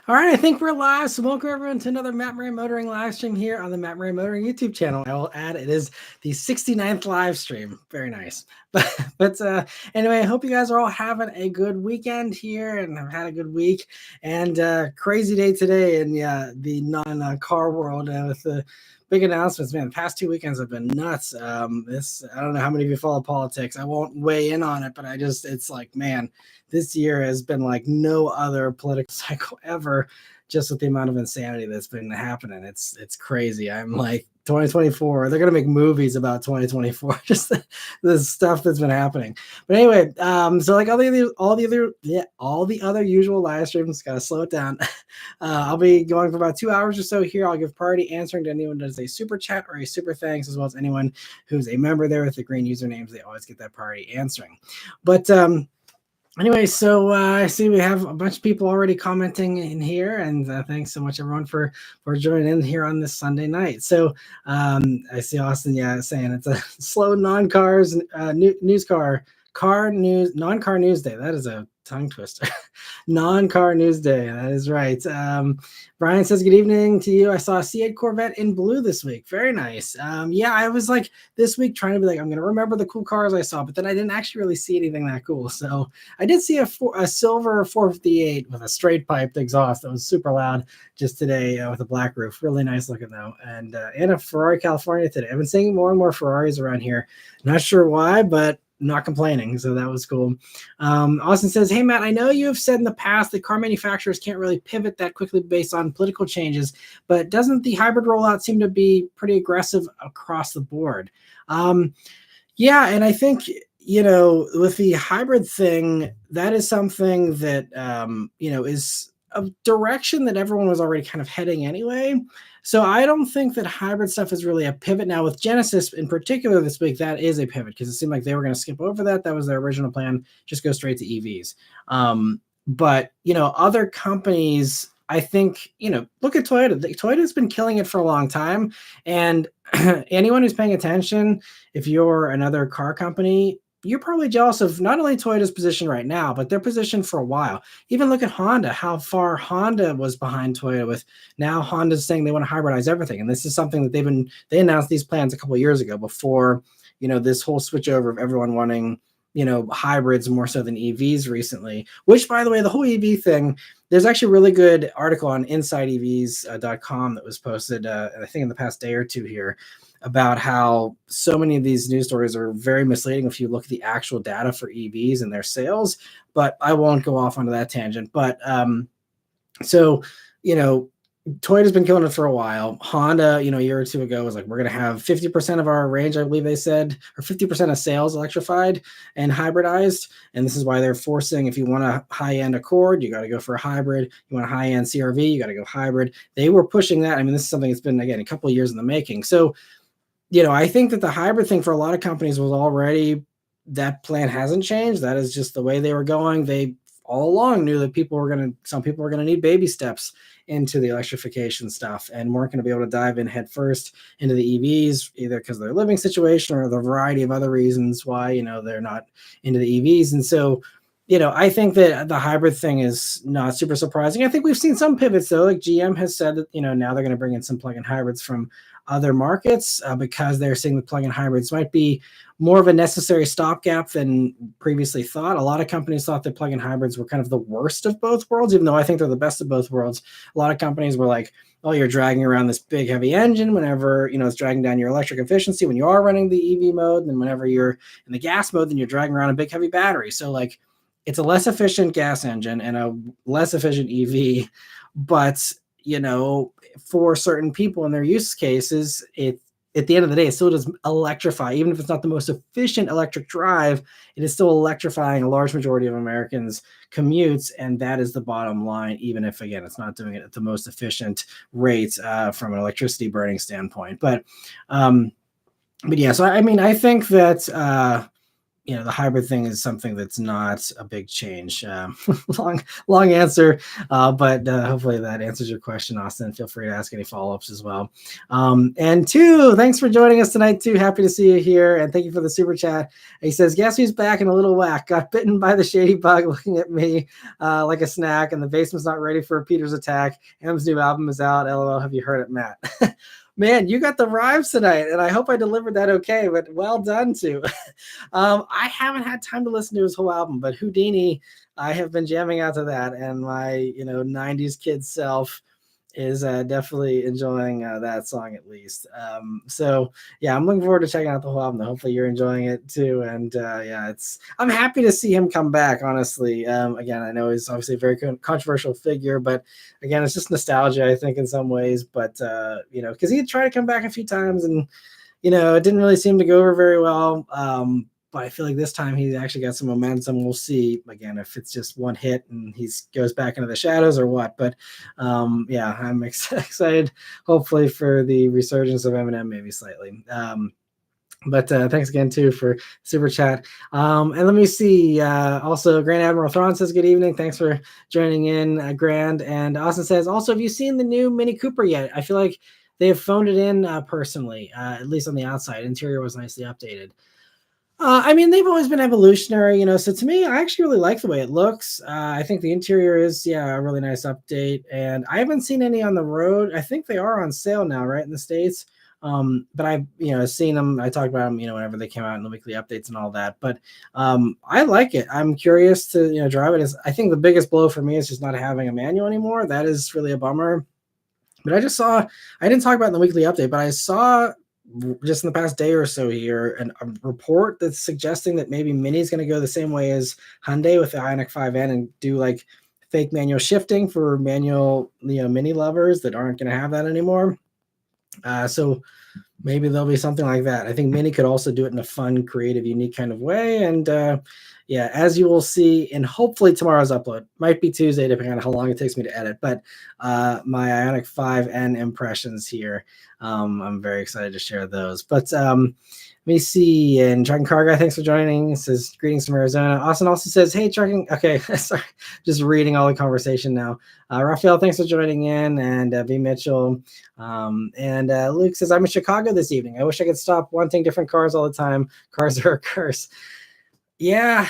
All right, I think we're live. So welcome everyone to another Matt Maran Motoring live stream here on the Matt Maran Motoring YouTube channel. I will add it is the 69th live stream. Very nice. But anyway, I hope you guys are all having a good weekend here and have had a good week. And crazy day today in the non-car world with the big announcements. Man, the past 2 weekends have been nuts. I don't know how many of you follow politics. I won't weigh in on it, but it's like, man, this year has been like no other political cycle ever, just with the amount of insanity that's been happening. It's crazy. I'm like 2024. They're gonna make movies about 2024. Just the stuff that's been happening. But anyway, so like all the other usual live streams, gotta slow it down. I'll be going for about 2 hours or so here. I'll give priority answering to anyone that does a super chat or a super thanks, as well as anyone who's a member there with the green usernames. They always get that priority answering. But anyway, so I see we have a bunch of people already commenting in here, and thanks so much everyone for joining in here on this Sunday night. So I see Austin, saying it's a slow non-cars non-car news day. That is a tongue twister. Non-car news day. That is right. Brian says, good evening to you. I saw a C8 Corvette in blue this week. Very nice. Yeah, I was like this week trying to be like, I'm going to remember the cool cars I saw, but then I didn't actually really see anything that cool. So I did see a silver 458 with a straight piped exhaust that was super loud just today with a black roof. Really nice looking though. And a Ferrari California today. I've been seeing more and more Ferraris around here. Not sure why, but not complaining. So that was cool. Austin says, hey, Matt, I know you have said in the past that car manufacturers can't really pivot that quickly based on political changes, but doesn't the hybrid rollout seem to be pretty aggressive across the board? Yeah, and I think, with the hybrid thing, that is something that, is a direction that everyone was already kind of heading anyway. So I don't think that hybrid stuff is really a pivot. Now with Genesis in particular this week, that is a pivot because it seemed like they were going to skip over that. That was their original plan, just go straight to EVs. But, other companies, I think, look at Toyota. Toyota's been killing it for a long time. And anyone who's paying attention, if you're another car company, you're probably jealous of not only Toyota's position right now, but their position for a while. Even look at Honda, how far Honda was behind Toyota with now Honda's saying they want to hybridize everything. And this is something that they announced these plans a couple of years ago before, this whole switch over of everyone wanting, hybrids more so than EVs recently, which by the way, the whole EV thing, there's actually a really good article on InsideEVs.com that was posted, I think in the past day or two here, about how so many of these news stories are very misleading if you look at the actual data for EVs and their sales, but I won't go off onto that tangent. But Toyota's been killing it for a while. Honda, a year or two ago was like, we're going to have 50% of our range, I believe they said, or 50% of sales electrified and hybridized. And this is why they're forcing, if you want a high-end Accord, you got to go for a hybrid. You want a high-end CRV, you got to go hybrid. They were pushing that. I mean, this is something that's been, again, a couple of years in the making. So, I think that the hybrid thing for a lot of companies was already, that plan hasn't changed. That is just the way they were going. They all along knew that some people were going to need baby steps into the electrification stuff and weren't going to be able to dive in head first into the EVs, either because of their living situation or the variety of other reasons why, they're not into the EVs. And so, I think that the hybrid thing is not super surprising. I think we've seen some pivots though, like GM has said that, now they're going to bring in some plug-in hybrids from other markets because they're seeing the plug-in hybrids might be more of a necessary stopgap than previously thought. A lot of companies thought that plug-in hybrids were kind of the worst of both worlds, even though I think they're the best of both worlds. A lot of companies were like, oh, you're dragging around this big heavy engine whenever, it's dragging down your electric efficiency when you are running the EV mode. And then whenever you're in the gas mode, then you're dragging around a big heavy battery. So like it's a less efficient gas engine and a less efficient EV, but for certain people in their use cases, at the end of the day, it still does electrify. Even if it's not the most efficient electric drive, it is still electrifying a large majority of Americans' commutes, and that is the bottom line, even if, again, it's not doing it at the most efficient rate from an electricity burning standpoint. But yeah, so I mean, I think that the hybrid thing is something that's not a big change. Long answer, but hopefully that answers your question, Austin. Feel free to ask any follow-ups as well. And two, thanks for joining us tonight too. Happy to see you here, and thank you for the super chat. He says, guess who's back in a little whack? Got bitten by the shady bug looking at me like a snack, and the basement's not ready for Peter's attack. M's new album is out. LOL, have you heard it, Matt? Man, you got the rhymes tonight, and I hope I delivered that okay, but well done, too. I haven't had time to listen to his whole album, but Houdini, I have been jamming out to that, and my 90s kid self is definitely enjoying that song at least. So yeah, I'm looking forward to checking out the whole album. Hopefully you're enjoying it too. And yeah, I'm happy to see him come back, honestly. Again, I know he's obviously a very controversial figure, but again, it's just nostalgia, I think, in some ways. But because he had tried to come back a few times, and it didn't really seem to go over very well. But I feel like this time he actually got some momentum. We'll see again if it's just one hit and he goes back into the shadows or what. But yeah, I'm excited, hopefully, for the resurgence of Eminem, maybe slightly. But thanks again too for super chat. And let me see. Also, Grand Admiral Thrawn says good evening. Thanks for joining in, Grand. And Austin says, also, have you seen the new Mini Cooper yet? I feel like they have phoned it in personally, at least on the outside. Interior was nicely updated. I mean, they've always been evolutionary, so to me, I actually really like the way it looks. I think the interior is, a really nice update, and I haven't seen any on the road. I think they are on sale now, right, in the States. But I've, seen them. I talked about them, whenever they came out in the weekly updates and all that. But I like it. I'm curious to, drive it. I think the biggest blow for me is just not having a manual anymore. That is really a bummer. But I didn't talk about it in the weekly update, but I saw just in the past day or so here a report that's suggesting that maybe Mini is going to go the same way as Hyundai with the Ioniq 5N and do like fake manual shifting for manual Mini lovers that aren't going to have that anymore. So maybe there'll be something like that. I think Mini could also do it in a fun, creative, unique kind of way. And yeah, as you will see in hopefully tomorrow's upload, might be Tuesday, depending on how long it takes me to edit, but my Ioniq 5N impressions here. I'm very excited to share those. But let me see. And Trucking Car Guy, thanks for joining. It says, greetings from Arizona. Austin also says, hey, Trucking. Okay, sorry. Just reading all the conversation now. Raphael, thanks for joining in. And V. Mitchell. And Luke says, I'm in Chicago this evening. I wish I could stop wanting different cars all the time. Cars are a curse. Yeah,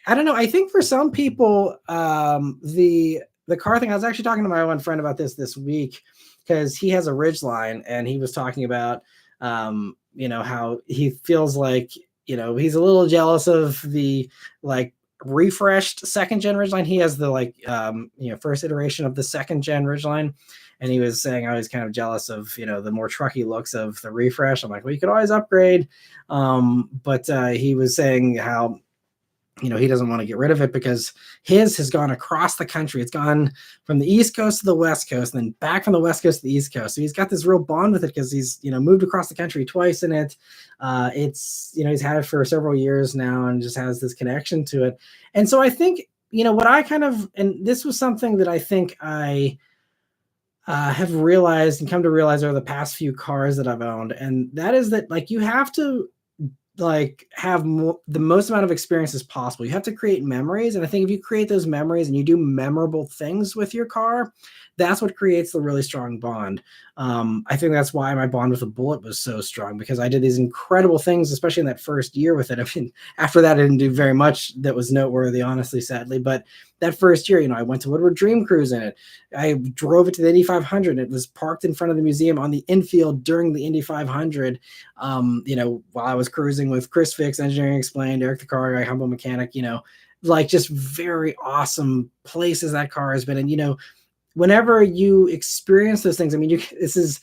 I don't know. I think for some people, the car thing, I was actually talking to my one friend about this week because he has a Ridgeline and he was talking about, how he feels like, he's a little jealous of the like refreshed second gen Ridgeline. He has the first iteration of the second gen Ridgeline. And he was saying I was kind of jealous of, the more trucky looks of the refresh. I'm like, well, you could always upgrade. But he was saying how, he doesn't want to get rid of it because his has gone across the country. It's gone from the East Coast to the West Coast and then back from the West Coast to the East Coast. So he's got this real bond with it because he's, moved across the country twice in it. It's, he's had it for several years now and just has this connection to it. And so I think, what I kind of, and this was something that I think I have realized and come to realize over the past few cars that I've owned. And that is that like, you have to have the most amount of experience as possible. You have to create memories. And I think if you create those memories and you do memorable things with your car, that's what creates the really strong bond. I think that's why my bond with the Bullet was so strong, because I did these incredible things, especially in that first year with it. I mean, after that, I didn't do very much that was noteworthy, honestly, sadly. But that first year, I went to Woodward Dream Cruise in it. I drove it to the Indy 500. It was parked in front of the museum on the infield during the Indy 500. While I was cruising with Chris Fix, Engineering Explained, Eric the Car Guy, Humble Mechanic, just very awesome places that car has been. And, whenever you experience those things, I mean, this is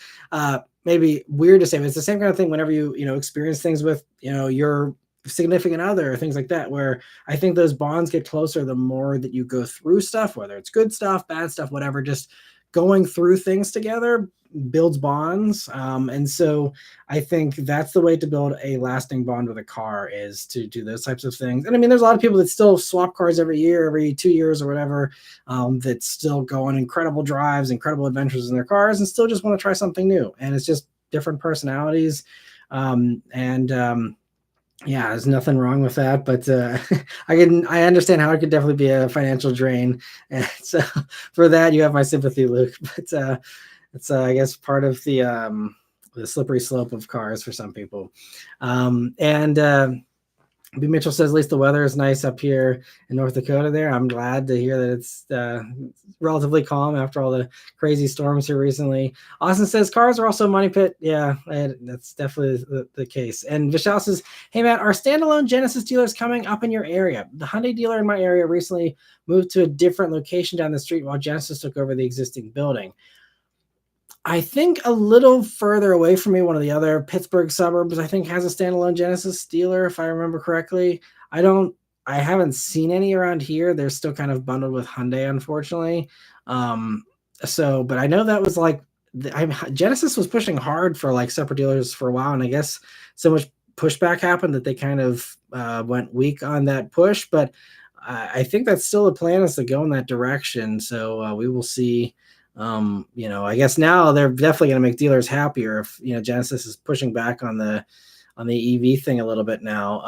maybe weird to say, but it's the same kind of thing whenever you, experience things with, your significant other or things like that, where I think those bonds get closer the more that you go through stuff, whether it's good stuff, bad stuff, whatever. Just going through things together builds bonds. And so I think that's the way to build a lasting bond with a car, is to do those types of things. And I mean, there's a lot of people that still swap cars every year, every 2 years or whatever, that still go on incredible drives, incredible adventures in their cars and still just want to try something new. And it's just different personalities. Yeah, there's nothing wrong with that, but I understand how it could definitely be a financial drain, and so for that you have my sympathy, Luke. But it's I guess part of the slippery slope of cars for some people. And B. Mitchell says, at least the weather is nice up here in North Dakota there. I'm glad to hear that it's relatively calm after all the crazy storms here recently. Austin says, cars are also a money pit. Yeah, that's definitely the case. And Vishal says, hey, Matt, are standalone Genesis dealers coming up in your area? The Hyundai dealer in my area recently moved to a different location down the street while Genesis took over the existing building. I think a little further away from me, one of the other Pittsburgh suburbs, I think has a standalone Genesis dealer, if I remember correctly. I don't, I haven't seen any around here. They're still kind of bundled with Hyundai, unfortunately. Um, but I know that was like Genesis was pushing hard for like separate dealers for a while, and I guess so much pushback happened that they kind of went weak on that push. But I think that's still the plan, is to go in that direction. So we will see. I guess now they're definitely going to make dealers happier if Genesis is pushing back on the EV thing a little bit now.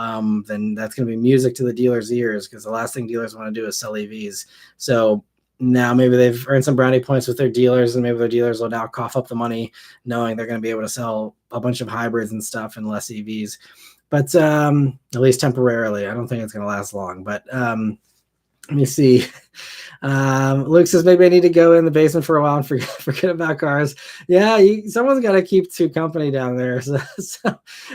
Then that's going to be music to the dealers' ears, because the last thing dealers want to do is sell EVs. So now maybe they've earned some brownie points with their dealers, and maybe their dealers will now cough up the money, knowing they're going to be able to sell a bunch of hybrids and stuff and less EVs. But at least temporarily, I don't think it's going to last long. But let me see. Luke says, maybe I need to go in the basement for a while and forget about cars. Yeah, someone's got to keep two company down there. So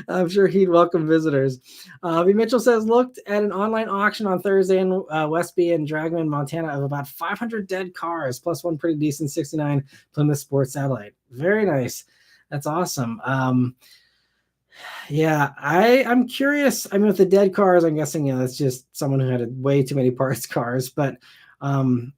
I'm sure he'd welcome visitors. B. Mitchell says, looked at an online auction on Thursday in Westby and Dragoman, Montana, of about 500 dead cars, plus one pretty decent 69 Plymouth Sport Satellite. Very nice. That's awesome. Yeah, I'm curious. I mean, with the dead cars, I'm guessing that's just someone who had way too many parts cars. But I'm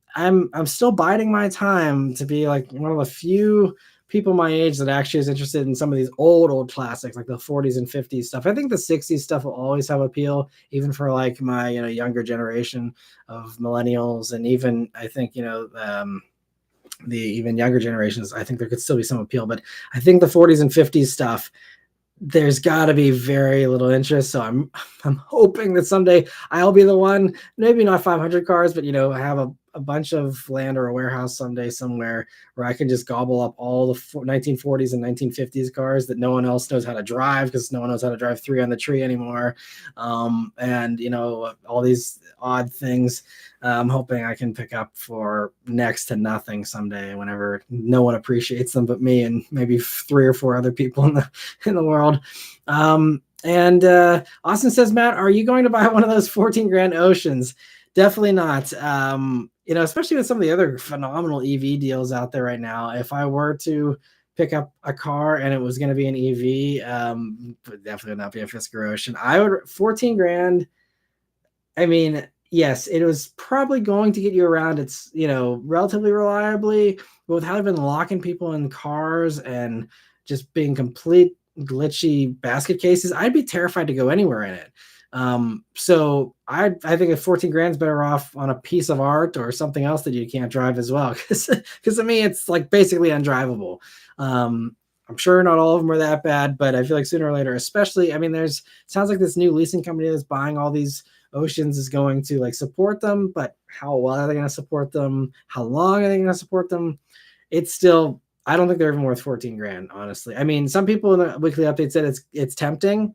still biding my time to be like one of the few people my age that actually is interested in some of these old classics, like the 40s and 50s stuff. I think the 60s stuff will always have appeal, even for like my younger generation of millennials, and even I think the even younger generations. I think there could still be some appeal, but I think the 40s and 50s stuff, there's got to be very little interest. So I'm hoping that someday I'll be the one, maybe not 500 cars, but have a bunch of land or a warehouse someday somewhere where I can just gobble up all the 1940s and 1950s cars that no one else knows how to drive, because no one knows how to drive three on the tree anymore. And all these odd things. I'm hoping I can pick up for next to nothing someday, whenever no one appreciates them but me and maybe three or four other people in the world. And Austin says, Matt, are you going to buy one of those 14 grand Oceans? Definitely not. Especially with some of the other phenomenal EV deals out there right now. If I were to pick up a car and it was going to be an EV, would definitely not be a Fisker Ocean. I would 14 grand. I mean, yes, it was probably going to get you around. It's relatively reliably, but with how they've been locking people in cars and just being complete glitchy basket cases, I'd be terrified to go anywhere in it. So I think if 14 grand's better off on a piece of art or something else that you can't drive as well, because to me it's like basically undrivable. I'm sure not all of them are that bad, but I feel like sooner or later, especially, I mean, sounds like this new leasing company that's buying all these Oceans is going to like support them, but how well are they going to support them? How long are they going to support them? It's still, I don't think they're even worth 14 grand, honestly. I mean, some people in the weekly update said it's tempting.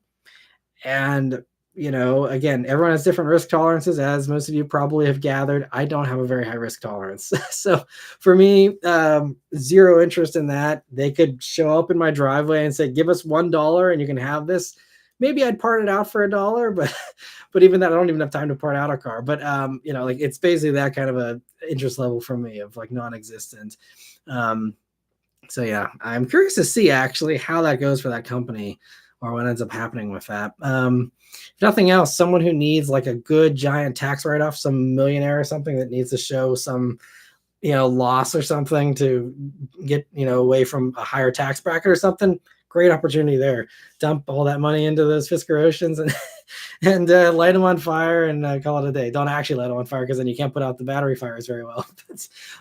And, again, everyone has different risk tolerances, as most of you probably have gathered. I don't have a very high risk tolerance. So for me, zero interest in that. They could show up in my driveway and say, give us $1 and you can have this. Maybe I'd part it out for $1, but even that, I don't even have time to part out a car. But like it's basically that kind of a interest level for me of like non-existent. So yeah, I'm curious to see actually how that goes for that company, or what ends up happening with that. If nothing else, someone who needs like a good giant tax write-off, some millionaire or something that needs to show some loss or something to get away from a higher tax bracket or something, great opportunity there. Dump all that money into those Fisker Oceans and and light them on fire and call it a day. Don't actually light them on fire, because then you can't put out the battery fires very well.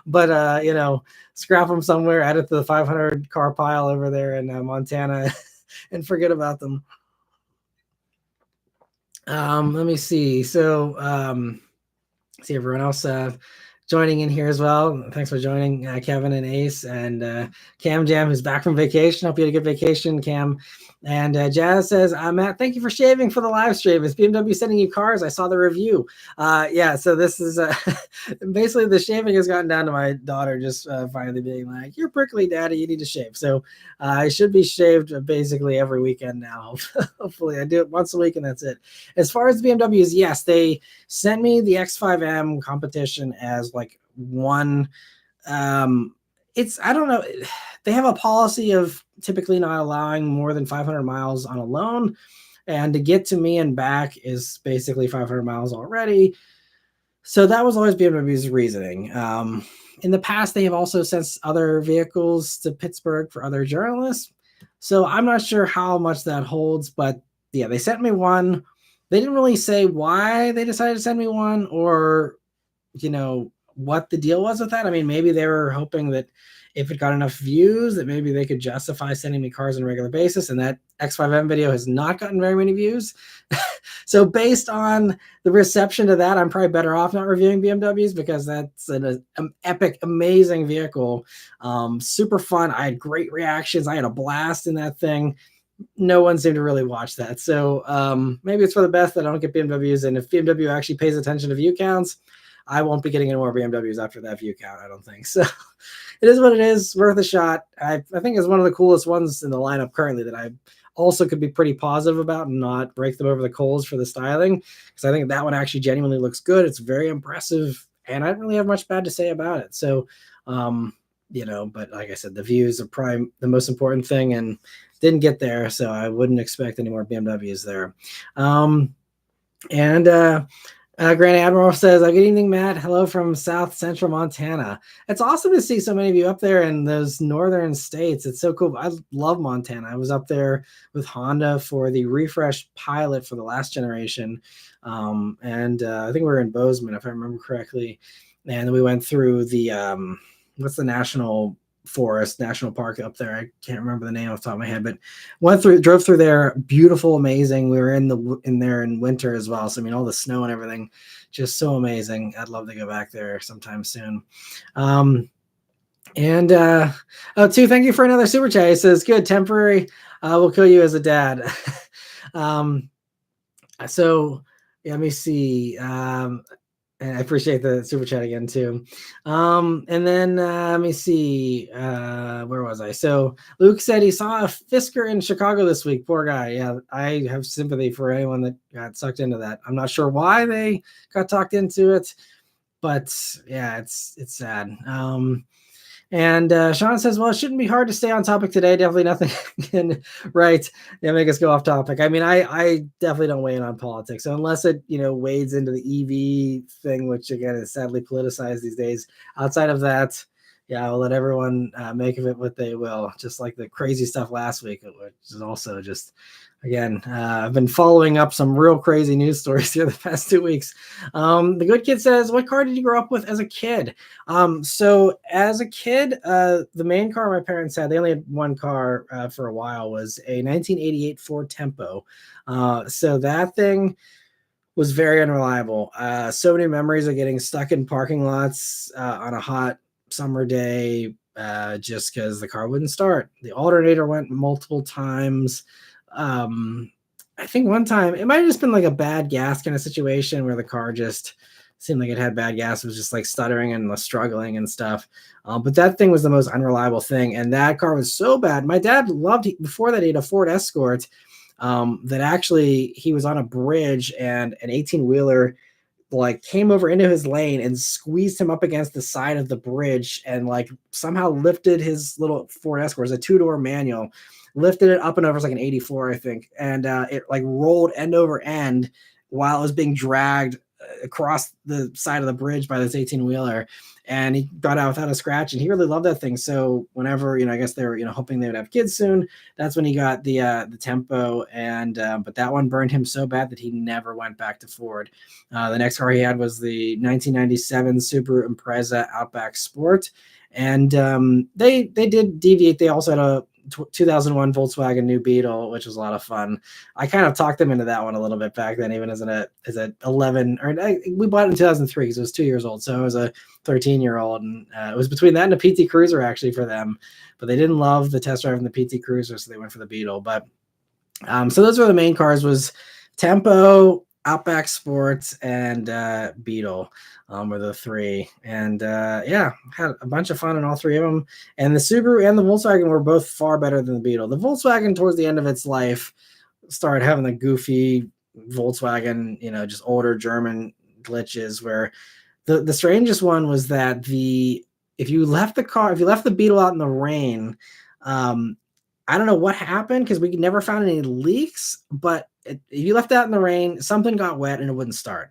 But scrap them somewhere, add it to the 500 car pile over there in Montana, and forget about them. Let me see. So, see everyone else joining in here as well. Thanks for joining, Kevin and Ace and Cam Jam, who's back from vacation. Hope you had a good vacation, Cam. And Jazz says, Matt, thank you for shaving for the live stream. Is BMW sending you cars? I saw the review. Yeah, so this is basically the shaving has gotten down to my daughter just finally being like, you're prickly, daddy, you need to shave. So I should be shaved basically every weekend now. Hopefully I do it once a week and that's it. As far as the BMWs, yes, they sent me the X5M competition as like one. It's, I don't know, they have a policy of typically not allowing more than 500 miles on a loan, and to get to me and back is basically 500 miles already. So that was always BMW's reasoning. In the past, they have also sent other vehicles to Pittsburgh for other journalists. So I'm not sure how much that holds, but yeah, they sent me one. They didn't really say why they decided to send me one, or what the deal was with that. I mean, maybe they were hoping that if it got enough views that maybe they could justify sending me cars on a regular basis, and that X5M video has not gotten very many views. So based on the reception to that, I'm probably better off not reviewing BMWs, because that's an epic, amazing vehicle. Super fun. I had great reactions. I had a blast in that thing. No one seemed to really watch that. So maybe it's for the best that I don't get BMWs. And if BMW actually pays attention to view counts, I won't be getting any more BMWs after that view count, I don't think. So it is what it is, worth a shot. I think it's one of the coolest ones in the lineup currently that I also could be pretty positive about and not break them over the coals for the styling, because I think that one actually genuinely looks good. It's very impressive, and I don't really have much bad to say about it. So, but like I said, the views are probably the most important thing, and didn't get there, so I wouldn't expect any more BMWs there. Grand Admiral says, good evening, Matt. Hello from South Central Montana. It's awesome to see so many of you up there in those northern states. It's so cool. I love Montana. I was up there with Honda for the refresh pilot for the last generation. And I think we were in Bozeman, if I remember correctly. And we went through the, what's the national park up there? I can't remember the name off the top of my head, but drove through there. Beautiful, amazing. We were in there in winter as well. So I mean, all the snow and everything, just so amazing. I'd love to go back there sometime soon. Thank you for another super chat. It says, good, temporary will kill you as a dad. So yeah, let me see. And I appreciate the super chat again too. And then let me see. Where was I? So Luke said he saw a Fisker in Chicago this week. Poor guy. Yeah, I have sympathy for anyone that got sucked into that. I'm not sure why they got talked into it, but yeah, it's sad. And Sean says, well, it shouldn't be hard to stay on topic today. Definitely nothing can make us go off topic. I mean, I definitely don't weigh in on politics. So unless it, wades into the EV thing, which again is sadly politicized these days, outside of that, yeah, I'll let everyone make of it what they will. Just like the crazy stuff last week, which is also just, again, I've been following up some real crazy news stories here the past 2 weeks. The good kid says, what car did you grow up with as a kid? So as a kid, the main car my parents had, they only had one car for a while, was a 1988 Ford Tempo. So that thing was very unreliable. So many memories of getting stuck in parking lots on a hot summer day just because the car wouldn't start. The alternator went multiple times. I think one time it might have just been like a bad gas kind of situation where the car just seemed like it had bad gas. It was just like stuttering and struggling and stuff. But that thing was the most unreliable thing. And that car was so bad. My dad before that, he had a Ford Escort that actually he was on a bridge and an 18-wheeler came over into his lane and squeezed him up against the side of the bridge and somehow lifted his little Ford Escort. It was a 2-door manual, lifted it up and over. It was like an 84, I think. And it rolled end over end while it was being dragged across the side of the bridge by this 18-wheeler. And he got out without a scratch, and he really loved that thing. So whenever, I guess they were, hoping they would have kids soon, that's when he got the Tempo. And but that one burned him so bad that he never went back to Ford. The next car he had was the 1997 Subaru Impreza Outback Sport. And they did deviate. They also had a 2001 Volkswagen New Beetle, which was a lot of fun. I kind of talked them into that one a little bit back then, even as an 11, or we bought it in 2003 because it was 2 years old, so it was a 13-year-old, and it was between that and a PT Cruiser actually for them, but they didn't love the test drive in the PT Cruiser, so they went for the Beetle. But so those were the main cars: was Tempo, Outback Sports, and Beetle. Were the three, and yeah, had a bunch of fun in all three of them. And the Subaru and the Volkswagen were both far better than the Beetle. The Volkswagen, towards the end of its life, started having the goofy Volkswagen, just older German glitches. Where the strangest one was that if you left the Beetle out in the rain, I don't know what happened because we never found any leaks, but if you left that in the rain, something got wet and it wouldn't start.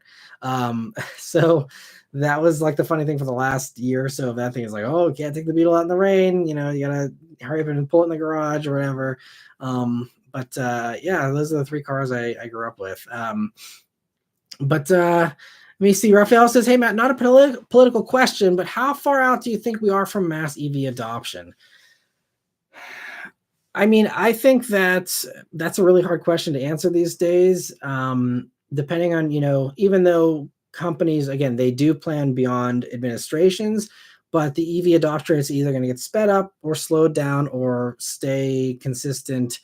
So that was like the funny thing for the last year or so of that thing. Is like, oh, can't take the Beetle out in the rain. You gotta hurry up and pull it in the garage or whatever. But yeah, those are the three cars I grew up with. But let me see. Raphael says, "Hey Matt, not a political question, but how far out do you think we are from mass EV adoption?" I mean, I think that's a really hard question to answer these days. Depending on, even though companies, again, they do plan beyond administrations, but the EV adoption is either going to get sped up or slowed down or stay consistent,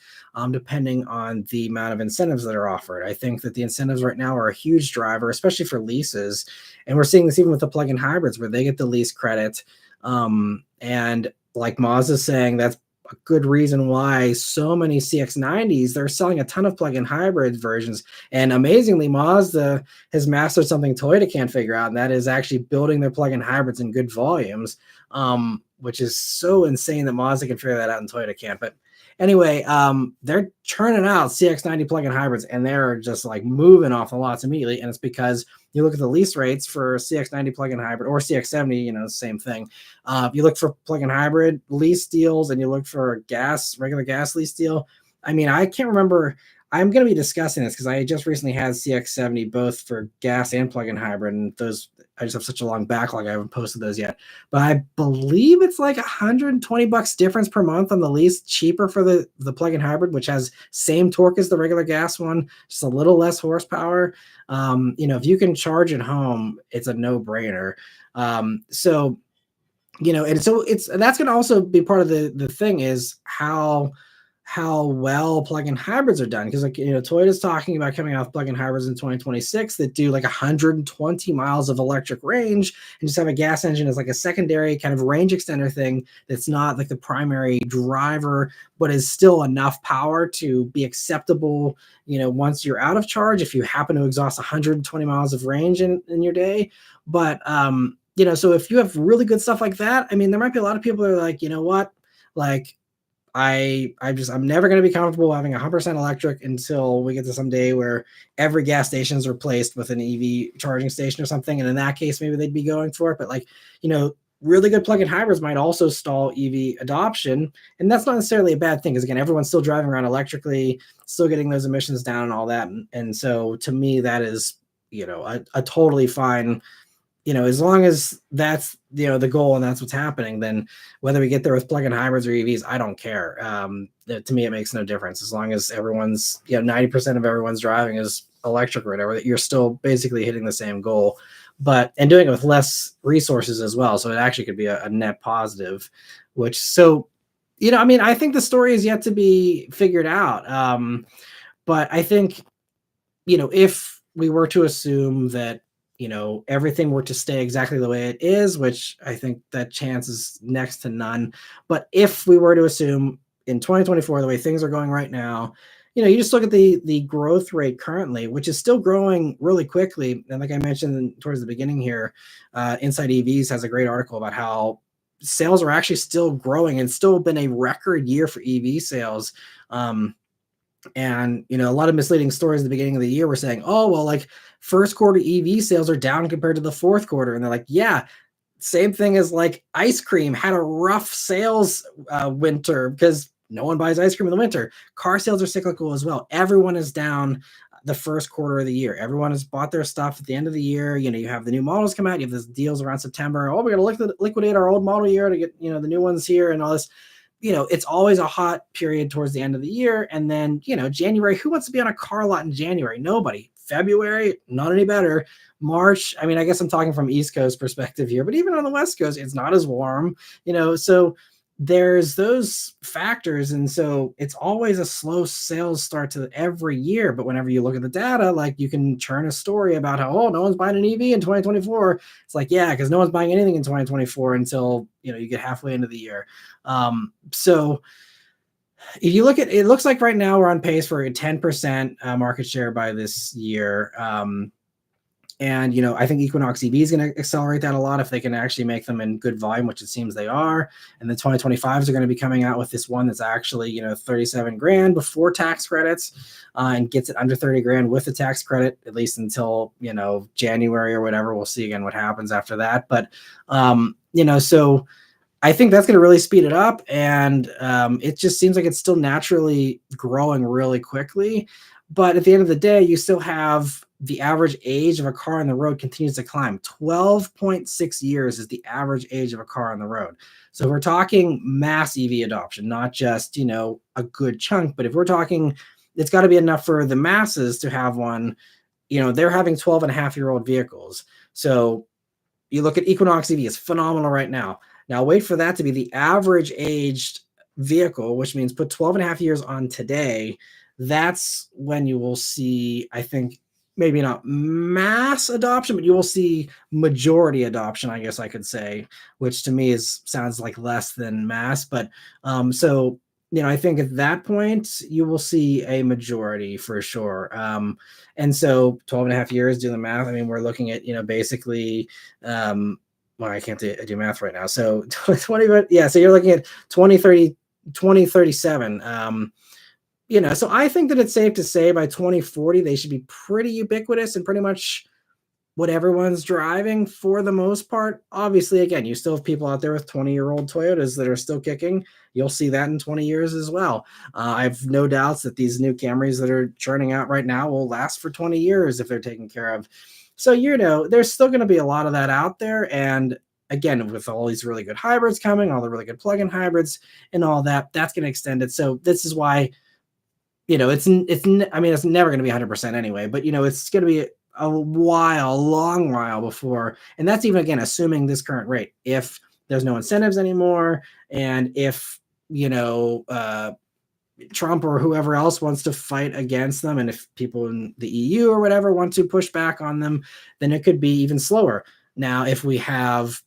depending on the amount of incentives that are offered. I think that the incentives right now are a huge driver, especially for leases. And we're seeing this even with the plug-in hybrids where they get the lease credit. And like Mazda's saying, that's a good reason why so many CX-90s, they're selling a ton of plug-in hybrid versions. And amazingly, Mazda has mastered something Toyota can't figure out, and that is actually building their plug-in hybrids in good volumes, which is so insane that Mazda can figure that out and Toyota can't. But anyway, they're churning out CX-90 plug-in hybrids, and they're just like moving off the lots immediately. And it's because you look at the lease rates for CX-90 plug-in hybrid or CX-70, same thing. You look for plug-in hybrid lease deals and you look for regular gas lease deal. I mean, I can't remember. I'm going to be discussing this because I just recently had CX-70 both for gas and plug-in hybrid, and those, I just have such a long backlog. I haven't posted those yet, but I believe it's like $120 difference per month on the lease, cheaper for the plug-in hybrid, which has same torque as the regular gas one, just a little less horsepower. If you can charge at home, it's a no-brainer. And so that's going to also be part of the thing is how well plug-in hybrids are done. Because Toyota's talking about coming out with plug-in hybrids in 2026 that do like 120 miles of electric range and just have a gas engine as like a secondary kind of range extender thing that's not like the primary driver, but is still enough power to be acceptable, once you're out of charge, if you happen to exhaust 120 miles of range in your day. But so if you have really good stuff like that, I mean, there might be a lot of people that are like, you know what, like I'm never going to be comfortable having 100% electric until we get to some day where every gas station is replaced with an EV charging station or something. And in that case, maybe they'd be going for it. But really good plug-in hybrids might also stall EV adoption. And that's not necessarily a bad thing, because again, everyone's still driving around electrically, still getting those emissions down and all that. And so to me, that is, a totally fine, as long as that's, the goal and that's what's happening, then whether we get there with plug-in hybrids or EVs, I don't care. To me, it makes no difference. As long as everyone's, 90% of everyone's driving is electric or whatever, that you're still basically hitting the same goal, and doing it with less resources as well. So it actually could be a net positive, I think the story is yet to be figured out. But I think, if we were to assume that, everything were to stay exactly the way it is, which I think that chance is next to none. But if we were to assume in 2024, the way things are going right now, you just look at the growth rate currently, which is still growing really quickly. And like I mentioned towards the beginning here, Inside EVs has a great article about how sales are actually still growing and still been a record year for EV sales. And a lot of misleading stories at the beginning of the year were saying, oh, well, like first quarter EV sales are down compared to the fourth quarter. And they're like, yeah, same thing as like ice cream had a rough sales winter because no one buys ice cream in the winter. Car sales are cyclical as well. Everyone is down the first quarter of the year. Everyone has bought their stuff at the end of the year. You have the new models come out. You have these deals around September. Oh, we're going to liquidate our old model year to get, the new ones here and all this. it's always a hot period towards the end of the year. And then, January, who wants to be on a car lot in January? Nobody. February, not any better. March, I mean, I guess I'm talking from East Coast perspective here, but even on the West Coast, it's not as warm, so there's those factors. And so it's always a slow sales start to every year. But whenever you look at the data, like you can turn a story about how, no one's buying an EV in 2024. It's like, yeah, because no one's buying anything in 2024 until, you get halfway into the year. So if you look at it, looks like right now we're on pace for a 10% market share by this year. And, I think Equinox EV is going to accelerate that a lot if they can actually make them in good volume, which it seems they are. And the 2025s are going to be coming out with this one that's actually, 37 grand before tax credits, and gets it under 30 grand with the tax credit, at least until, January or whatever. We'll see again what happens after that. But, so I think that's going to really speed it up. And it just seems like it's still naturally growing really quickly. But at the end of the day, you still have the average age of a car on the road continues to climb. 12.6 years is the average age of a car on the road. So we're talking mass EV adoption, not just, a good chunk, but if we're talking, it's got to be enough for the masses to have one. They're having 12.5-year-old vehicles. So you look at Equinox EV, it's phenomenal right now. Now wait for that to be the average aged vehicle, which means put 12.5 years on today. That's when you will see, I think, maybe not mass adoption, but you will see majority adoption, I guess I could say, which to me sounds like less than mass. But so, I think at that point, you will see a majority for sure. And so 12.5 years, do the math. I mean, we're looking at, basically, well, I can't do math right now. So 20, but yeah, so you're looking at 2037. So I think that it's safe to say by 2040, they should be pretty ubiquitous and pretty much what everyone's driving for the most part. Obviously, again, you still have people out there with 20-year-old Toyotas that are still kicking. You'll see that in 20 years as well. I have no doubts that these new Camrys that are churning out right now will last for 20 years if they're taken care of. So, there's still going to be a lot of that out there. And again, with all these really good hybrids coming, all the really good plug-in hybrids and all that, that's going to extend it. So this is why, it's never going to be 100% anyway, but, it's going to be a long while before. And that's even, again, assuming this current rate, if there's no incentives anymore. And if, Trump or whoever else wants to fight against them, and if people in the EU or whatever want to push back on them, then it could be even slower. Now, if we have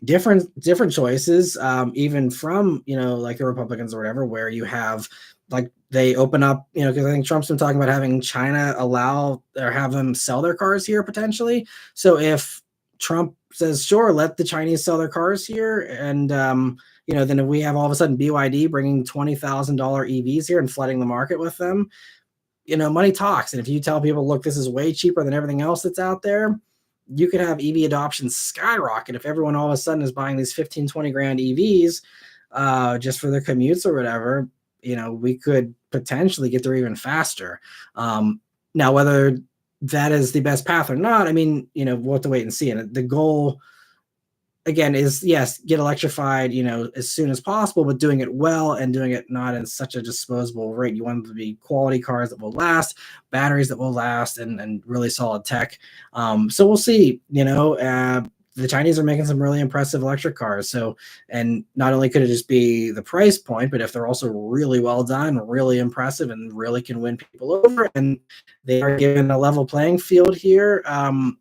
different choices, even from, like the Republicans or whatever, where you have, like, they open up, because I think Trump's been talking about having China allow or have them sell their cars here potentially. So if Trump says, sure, let the Chinese sell their cars here, and then if we have all of a sudden BYD bringing $20,000 EVs here and flooding the market with them, money talks. And if you tell people, look, this is way cheaper than everything else that's out there, you could have EV adoption skyrocket if everyone all of a sudden is buying these 15, 20 grand EVs just for their commutes or whatever. We could potentially get there even faster. Now, whether that is the best path or not, I mean, we'll have to wait and see. And the goal, again, is, yes, get electrified, as soon as possible, but doing it well and doing it not in such a disposable rate. You want them to be quality cars that will last, batteries that will last, and really solid tech. So we'll see, the Chinese are making some really impressive electric cars. So, and not only could it just be the price point, but if they're also really well done, really impressive, and really can win people over, and they are given a level playing field here,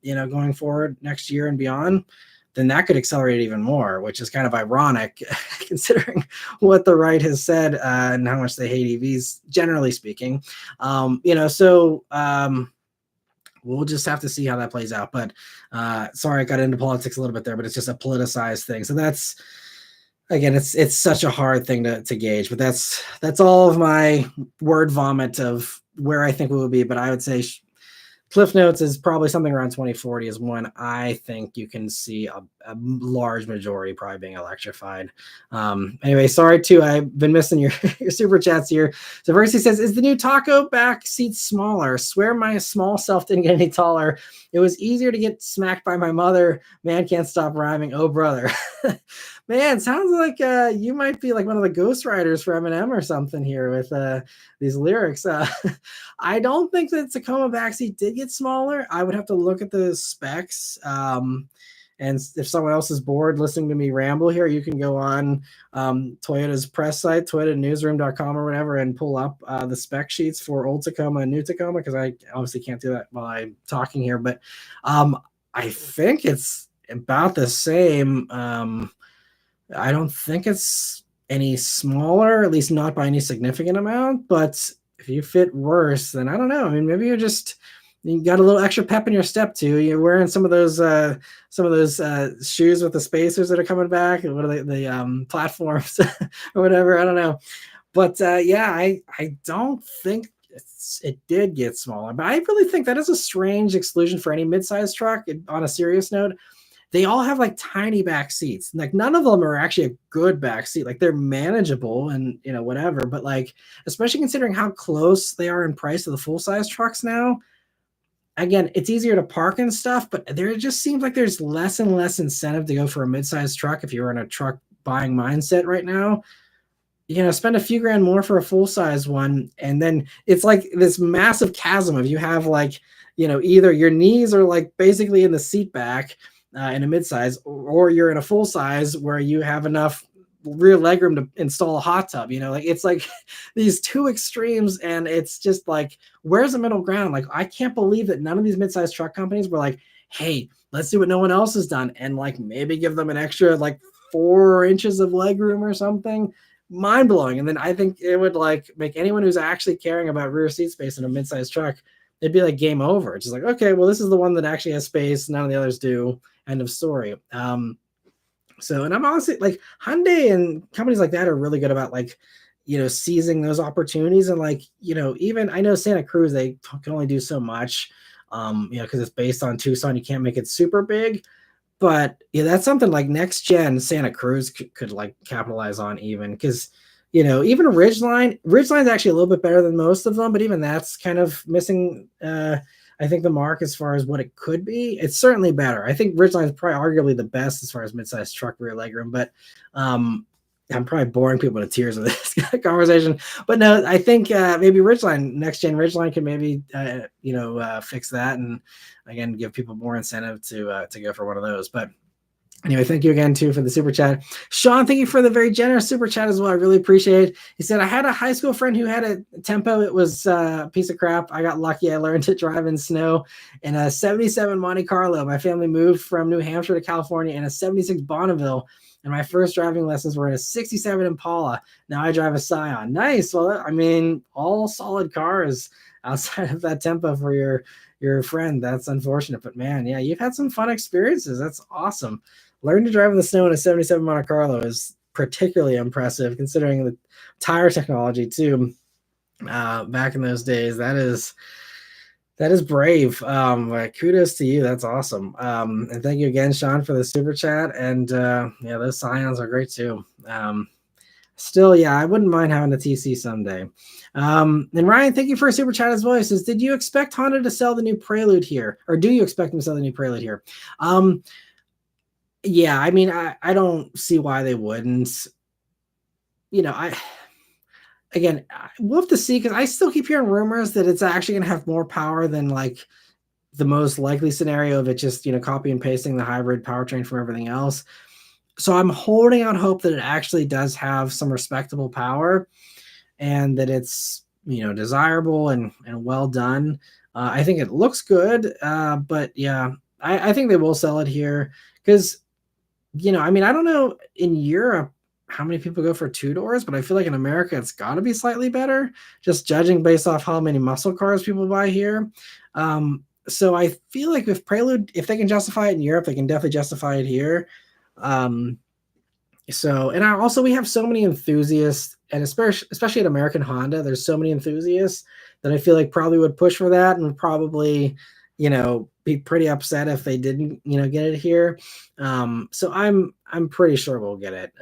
going forward next year and beyond, then that could accelerate even more, which is kind of ironic considering what the right has said and how much they hate EVs, generally speaking. We'll just have to see how that plays out. But sorry, I got into politics a little bit there, but it's just a politicized thing. So that's, again, it's such a hard thing to gauge. But that's all of my word vomit of where I think we will be. But I would say Cliff Notes is probably something around 2040 is when I think you can see a large majority probably being electrified. Anyway, sorry too, I've been missing your super chats here. So Versi says, is the new taco back seat smaller? Swear my small self didn't get any taller. It was easier to get smacked by my mother. Man can't stop rhyming. Oh, brother. Man, sounds like you might be like one of the ghostwriters for Eminem or something here with these lyrics. I don't think that Tacoma backseat did get smaller. I would have to look at the specs. And if someone else is bored listening to me ramble here, you can go on Toyota's press site, toyotanewsroom.com or whatever, and pull up the spec sheets for old Tacoma and new Tacoma, because I obviously can't do that while I'm talking here. But I think it's about the same. I don't think it's any smaller, at least not by any significant amount. But if you fit worse, then I don't know. I mean, maybe you got a little extra pep in your step too. You're wearing some of those shoes with the spacers that are coming back. What are they? The platforms or whatever. I don't know. But yeah, I don't think it did get smaller. But I really think that is a strange exclusion for any midsize truck. On a serious note, they all have like tiny back seats. Like none of them are actually a good back seat. Like they're manageable and whatever. But like, especially considering how close they are in price to the full size trucks now. Again, it's easier to park and stuff, but there just seems like there's less and less incentive to go for a mid-sized truck if you're in a truck buying mindset right now. Spend a few grand more for a full size one, and then it's like this massive chasm of you have like, either your knees are like basically in the seat back in a midsize, or you're in a full size where you have enough rear legroom to install a hot tub. Like it's like these two extremes, and it's just like, where's the middle ground? Like I can't believe that none of these midsize truck companies were like, hey, let's do what no one else has done, and like maybe give them an extra like 4 inches of legroom or something. Mind blowing. And then I think it would like make anyone who's actually caring about rear seat space in a midsize truck, it'd be like game over. It's just like, okay, well, this is the one that actually has space. None of the others do. End of story. So, and I'm honestly like Hyundai and companies like that are really good about like, seizing those opportunities. And like, even I know Santa Cruz, they can only do so much, because it's based on Tucson. You can't make it super big. But yeah, that's something like next gen Santa Cruz could like capitalize on, even because even Ridgeline's actually a little bit better than most of them, but even that's kind of missing I think the mark as far as what it could be. It's certainly better. I think Ridgeline is probably arguably the best as far as midsize truck rear legroom, but I'm probably boring people to tears with this conversation. But no, I think maybe next gen Ridgeline can maybe fix that, and again give people more incentive to go for one of those. But anyway, thank you again too for the super chat. Sean, thank you for the very generous super chat as well. I really appreciate it. He said, I had a high school friend who had a Tempo. It was a piece of crap. I got lucky. I learned to drive in snow in a 77 Monte Carlo. My family moved from New Hampshire to California in a 76 Bonneville. And my first driving lessons were in a 67 Impala. Now I drive a Scion. Nice. Well, I mean, all solid cars outside of that Tempo for your friend. That's unfortunate. But man, yeah, you've had some fun experiences. That's awesome. Learning to drive in the snow in a 77 Monte Carlo is particularly impressive considering the tire technology too. Back in those days, that is brave. Kudos to you. That's awesome. And thank you again, Sean, for the super chat. And yeah, those Scions are great too. Still, yeah, I wouldn't mind having a TC someday. And Ryan, thank you for a super chat as well. He says, did you expect Honda to sell the new Prelude here? Or do you expect them to sell the new Prelude here? Yeah, I mean, I don't see why they wouldn't. We'll have to see, because I still keep hearing rumors that it's actually going to have more power than like the most likely scenario of it just, copy and pasting the hybrid powertrain from everything else. So I'm holding out hope that it actually does have some respectable power and that it's, desirable and well done. I think it looks good, but yeah, I think they will sell it here because, I mean, I don't know in Europe how many people go for 2-doors, but I feel like in America it's got to be slightly better, just judging based off how many muscle cars people buy here. So I feel like with Prelude, if they can justify it in Europe, they can definitely justify it here. And we have so many enthusiasts, and especially at American Honda, there's so many enthusiasts that I feel like probably would push for that and probably, be pretty upset if they didn't, get it here. So I'm pretty sure we'll get it.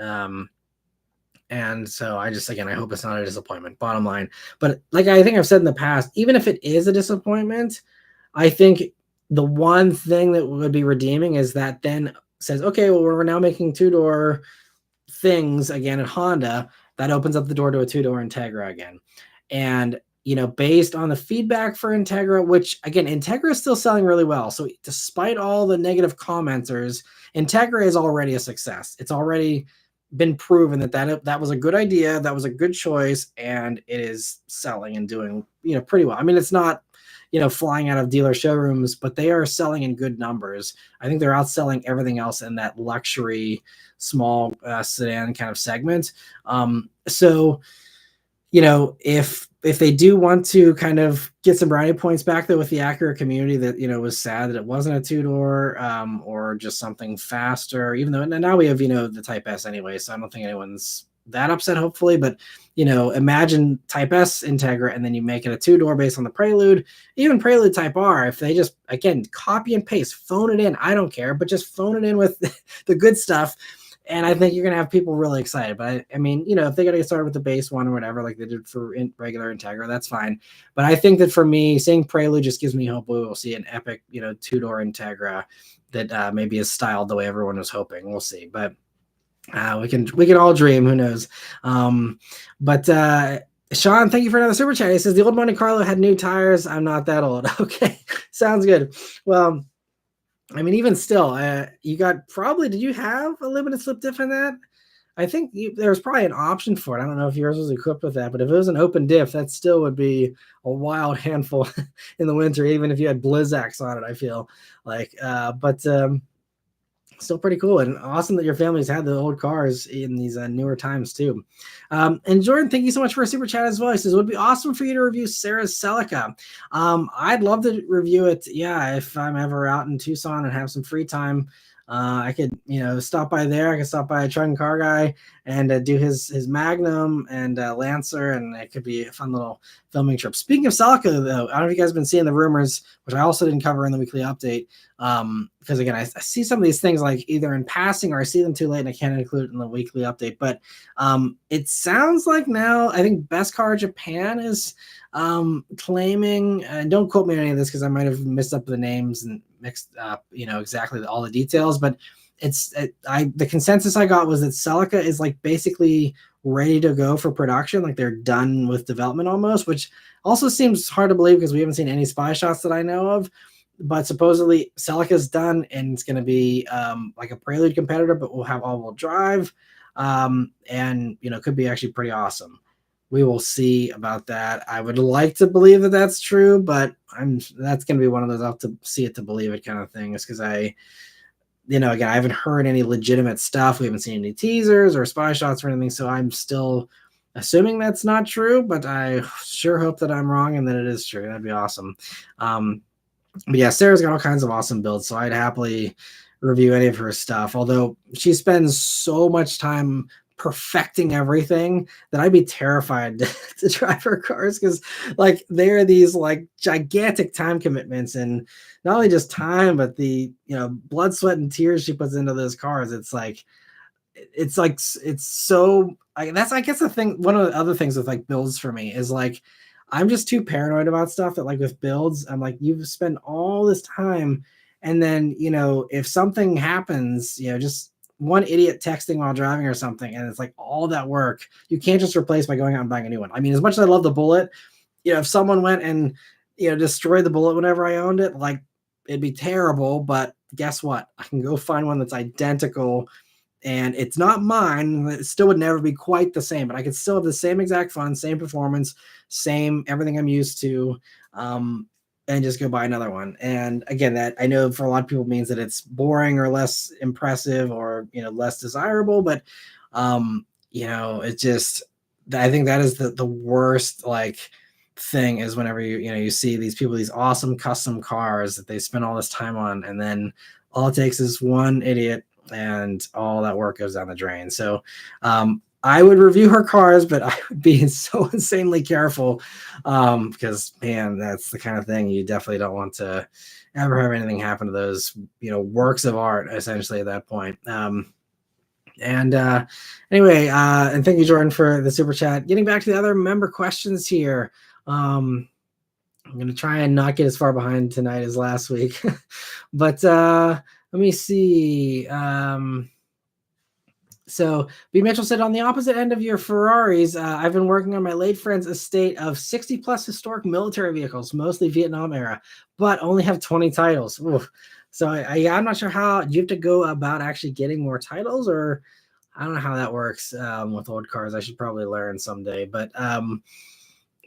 And so I hope it's not a disappointment, bottom line. But like I think I've said in the past, even if it is a disappointment, I think the one thing that would be redeeming is that then says, okay, well, we're now making 2-door things again at Honda, that opens up the door to a two-door Integra again. And based on the feedback for Integra, which again, Integra is still selling really well. So despite all the negative commenters, Integra is already a success. It's already been proven that was a good idea, that was a good choice, and it is selling and doing pretty well. I mean, it's not flying out of dealer showrooms, but they are selling in good numbers. I think they're outselling everything else in that luxury small sedan kind of segment. So if they do want to kind of get some brownie points back though with the Acura community that was sad that it wasn't a two-door or just something faster, even though now we have the Type S anyway, so I don't think anyone's that upset, hopefully. But imagine Type S Integra and then you make it a two-door based on the Prelude, even Prelude Type R. If they just again copy and paste, phone it in, I don't care, but just phone it in with the good stuff. And I think you're going to have people really excited. But I mean, if they got to get started with the base one or whatever, like they did for regular Integra, that's fine. But I think that for me, seeing Prelude just gives me hope we will see an epic, two-door Integra that maybe is styled the way everyone was hoping. We'll see. But we can all dream. Who knows? But Sean, thank you for another super chat. He says the old Monte Carlo had new tires. I'm not that old. Okay, sounds good. Well, I mean, even still, you got probably, did you have a limited slip diff in that? I think there was probably an option for it. I don't know if yours was equipped with that, but if it was an open diff, that still would be a wild handful in the winter, even if you had Blizzaks on it, I feel like. But still pretty cool and awesome that your family's had the old cars in these newer times too. And Jordan, thank you so much for a super chat as well. He says, it would be awesome for you to review Sarah's Celica. I'd love to review it. Yeah, if I'm ever out in Tucson and have some free time, I could, stop by there. I could stop by a Truck and Car Guy and do his Magnum and Lancer, and it could be a fun little filming trip. Speaking of Celica, though, I don't know if you guys have been seeing the rumors, which I also didn't cover in the weekly update, because again, I see some of these things like either in passing or I see them too late and I can't include it in the weekly update. But it sounds like now I think Best Car Japan is claiming, and don't quote me on any of this because I might have messed up the names and mixed up, exactly all the details, but the consensus I got was that Celica is like basically ready to go for production, like they're done with development almost, which also seems hard to believe because we haven't seen any spy shots that I know of. But supposedly Celica's done and it's going to be like a Prelude competitor, but we'll have all-wheel drive, and could be actually pretty awesome. We will see about that. I would like to believe that that's true, but that's going to be one of those I'll have to see it to believe it kind of things, because again, I haven't heard any legitimate stuff. We haven't seen any teasers or spy shots or anything, so I'm still assuming that's not true, but I sure hope that I'm wrong and that it is true. That'd be awesome. But yeah, Sarah's got all kinds of awesome builds, so I'd happily review any of her stuff, although she spends so much time perfecting everything that I'd be terrified to drive her cars, because like they're these like gigantic time commitments, and not only just time, but the blood, sweat, and tears she puts into those cars. It's so that's I guess the thing. One of the other things with like builds for me is like I'm just too paranoid about stuff that like with builds, I'm like, you've spent all this time, and then if something happens, just one idiot texting while driving or something, and it's like all that work you can't just replace by going out and buying a new one. I mean, as much as I love the Bullet, if someone went and destroyed the Bullet whenever I owned it, like it'd be terrible. But guess what? I can go find one that's identical, and it's not mine. It still would never be quite the same, but I could still have the same exact fun, same performance, same everything I'm used to, and just go buy another one. And again, that I know for a lot of people means that it's boring or less impressive or less desirable, but it just, I think that is the worst like thing, is whenever you see these people, these awesome custom cars that they spend all this time on, and then all it takes is one idiot and all that work goes down the drain. So I would review her cars, but I would be so insanely careful, because man, that's the kind of thing you definitely don't want to ever have anything happen to those works of art essentially at that point. Anyway, and thank you, Jordan, for the super chat. Getting back to the other member questions here. I'm going to try and not get as far behind tonight as last week, but let me see. So B. Mitchell said, on the opposite end of your Ferraris, I've been working on my late friend's estate of 60 plus historic military vehicles, mostly Vietnam era, but only have 20 titles. Oof. So I'm not sure how you have to go about actually getting more titles, or I don't know how that works with old cars. I should probably learn someday, but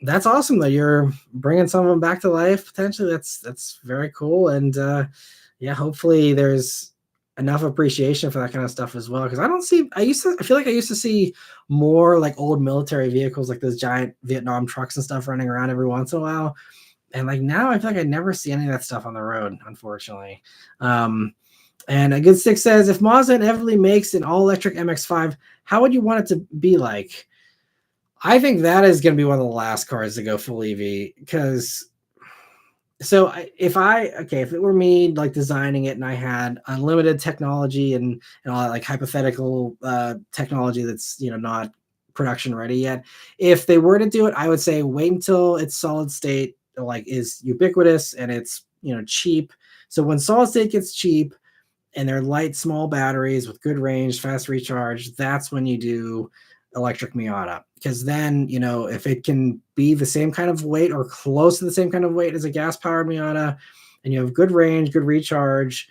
that's awesome that you're bringing some of them back to life. Potentially, that's very cool, and yeah, hopefully there's enough appreciation for that kind of stuff as well. Because I feel like I used to see more like old military vehicles, like those giant Vietnam trucks and stuff running around every once in a while. And like now, I feel like I never see any of that stuff on the road, unfortunately. And a good six says, if Mazda inevitably makes an all electric MX-5, how would you want it to be like? I think that is going to be one of the last cars to go full EV because if it were me like designing it and I had unlimited technology and all that like hypothetical technology that's not production ready yet, if they were to do it, I would say wait until it's solid state like is ubiquitous and it's cheap. So when solid state gets cheap and they're light small batteries with good range, fast recharge, that's when you do electric Miata, because then if it can be the same kind of weight or close to the same kind of weight as a gas powered Miata and you have good range, good recharge,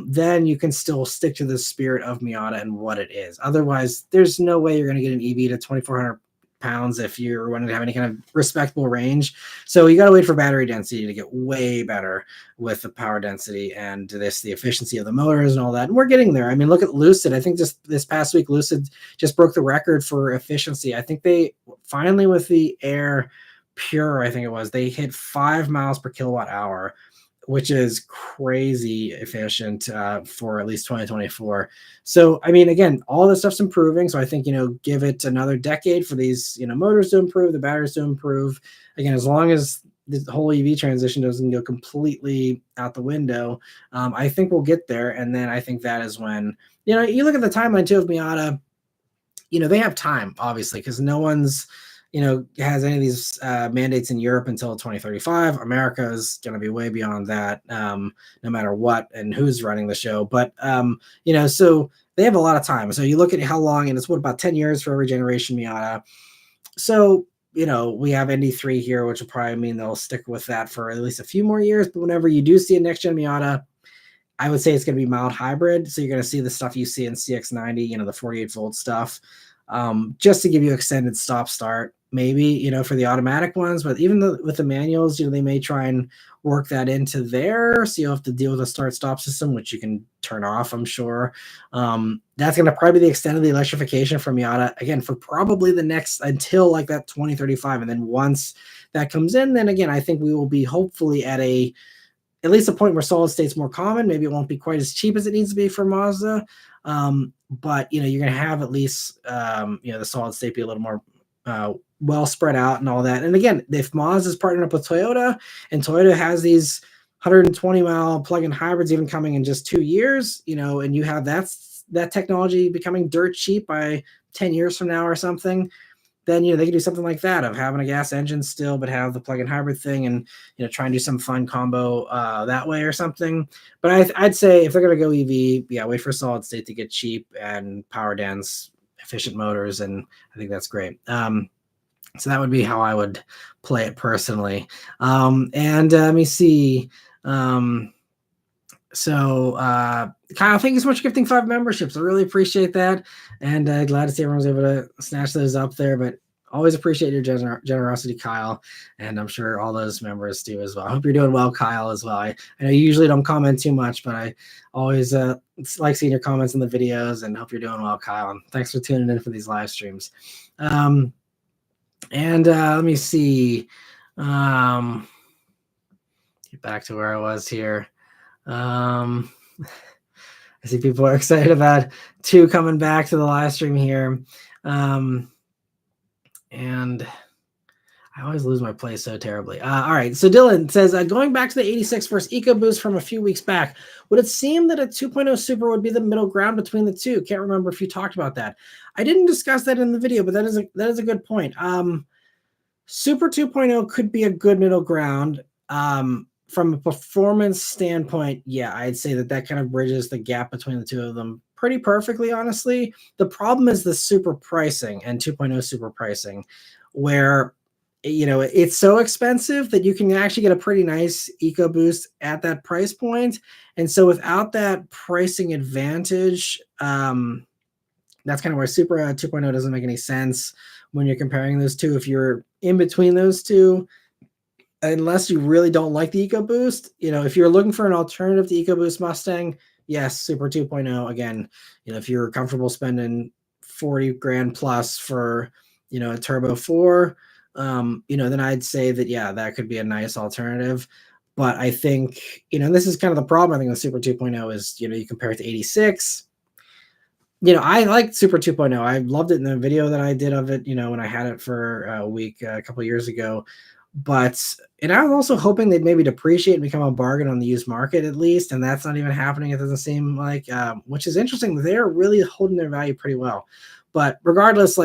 then you can still stick to the spirit of Miata and what it is. Otherwise, there's no way you're going to get an EV to 2,400 pounds if you're wanting to have any kind of respectable range. So you got to wait for battery density to get way better with the power density and the efficiency of the motors and all that. And we're getting there. I mean, look at Lucid. I think just this past week, Lucid just broke the record for efficiency. I think they finally, with the Air Pure, I think it was, they hit 5 miles per kilowatt hour, which is crazy efficient for at least 2024. So, I mean, again, all this stuff's improving. So I think, give it another decade for these, motors to improve, the batteries to improve. Again, as long as the whole EV transition doesn't go completely out the window, I think we'll get there. And then I think that is when, you look at the timeline too of Miata, they have time, obviously, because no one's, has any of these mandates in Europe until 2035. America is going to be way beyond that, no matter what and who's running the show. But, so they have a lot of time. So you look at how long, and it's about 10 years for every generation Miata. So, we have ND3 here, which will probably mean they'll stick with that for at least a few more years. But whenever you do see a next gen Miata, I would say it's going to be mild hybrid. So you're going to see the stuff you see in CX90, the 48 volt stuff, just to give you extended stop start, maybe, for the automatic ones. But even with the manuals, they may try and work that into there. So you'll have to deal with a start stop system, which you can turn off, I'm sure. That's going to probably be the extent of the electrification for Miata, again, for probably the next until like that 2035. And then once that comes in, then again, I think we will be hopefully at least a point where solid state's more common. Maybe it won't be quite as cheap as it needs to be for Mazda. But you're going to have at least, the solid state be a little more well spread out and all that. And again, if Mazda's partnered up with Toyota and Toyota has these 120 mile plug-in hybrids even coming in just 2 years, and you have that technology becoming dirt cheap by 10 years from now or something, then they can do something like that of having a gas engine still, but have the plug-in hybrid thing, and try and do some fun combo that way or something. But I'd say if they're gonna go EV, yeah, wait for solid state to get cheap and power dense, efficient motors, and I think that's great. So that would be how I would play it personally. And let me see. So Kyle, thank you so much for gifting 5 memberships. I really appreciate that, and glad to see everyone was able to snatch those up there. But always appreciate your generosity, Kyle, and I'm sure all those members do as well. I hope you're doing well, Kyle, as well. I know you usually don't comment too much, but I always like seeing your comments in the videos, and hope you're doing well, Kyle. And thanks for tuning in for these live streams. And let me see. Get back to where I was here. I see people are excited about 2 coming back to the live stream here. And I always lose my place so terribly. All right. So Dylan says, going back to the 86 versus EcoBoost from a few weeks back, would it seem that a 2.0 Super would be the middle ground between the two? Can't remember if you talked about that. I didn't discuss that in the video, but that is a good point. Super 2.0 could be a good middle ground. From a performance standpoint, yeah, I'd say that kind of bridges the gap between the two of them pretty perfectly, honestly. The problem is the super pricing and 2.0 super pricing, where it's so expensive that you can actually get a pretty nice EcoBoost at that price point. And so without that pricing advantage, that's kind of where Super 2.0 doesn't make any sense when you're comparing those two. If you're in between those two, unless you really don't like the EcoBoost, if you're looking for an alternative to EcoBoost Mustang, yes, Super 2.0. Again, if you're comfortable spending 40 grand plus for, a Turbo 4, then I'd say that, yeah, that could be a nice alternative. But I think, this is kind of the problem, I think, with Super 2.0 is, you compare it to 86. I liked Super 2.0. I loved it in the video that I did of it, when I had it for a week a couple of years ago. And I was also hoping they'd maybe depreciate and become a bargain on the used market at least, and that's not even happening. It doesn't seem like, which is interesting. They're really holding their value pretty well. But regardless,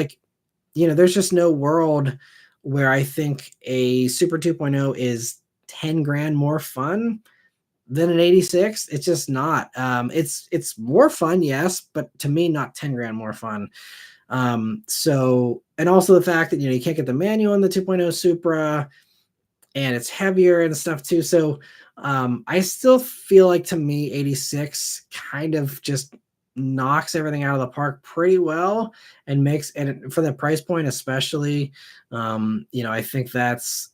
there's just no world where I think a Super 2.0 is 10 grand more fun than an 86. It's just not. It's more fun, yes, but to me, not 10 grand more fun. And also the fact that, you can't get the manual in the 2.0 Supra, and it's heavier and stuff too. So I still feel like, to me, 86 kind of just knocks everything out of the park pretty well, and for the price point especially, I think that's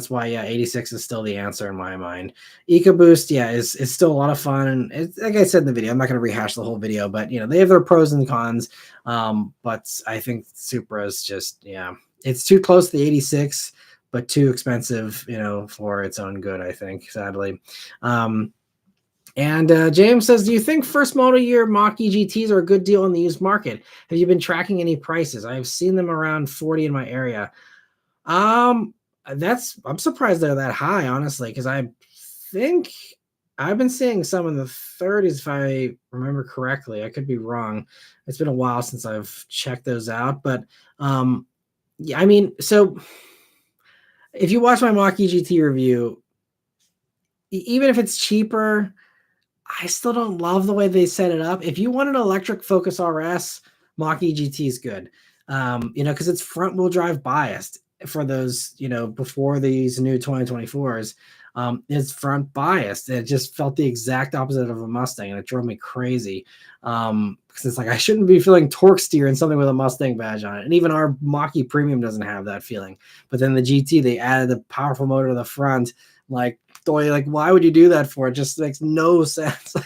why, yeah, 86 is still the answer in my mind. EcoBoost, yeah, is still a lot of fun, and like I said in the video, I'm not going to rehash the whole video, but they have their pros and cons. But I think Supra is just, yeah, it's too close to the 86, but too expensive, for its own good, I think, sadly. And James says, do you think first model year Mach-E GTs are a good deal in the used market? Have you been tracking any prices? I've seen them around 40 in my area. I'm surprised they're that high, honestly, because I think I've been seeing some in the 30s, if I remember correctly. I could be wrong. It's been a while since I've checked those out, but yeah, I mean, so if you watch my Mach-E GT review, even if it's cheaper, I still don't love the way they set it up. If you want an electric Focus RS, Mach-E GT is good, because it's front wheel drive biased for those, before these new 2024s. It's front biased. It just felt the exact opposite of a Mustang, and it drove me crazy. Because it's like, I shouldn't be feeling torque steer in something with a Mustang badge on it. And even our Mach-E Premium doesn't have that feeling. But then the GT, they added the powerful motor to the front. Like, why would you do that for? It just makes no sense.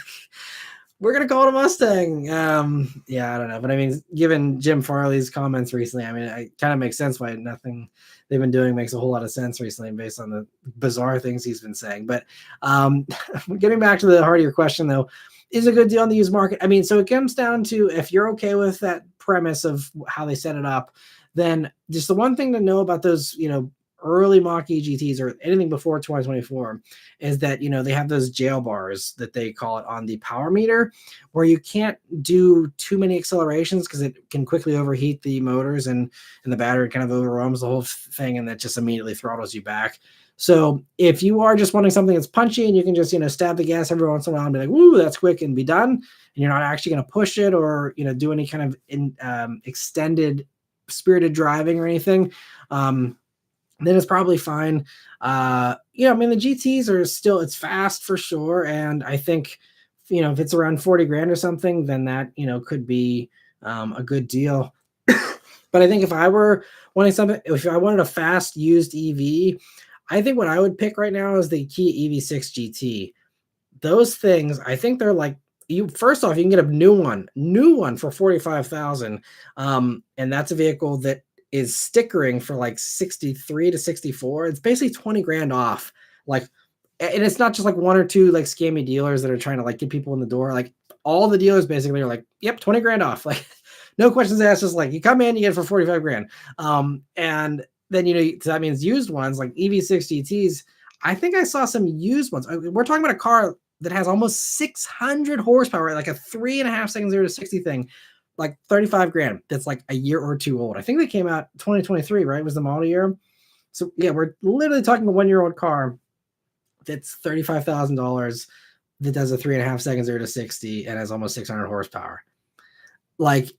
We're gonna call it a Mustang. Yeah, I don't know, but I mean, given Jim Farley's comments recently, I mean, it kind of makes sense why nothing they've been doing makes a whole lot of sense recently, based on the bizarre things he's been saying. But getting back to the heart of your question, though, is a good deal on the used market. I mean, so it comes down to, if you're okay with that premise of how they set it up, then just the one thing to know about those, early Mach-E GTs or anything before 2024 is that, they have those jail bars that they call it on the power meter, where you can't do too many accelerations because it can quickly overheat the motors, and the battery kind of overwhelms the whole thing, and that just immediately throttles you back. So if you are just wanting something that's punchy and you can just, stab the gas every once in a while and be like, woo, that's quick, and be done, and you're not actually going to push it or, do any kind of extended spirited driving or anything, then it's probably fine. I mean, the GTs are still, it's fast for sure. And I think, if it's around 40 grand or something, then that, could be a good deal. But I think if I were wanting something, if I wanted a fast used EV, I think what I would pick right now is the Kia EV6 GT. Those things, I think they're like, first off, you can get a new one for 45,000. And that's a vehicle that is stickering for like 63 to 64. It's basically 20 grand off. And it's not just like one or two like scammy dealers that are trying to like get people in the door. Like, all the dealers basically are like, yep, 20 grand off. Like, no questions asked. Just like, you come in, you get it for 45 grand. And then, so that means used ones like EV6 GTs. I think I saw some used ones. We're talking about a car that has almost 600 horsepower, like a 3.5 second 0 to 60 thing, like 35 grand. That's like a year or two old. I think they came out 2023, right? Was the model year. So yeah, we're literally talking a 1-year-old car that's $35,000. that does a 3.5 seconds 0 to 60 and has almost 600 horsepower. Like,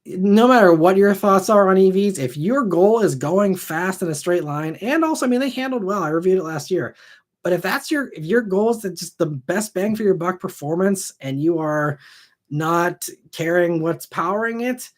no matter what your thoughts are on EVs, if your goal is going fast in a straight line, and also, I mean, they handled well. I reviewed it last year. But if your goal is to just the best bang for your buck performance and you are not caring what's powering it,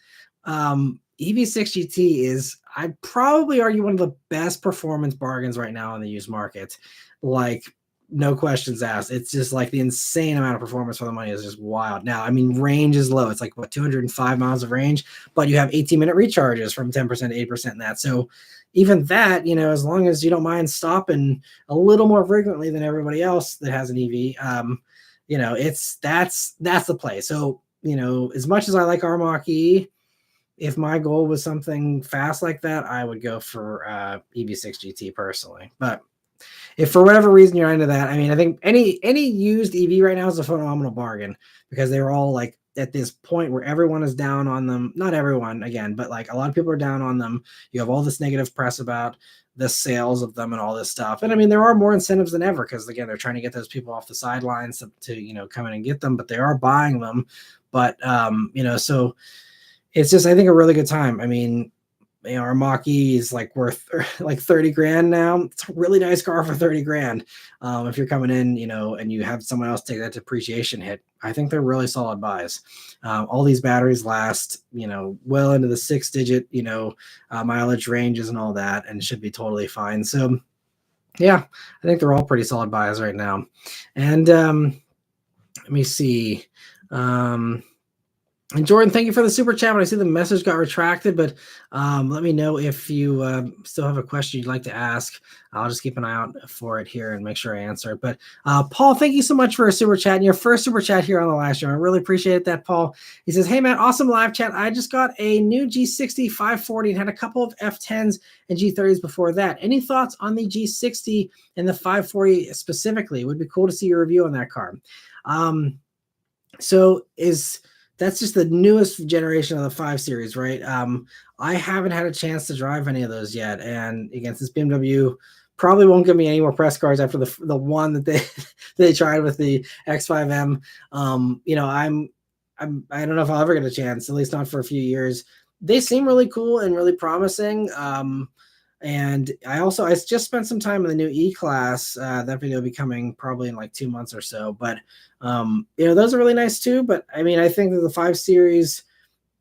EV6 GT is, I'd probably argue, one of the best performance bargains right now in the used market. Like, no questions asked. It's just like the insane amount of performance for the money is just wild. Now, I mean, range is low. It's like, what, 205 miles of range, but you have 18-minute recharges from 10% to 8% in that. So even that, as long as you don't mind stopping a little more frequently than everybody else that has an EV, that's the play. So, as much as I like our Mach-E, if my goal was something fast like that, I would go for EV6 GT personally. But if for whatever reason you're into that, I mean, I think any used EV right now is a phenomenal bargain, because they're all like at this point where everyone is down on them. Not everyone, again, but like a lot of people are down on them. You have all this negative press about the sales of them and all this stuff. And I mean, there are more incentives than ever, because again, they're trying to get those people off the sidelines to come in and get them, but they are buying them. But so it's just, I think, a really good time. I mean, our Mach-E is like worth like 30 grand now. It's a really nice car for 30 grand. If you're coming in, and you have someone else take that depreciation hit, I think they're really solid buys. All these batteries last, well into the 6-digit, mileage ranges and all that, and should be totally fine. So yeah, I think they're all pretty solid buys right now. And let me see. And Jordan, thank you for the super chat. I see the message got retracted, but let me know if you still have a question you'd like to ask. I'll just keep an eye out for it here and make sure I answer it. But Paul, thank you so much for a super chat, and your first super chat here on the live stream. I really appreciate that, Paul. He says, "Hey, Matt, awesome live chat. I just got a new G60 540 and had a couple of F10s and G30s before that. Any thoughts on the G60 and the 540 specifically? It would be cool to see your review on that car." That's just the newest generation of the 5 Series, right? I haven't had a chance to drive any of those yet. And again, since BMW probably won't give me any more press cards after the one that they tried with the X5M, I don't know if I'll ever get a chance, at least not for a few years. They seem really cool and really promising. And I just spent some time in the new E-Class. That video will be coming probably in like 2 months or so. But those are really nice too. But I mean, I think that the 5 Series,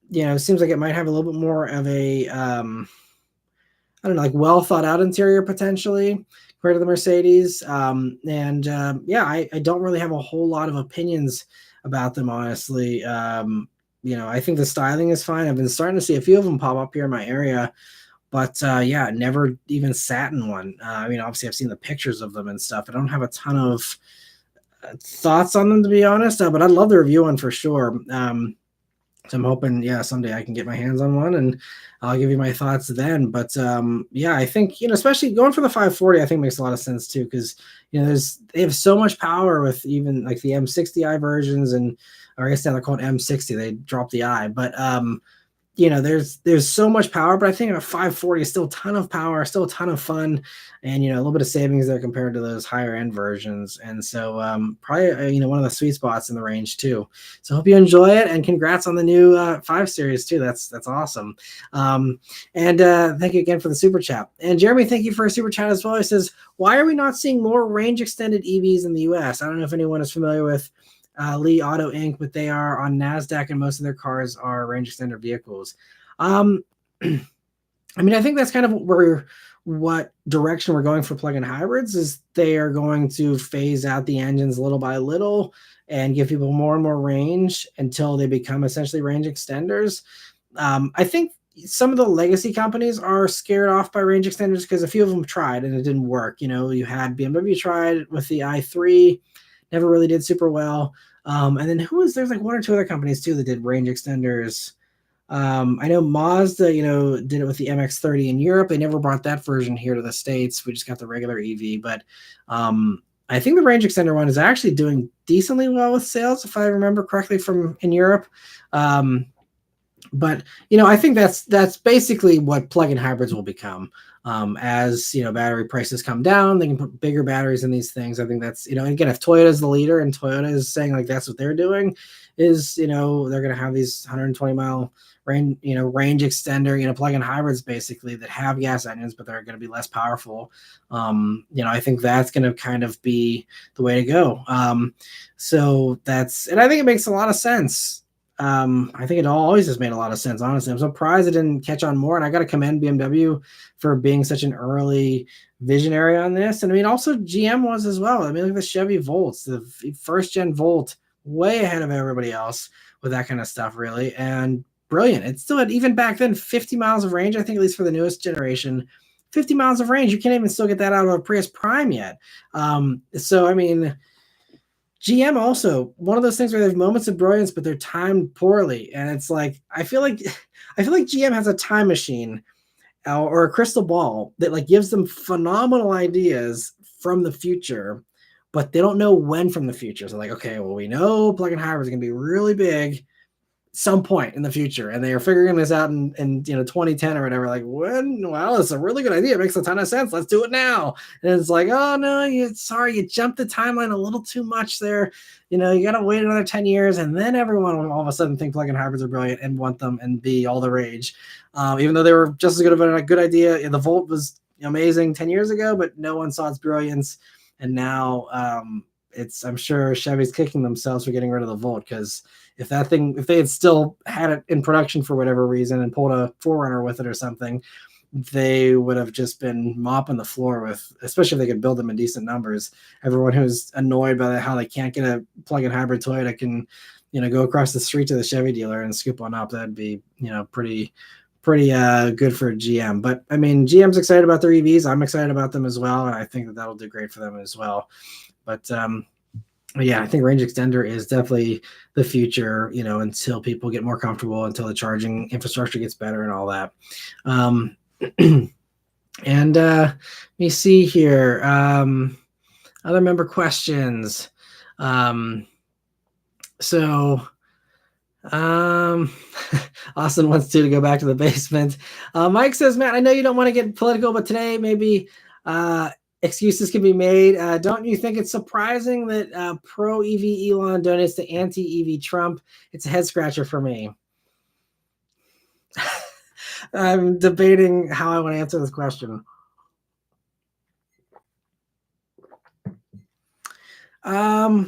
it seems like it might have a little bit more of a I don't know, like well thought out interior potentially compared to the Mercedes. I don't really have a whole lot of opinions about them, honestly. I think the styling is fine. I've been starting to see a few of them pop up here in my area. But never even sat in one. Obviously I've seen the pictures of them and stuff. I don't have a ton of thoughts on them, to be honest, but I'd love to review one for sure. So I'm hoping, someday I can get my hands on one and I'll give you my thoughts then. But I think, especially going for the 540, I think makes a lot of sense too, because they have so much power with even like the M60i versions, or I guess now they're called M60. They dropped the I, but there's so much power, but I think a 540 is still a ton of power, still a ton of fun, and a little bit of savings there compared to those higher end versions. And so probably one of the sweet spots in the range too. So hope you enjoy it, and congrats on the new 5 Series too. That's awesome. And thank you again for the super chat. And Jeremy, thank you for a super chat as well. He says, "Why are we not seeing more range extended EVs in the US?" I don't know if anyone is familiar with Lee Auto Inc., but they are on NASDAQ, and most of their cars are range extender vehicles. I think that's kind of what direction we're going for plug-in hybrids, is they are going to phase out the engines little by little and give people more and more range until they become essentially range extenders. I think some of the legacy companies are scared off by range extenders because a few of them tried and it didn't work. You had BMW tried with the i3, never really did super well. And then there's like one or two other companies too that did range extenders. I know Mazda, did it with the MX-30 in Europe. They never brought that version here to the States. We just got the regular EV, but I think the range extender one is actually doing decently well with sales, if I remember correctly, from in Europe. But I think that's basically what plug-in hybrids will become. As battery prices come down, they can put bigger batteries in these things. I think that's again, if Toyota's the leader and Toyota is saying like that's what they're doing, is they're going to have these 120-mile range extender plug-in hybrids basically that have gas engines, but they're going to be less powerful. I think that's going to kind of be the way to go. So and I think it makes a lot of sense. I think it always has made a lot of sense, honestly. I'm surprised it didn't catch on more, and I got to commend BMW for being such an early visionary on this. And I mean, also GM was as well. I mean, look at the Chevy Volts, the first gen Volt, way ahead of everybody else with that kind of stuff, really, and brilliant. It still had, even back then, 50 miles of range, I think, at least for the newest generation. 50 miles of range, you can't even still get that out of a Prius Prime yet. So, I mean, GM also one of those things where they have moments of brilliance, but they're timed poorly, and it's like I feel like GM has a time machine or a crystal ball that like gives them phenomenal ideas from the future, but they don't know when from the future. So like, okay, well, we know plug-in hybrids are going to be really big some point in the future, and they are figuring this out in 2010 or whatever. Like, when? Well, it's a really good idea. It makes a ton of sense. Let's do it now. And it's like, oh no, you jumped the timeline a little too much there. You got to wait another 10 years, and then everyone will all of a sudden think plug-in hybrids are brilliant and want them and be all the rage. Even though they were just as good of a good idea. The Volt was amazing 10 years ago, but no one saw its brilliance. And now I'm sure Chevy's kicking themselves for getting rid of the Volt, because if they had still had it in production for whatever reason and pulled a 4Runner with it or something, they would have just been mopping the floor with, especially if they could build them in decent numbers. Everyone who's annoyed by how they can't get a plug-in hybrid Toyota can, go across the street to the Chevy dealer and scoop one up. That'd be, pretty good for GM. But I mean, GM's excited about their EVs. I'm excited about them as well, and I think that'll do great for them as well. But yeah, I think range extender is definitely the future, until people get more comfortable, until the charging infrastructure gets better and all that. And let me see here. Other member questions. Austin wants to go back to the basement. Mike says, Matt, I know you don't want to get political, but today maybe excuses can be made. Don't you think it's surprising that pro EV Elon donates to anti EV Trump? It's a head scratcher for me. I'm debating how I want to answer this question. I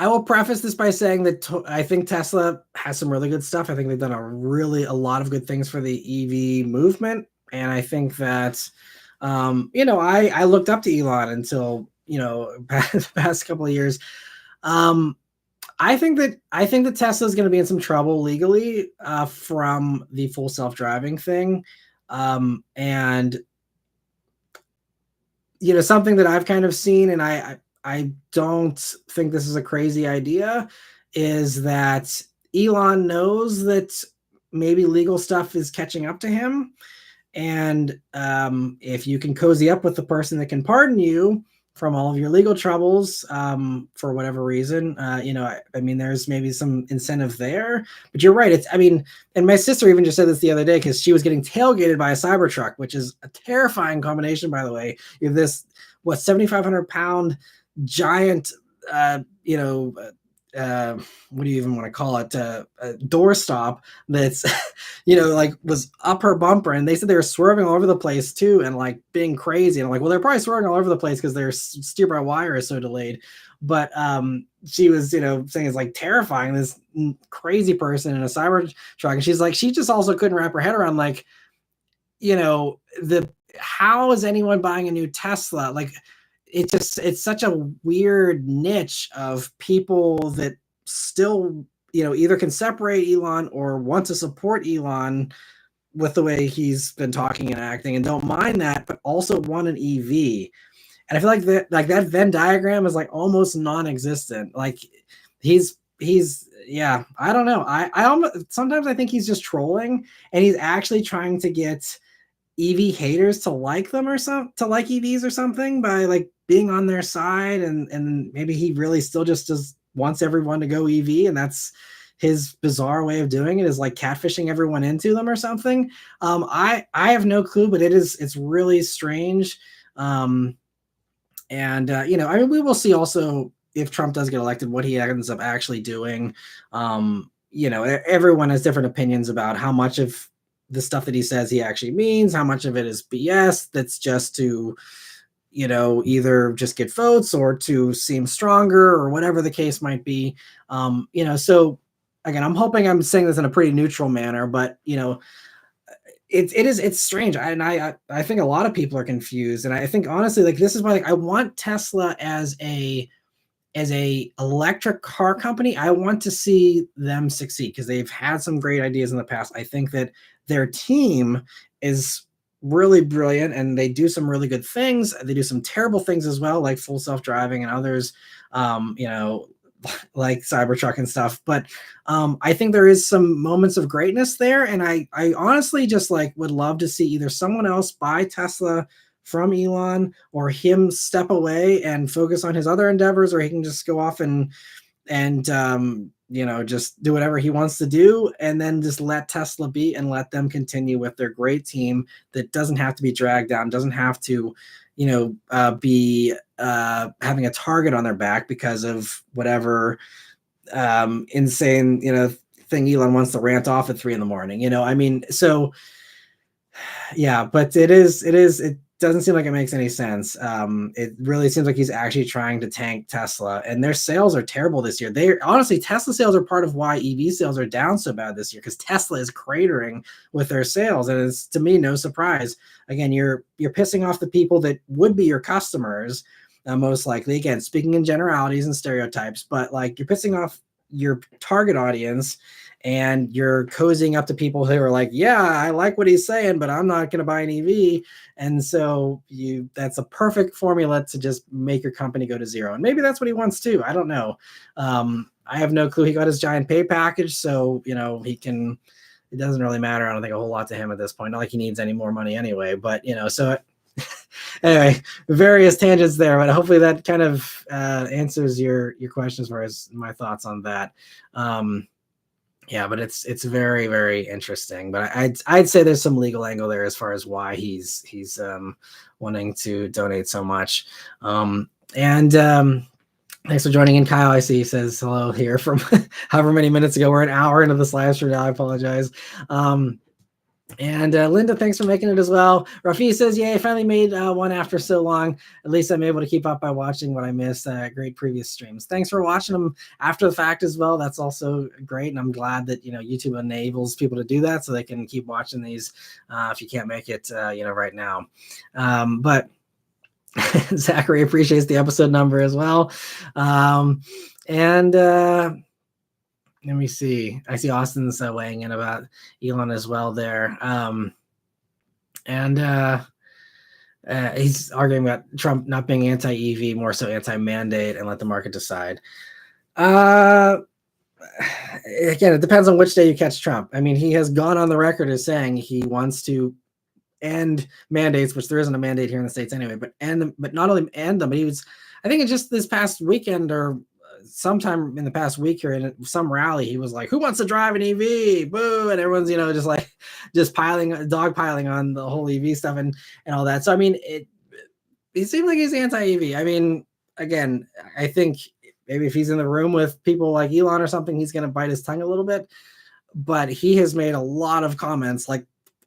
will preface this by saying that I think Tesla has some really good stuff. I think they've done a lot of good things for the EV movement. And I think that, I looked up to Elon until, the past couple of years. I think that Tesla is going to be in some trouble legally from the full self-driving thing. And, something that I've kind of seen, and I don't think this is a crazy idea, is that Elon knows that maybe legal stuff is catching up to him. And if you can cozy up with the person that can pardon you from all of your legal troubles for whatever reason, I mean, there's maybe some incentive there. But you're right. And my sister even just said this the other day because she was getting tailgated by a Cybertruck, which is a terrifying combination, by the way. You have this, 7,500-pound giant, what do you even want to call it? A doorstop that's, was up her bumper. And they said they were swerving all over the place too, and like being crazy. And I'm like, well, they're probably swerving all over the place because their steer-by-wire is so delayed. But she was, saying it's like terrifying, this crazy person in a Cybertruck. And she's like, she just also couldn't wrap her head around, like, how is anyone buying a new Tesla? Like, it's such a weird niche of people that still, either can separate Elon or want to support Elon with the way he's been talking and acting and don't mind that, but also want an EV. And I feel like that Venn diagram is like almost non-existent. Like he's yeah, I don't know. I sometimes I think he's just trolling, and he's actually trying to get EV haters to like them or to like EVs or something by like being on their side, and maybe he really still just wants everyone to go EV, and that's his bizarre way of doing it is like catfishing everyone into them or something. I have no clue, but it's really strange. And I mean, we will see also if Trump does get elected, what he ends up actually doing. Everyone has different opinions about how much of the stuff that he says he actually means, how much of it is BS that's just to, either just get votes or to seem stronger or whatever the case might be. So again, I'm hoping I'm saying this in a pretty neutral manner, but it's strange. I think a lot of people are confused. And I think honestly, like this is why I want Tesla as a electric car company. I want to see them succeed because they've had some great ideas in the past. I think that their team is really brilliant and they do some really good things. They do some terrible things as well, like full self-driving and others, like Cybertruck and stuff. But I think there is some moments of greatness there. And I honestly just would love to see either someone else buy Tesla from Elon or him step away and focus on his other endeavors, or he can just go off and just do whatever he wants to do and then just let Tesla be and let them continue with their great team that doesn't have to be dragged down, doesn't have to, be having a target on their back because of whatever insane, thing Elon wants to rant off at 3 a.m. I mean, so yeah, but it doesn't seem like it makes any sense. It really seems like he's actually trying to tank Tesla, and their sales are terrible this year. Honestly, Tesla sales are part of why EV sales are down so bad this year, because Tesla is cratering with their sales, and it's, to me, no surprise. Again, you're pissing off the people that would be your customers, most likely. Again, speaking in generalities and stereotypes, but you're pissing off your target audience. And you're cozying up to people who are like, yeah, I like what he's saying, but I'm not going to buy an EV. And so that's a perfect formula to just make your company go to zero. And maybe that's what he wants too. I don't know. I have no clue. He got his giant pay package. So, it doesn't really matter. I don't think a whole lot to him at this point. Not like he needs any more money anyway, but so anyway, various tangents there, but hopefully that kind of answers your question as far as my thoughts on that. Yeah, but it's very, very interesting. But I'd say there's some legal angle there as far as why he's wanting to donate so much. Thanks for joining in, Kyle. I see he says hello here from however many minutes ago. We're an hour into this live stream now. I apologize. And Linda, thanks for making it as well. Rafi says, yay, I finally made one after so long. At least I'm able to keep up by watching what I missed. Great previous streams. Thanks for watching them after the fact as well. That's also great. And I'm glad that, YouTube enables people to do that so they can keep watching these if you can't make it, right now. But Zachary appreciates the episode number as well. Let me see. I see Austin's weighing in about Elon as well there. He's arguing about Trump not being anti-EV, more so anti-mandate, and let the market decide. Again, it depends on which day you catch Trump. I mean, he has gone on the record as saying he wants to end mandates, which there isn't a mandate here in the States anyway, but not only end them, but I think it's just this past weekend or sometime in the past week here in some rally, he was like, who wants to drive an EV? Boo. And everyone's, just dogpiling on the whole EV stuff and all that. So, I mean, it seems like he's anti-EV. I mean, again, I think maybe if he's in the room with people like Elon or something, he's going to bite his tongue a little bit. But he has made a lot of comments,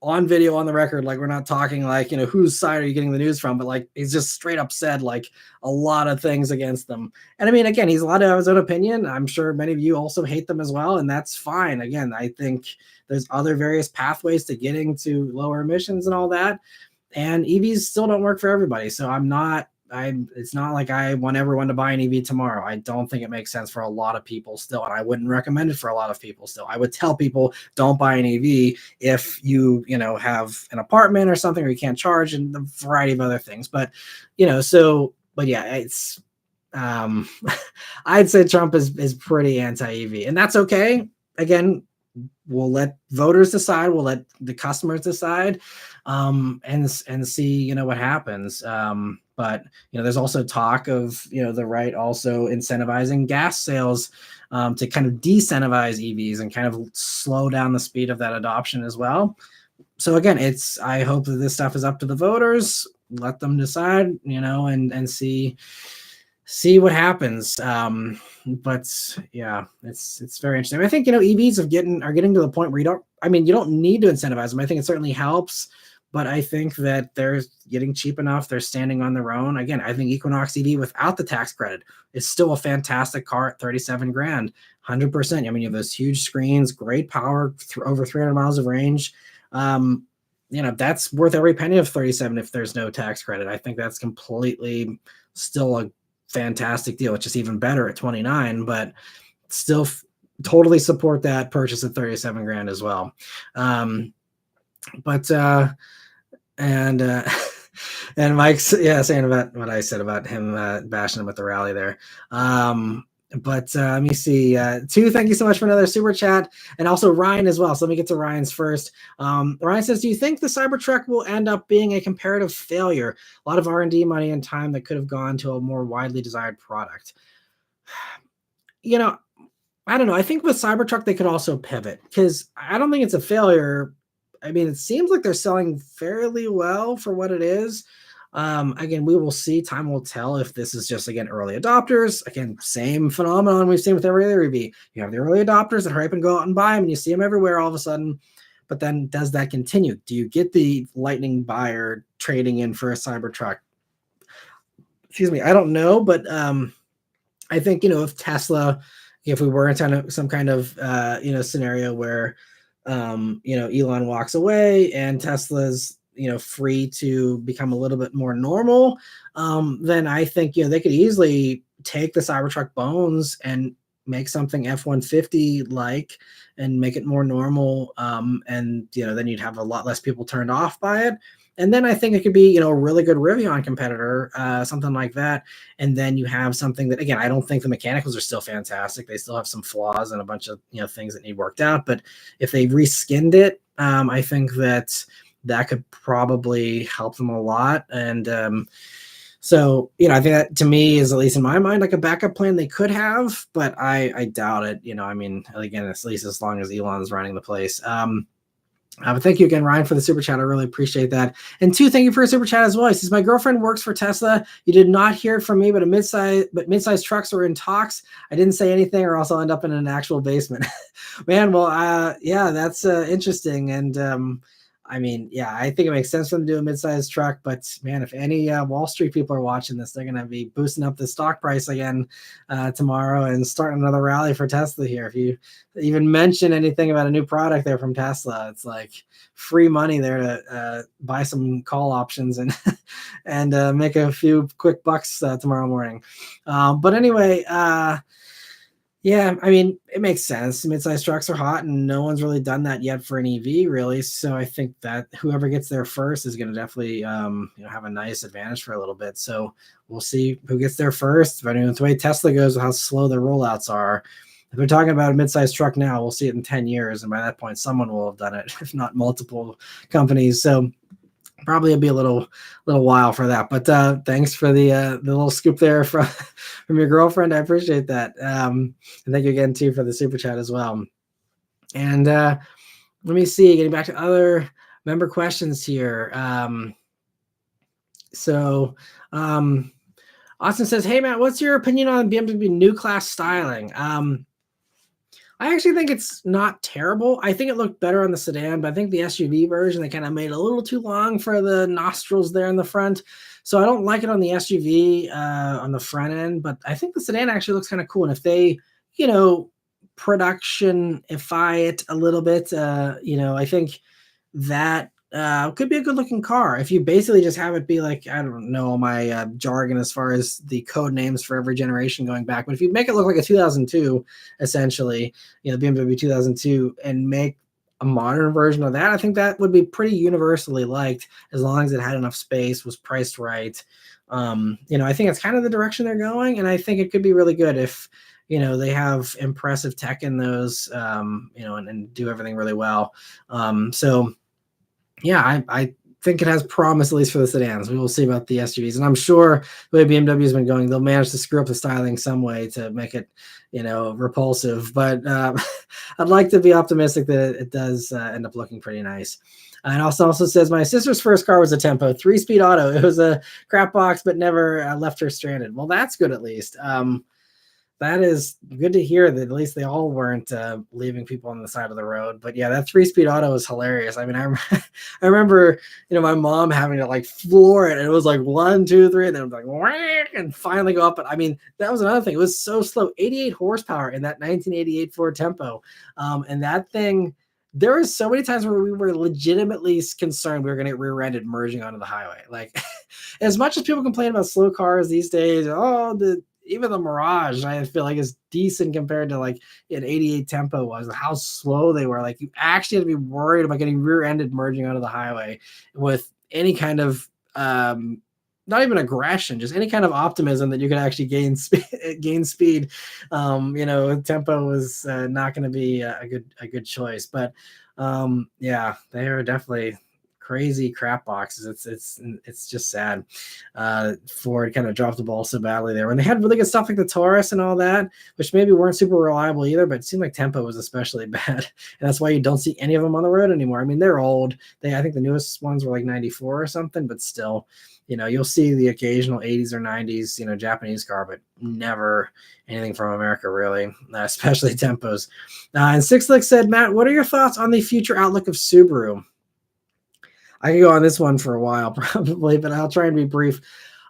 on video, on the record, we're not talking whose side are you getting the news from, but he's just straight up said a lot of things against them. And I mean, again, he's allowed to have his own opinion. I'm sure many of you also hate them as well, and that's fine. Again, I think there's other various pathways to getting to lower emissions and all that, and EVs still don't work for everybody. So it's not like I want everyone to buy an EV tomorrow. I don't think it makes sense for a lot of people still, and I wouldn't recommend it for a lot of people still. I would tell people don't buy an EV if you have an apartment or something, or you can't charge, and a variety of other things. But but yeah, it's I'd say Trump is pretty anti-EV, and that's okay. Again, we'll let voters decide. We'll let the customers decide, and see what happens. But there's also talk of the right also incentivizing gas sales to kind of decentivize EVs and kind of slow down the speed of that adoption as well. So again, I hope that this stuff is up to the voters. Let them decide, and see what happens. But yeah, it's very interesting. I think EVs are getting to the point where you don't need to incentivize them. I think it certainly helps, but I think that they're getting cheap enough. They're standing on their own. Again, I think Equinox EV without the tax credit is still a fantastic car at 37 grand, 100%. I mean, you have those huge screens, great power, over 300 miles of range. That's worth every penny of 37 if there's no tax credit. I think that's completely still a fantastic deal. It's just even better at 29, but still totally support that purchase at 37 grand as well. But and Mike's saying about what I said about him bashing him at the rally there. But let me see. Two, thank you so much for another super chat, and also Ryan as well. So let me get to Ryan's first. Ryan says, "Do you think the Cybertruck will end up being a comparative failure? A lot of R&D money and time that could have gone to a more widely desired product." I don't know. I think with Cybertruck they could also pivot, because I don't think it's a failure. I mean, it seems like they're selling fairly well for what it is. Again, we will see. Time will tell if this is just, again, early adopters. Again, same phenomenon we've seen with every other EV. You have the early adopters that hurry up and go out and buy them, and you see them everywhere all of a sudden. But then does that continue? Do you get the lightning buyer trading in for a Cybertruck? Excuse me. I don't know, but I think, if Tesla, if we were in some kind of scenario where Elon walks away and Tesla's free to become a little bit more normal, then I think they could easily take the Cybertruck bones and make something F-150 like, and make it more normal, and then you'd have a lot less people turned off by it. And then I think it could be, a really good Rivian competitor, something like that. And then you have something that, again, I don't think the mechanicals are still fantastic. They still have some flaws and a bunch of, things that need worked out. But if they reskinned it, I think that could probably help them a lot. And so, I think that, to me, is, at least in my mind, like a backup plan they could have, but I doubt it. I mean, again, at least as long as Elon's running the place. But thank you again, Ryan, for the super chat. I really appreciate that. And two, thank you for a super chat as well. He says, "My girlfriend works for Tesla. You did not hear it from me, but mid-size trucks are in talks. I didn't say anything, or else I'll end up in an actual basement." Man, well, yeah, that's interesting. And I mean, yeah, I think it makes sense for them to do a mid-sized truck, but man, if any Wall Street people are watching this, they're going to be boosting up the stock price again tomorrow and starting another rally for Tesla here. If you even mention anything about a new product there from Tesla, it's like free money there to buy some call options and and make a few quick bucks tomorrow morning. But anyway, yeah, I mean, it makes sense. Mid-sized trucks are hot, and no one's really done that yet for an EV, really. So I think that whoever gets there first is going to definitely, have a nice advantage for a little bit. So we'll see who gets there first. But the way Tesla goes, how slow their rollouts are. If they're talking about a mid-sized truck now, we'll see it in 10 years, and by that point, someone will have done it, if not multiple companies. So probably it'll be a little while for that, but thanks for the little scoop there from your girlfriend. I appreciate that. And thank you again too for the super chat as well. And let me see, getting back to other member questions here. So Austin says, "Hey Matt, what's your opinion on BMW new class styling?" I actually think it's not terrible. I think it looked better on the sedan, but I think the SUV version, they kind of made it a little too long for the nostrils there in the front. So I don't like it on the SUV on the front end, but I think the sedan actually looks kind of cool. And if they, production-ify it a little bit, I think that could be a good looking car. If you basically just have it be like, I don't know my jargon as far as the code names for every generation going back, but if you make it look like a 2002, essentially, BMW 2002, and make a modern version of that, I think that would be pretty universally liked, as long as it had enough space, was priced right. I think it's kind of the direction they're going, and I think it could be really good if they have impressive tech in those, and do everything really well. So yeah, I think it has promise, at least for the sedans. We will see about the SUVs, and I'm sure the way BMW has been going, they'll manage to screw up the styling some way to make it, repulsive. But I'd like to be optimistic that it does end up looking pretty nice. And also says my sister's first car was a Tempo 3-speed auto. It was a crap box, but never left her stranded. Well, that's good at least. That is good to hear that at least they all weren't leaving people on the side of the road. But yeah, that 3-speed auto was hilarious. I mean, I remember, my mom having to like floor it, and it was like 1, 2, 3, and then it was like whack, and finally go up. But I mean, that was another thing. It was so slow. 88 horsepower in that 1988 Ford Tempo, and that thing. There were so many times where we were legitimately concerned we were going to get rear-ended merging onto the highway. Like, as much as people complain about slow cars these days, even the Mirage, I feel like, is decent compared to like an 88 Tempo was, how slow they were. Like, you actually had to be worried about getting rear-ended merging onto the highway with any kind of not even aggression, just any kind of optimism that you could actually gain speed. Tempo was not going to be a good choice. But yeah, they are definitely crazy crap boxes. It's just sad. Ford kind of dropped the ball so badly there when they had really good stuff like the Taurus and all that, which maybe weren't super reliable either, but it seemed like Tempo was especially bad, and that's why you don't see any of them on the road anymore. I mean, they're old. I think the newest ones were like 94 or something, but still, you'll see the occasional 80s or 90s, Japanese car, but never anything from America, really, especially Tempos. And Six Lick said, Matt, what are your thoughts on the future outlook of Subaru? I could go on this one for a while, probably, but I'll try and be brief.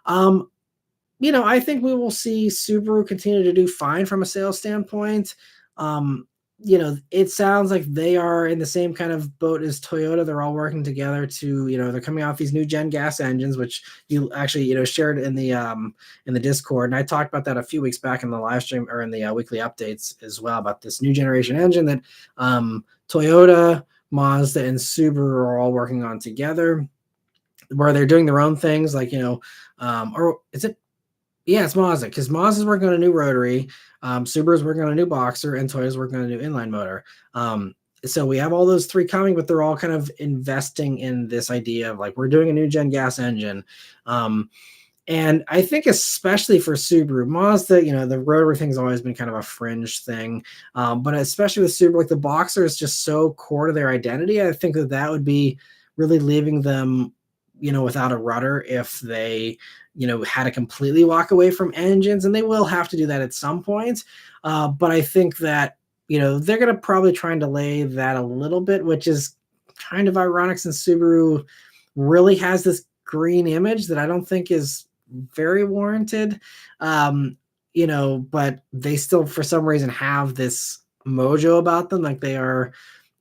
I think we will see Subaru continue to do fine from a sales standpoint. It sounds like they are in the same kind of boat as Toyota. They're all working together to, they're coming off these new gen gas engines, which you actually, shared in the Discord. And I talked about that a few weeks back in the live stream or in the weekly updates as well, about this new generation engine that Toyota, Mazda, and Subaru are all working on together, where they're doing their own things, like, or is it? Yeah, it's Mazda, because Mazda's working on a new rotary, Subaru's working on a new boxer, and Toyota's working on a new inline motor. So we have all those three coming, but they're all kind of investing in this idea of like, we're doing a new gen gas engine. And I think especially for Subaru, Mazda, the rotary thing's always been kind of a fringe thing. But especially with Subaru, like the boxer is just so core to their identity. I think that would be really leaving them, without a rudder if they, had to completely walk away from engines, and they will have to do that at some point. But I think that, they're going to probably try and delay that a little bit, which is kind of ironic since Subaru really has this green image that I don't think is very warranted. But they still, for some reason, have this mojo about them. Like they are,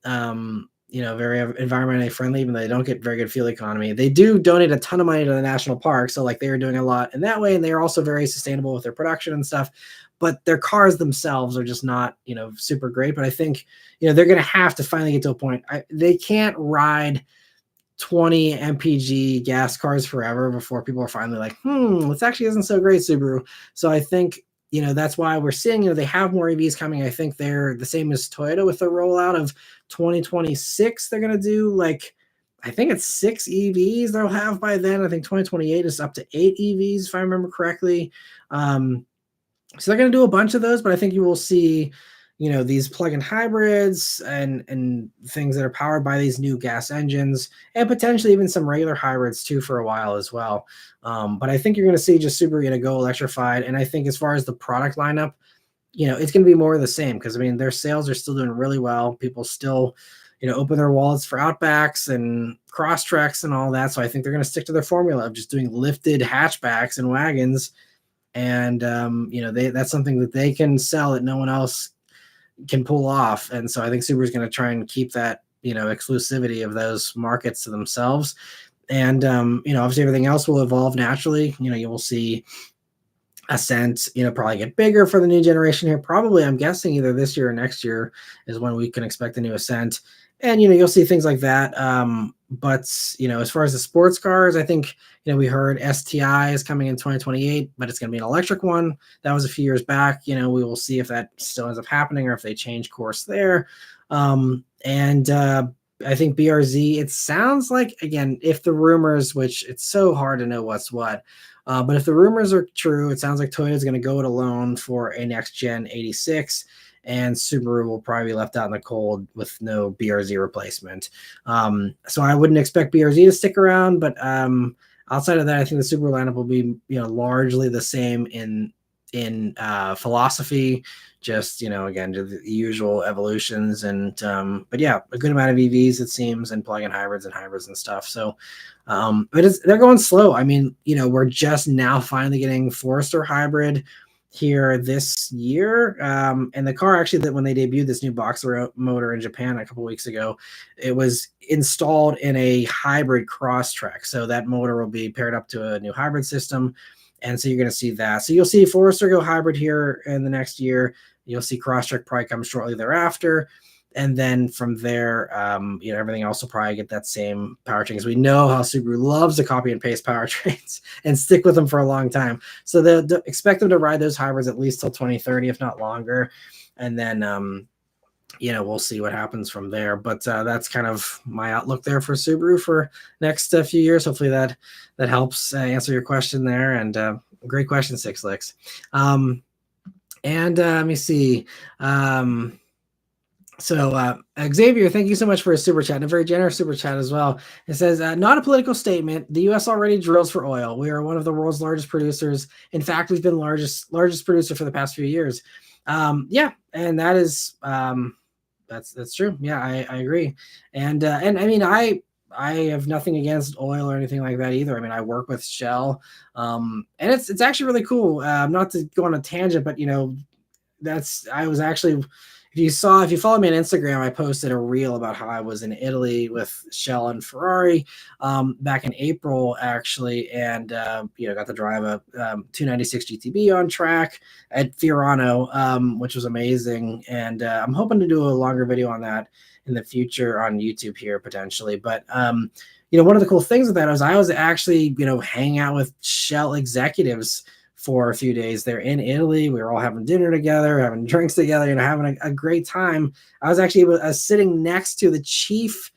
very environmentally friendly, even though they don't get very good fuel economy. They do donate a ton of money to the national park, so like they are doing a lot in that way, and they are also very sustainable with their production and stuff. But their cars themselves are just not, super great. But I think, they're going to have to finally get to a point. They can't ride 20 mpg gas cars forever before people are finally like, this actually isn't so great, Subaru. So I think, that's why we're seeing, they have more EVs coming. I think they're the same as Toyota with the rollout of 2026. They're going to do like, I think it's 6 EVs they'll have by then. I think 2028 is up to 8 EVs, if I remember correctly. So they're going to do a bunch of those, but I think you will see, these plug-in hybrids and things that are powered by these new gas engines, and potentially even some regular hybrids too for a while as well. But I think you're going to see just Subaru go electrified. And I think as far as the product lineup, it's going to be more of the same, because I mean, their sales are still doing really well. People still, open their wallets for Outbacks and Crosstreks and all that. So I think they're going to stick to their formula of just doing lifted hatchbacks and wagons. And, that's something that they can sell that no one else can pull off. And so I think Subaru is going to try and keep that, exclusivity of those markets to themselves. And, obviously everything else will evolve naturally. You will see Ascent, probably get bigger for the new generation here. Probably, I'm guessing either this year or next year is when we can expect the new Ascent. And, you'll see things like that. But, as far as the sports cars, I think, we heard STI is coming in 2028, but it's going to be an electric one. That was a few years back. We will see if that still ends up happening or if they change course there. And I think BRZ, it sounds like, again, if the rumors, which it's so hard to know what's what, but if the rumors are true, it sounds like Toyota is going to go it alone for a next gen 86, and Subaru will probably be left out in the cold with no BRZ replacement. So I wouldn't expect BRZ to stick around, but outside of that, I think the Subaru lineup will be, largely the same in philosophy, just, again, the usual evolutions, and but yeah, a good amount of EVs, it seems, and plug-in hybrids and stuff. So but they're going slow. I mean, we're just now finally getting Forester hybrid here this year, and the car, actually, that when they debuted this new box motor in Japan a couple weeks ago, it was installed in a hybrid Crosstrek, so that motor will be paired up to a new hybrid system. And so you're going to see that. So you'll see Forester go hybrid here in the next year. You'll see Crosstrek probably come shortly thereafter. And then from there, everything else will probably get that same powertrain, because we know how Subaru loves to copy and paste powertrains and stick with them for a long time. So they'll expect them to ride those hybrids at least till 2030, if not longer. And then, we'll see what happens from there. But that's kind of my outlook there for Subaru for next few years. Hopefully that helps answer your question there. And great question, Six Licks. And let me see. So Xavier, thank you so much for a super chat, and a very generous super chat as well. It says, not a political statement. The U.S. already drills for oil. We are one of the world's largest producers. In fact, we've been largest producer for the past few years. Yeah, and that is that's true. Yeah, I agree. And I mean, I have nothing against oil or anything like that either. I mean, I work with Shell, and it's actually really cool. Not to go on a tangent, but I was actually, if you follow me on Instagram, I posted a reel about how I was in Italy with Shell and Ferrari back in April, actually, and got to drive a 296 GTB on track at Fiorano, which was amazing. And I'm hoping to do a longer video on that in the future on YouTube here potentially. But one of the cool things with that was I was actually hanging out with Shell executives for a few days there in Italy. We were all having dinner together, having drinks together, having a great time. I was actually sitting next to the chief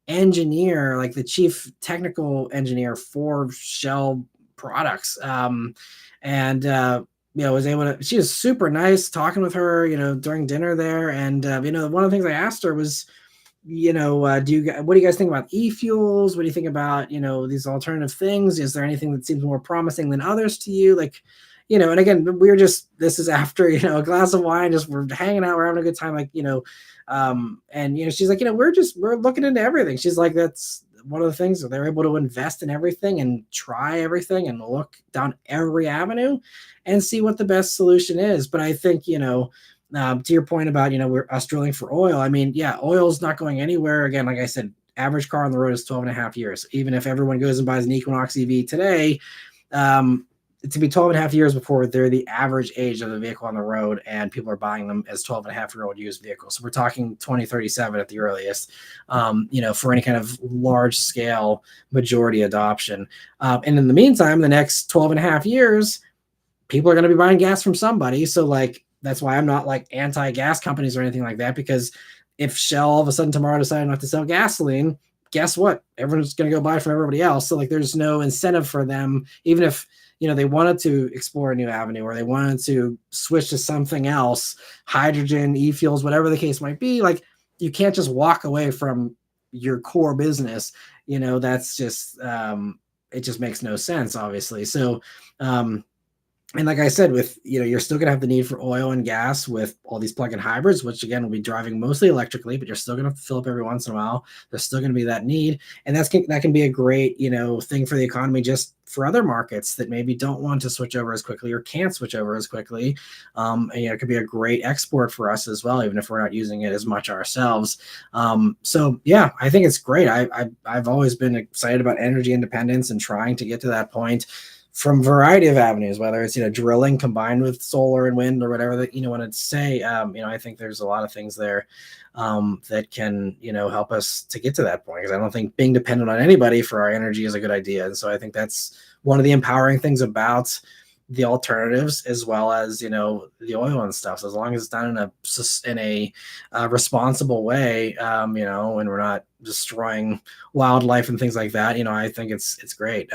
engineer, like the chief technical engineer for Shell products. Was able to, she was super nice talking with her, during dinner there. And, one of the things I asked her was, what do you guys think about e-fuels? What do you think about, these alternative things? Is there anything that seems more promising than others to you? Like, and again, this is after, a glass of wine, just we're hanging out, we're having a good time. Like, she's like, we're looking into everything. She's like, that's one of the things that they're able to invest in everything and try everything and look down every avenue and see what the best solution is. But I think, to your point about, we're us drilling for oil. I mean, yeah, oil's not going anywhere. Again, like I said, average car on the road is 12 and a half years. Even if everyone goes and buys an Equinox EV today, to be 12 and a half years before they're the average age of the vehicle on the road, and people are buying them as 12 and a half year old used vehicles. So we're talking 2037 at the earliest, for any kind of large scale majority adoption. And in the meantime, the next 12 and a half years, people are going to be buying gas from somebody. So like, that's why I'm not like anti-gas companies or anything like that, because if Shell all of a sudden tomorrow decided not to sell gasoline, guess what? Everyone's going to go buy from everybody else. So like, there's no incentive for them, even if, they wanted to explore a new avenue or they wanted to switch to something else, hydrogen, e-fuels, whatever the case might be. Like, you can't just walk away from your core business. That's just, it just makes no sense, obviously. So, and like I said, with, you're still going to have the need for oil and gas with all these plug-in hybrids, which again will be driving mostly electrically, but you're still going to fill up every once in a while. There's still going to be that need. And that can be a great, thing for the economy, just for other markets that maybe don't want to switch over as quickly or can't switch over as quickly. And, it could be a great export for us as well, even if we're not using it as much ourselves. So yeah, I think it's great. I've always been excited about energy independence and trying to get to that point from a variety of avenues, whether it's, drilling combined with solar and wind or whatever that, want to say. I think there's a lot of things there that can, help us to get to that point, because I don't think being dependent on anybody for our energy is a good idea. And so I think that's one of the empowering things about the alternatives as well as the oil and stuff. So as long as it's done in a responsible way, and we're not destroying wildlife and things like that, I think it's great.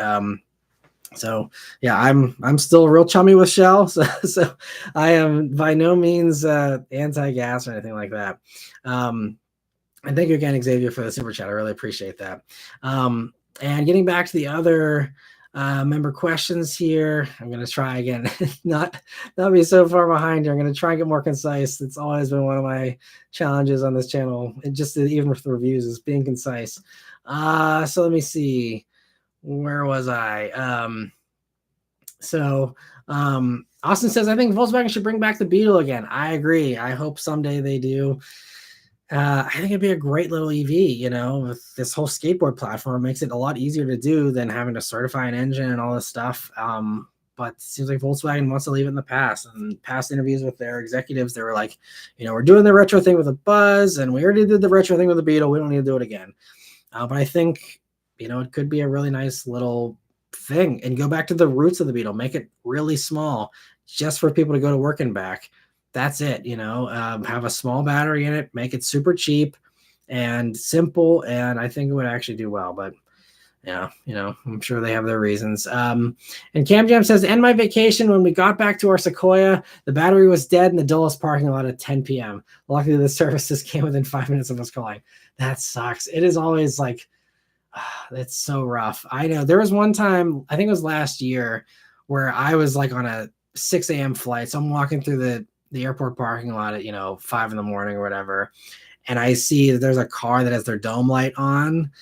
So yeah, I'm still real chummy with Shell, so I am by no means anti-gas or anything like that. And thank you again, Xavier, for the super chat. I really appreciate that. And getting back to the other member questions here, I'm going to try again, not be so far behind here. I'm going to try and get more concise. It's always been one of my challenges on this channel, and just even with the reviews, is being concise. So let me see. Where was I? Austin says, I think Volkswagen should bring back the Beetle again. I agree. I hope someday they do. I think it'd be a great little EV, with this whole skateboard platform. Makes it a lot easier to do than having to certify an engine and all this stuff. But it seems like Volkswagen wants to leave it in the past. And past interviews with their executives, they were like, we're doing the retro thing with a Buzz, and we already did the retro thing with the Beetle. We don't need to do it again. But I think, it could be a really nice little thing, and go back to the roots of the Beetle. Make it really small, just for people to go to work and back. That's it. Have a small battery in it, make it super cheap and simple, and I think it would actually do well. But yeah, I'm sure they have their reasons. And Cam Jam says, end my vacation when we got back to our Sequoia, the battery was dead in the Dulles parking lot at 10 p.m. Luckily, the services came within 5 minutes of us calling. That sucks. It is always like, that's so rough. I know there was one time, I think it was last year, where I was like on a 6 a.m. flight. So I'm walking through the airport parking lot at 5 in the morning or whatever, and I see that there's a car that has their dome light on,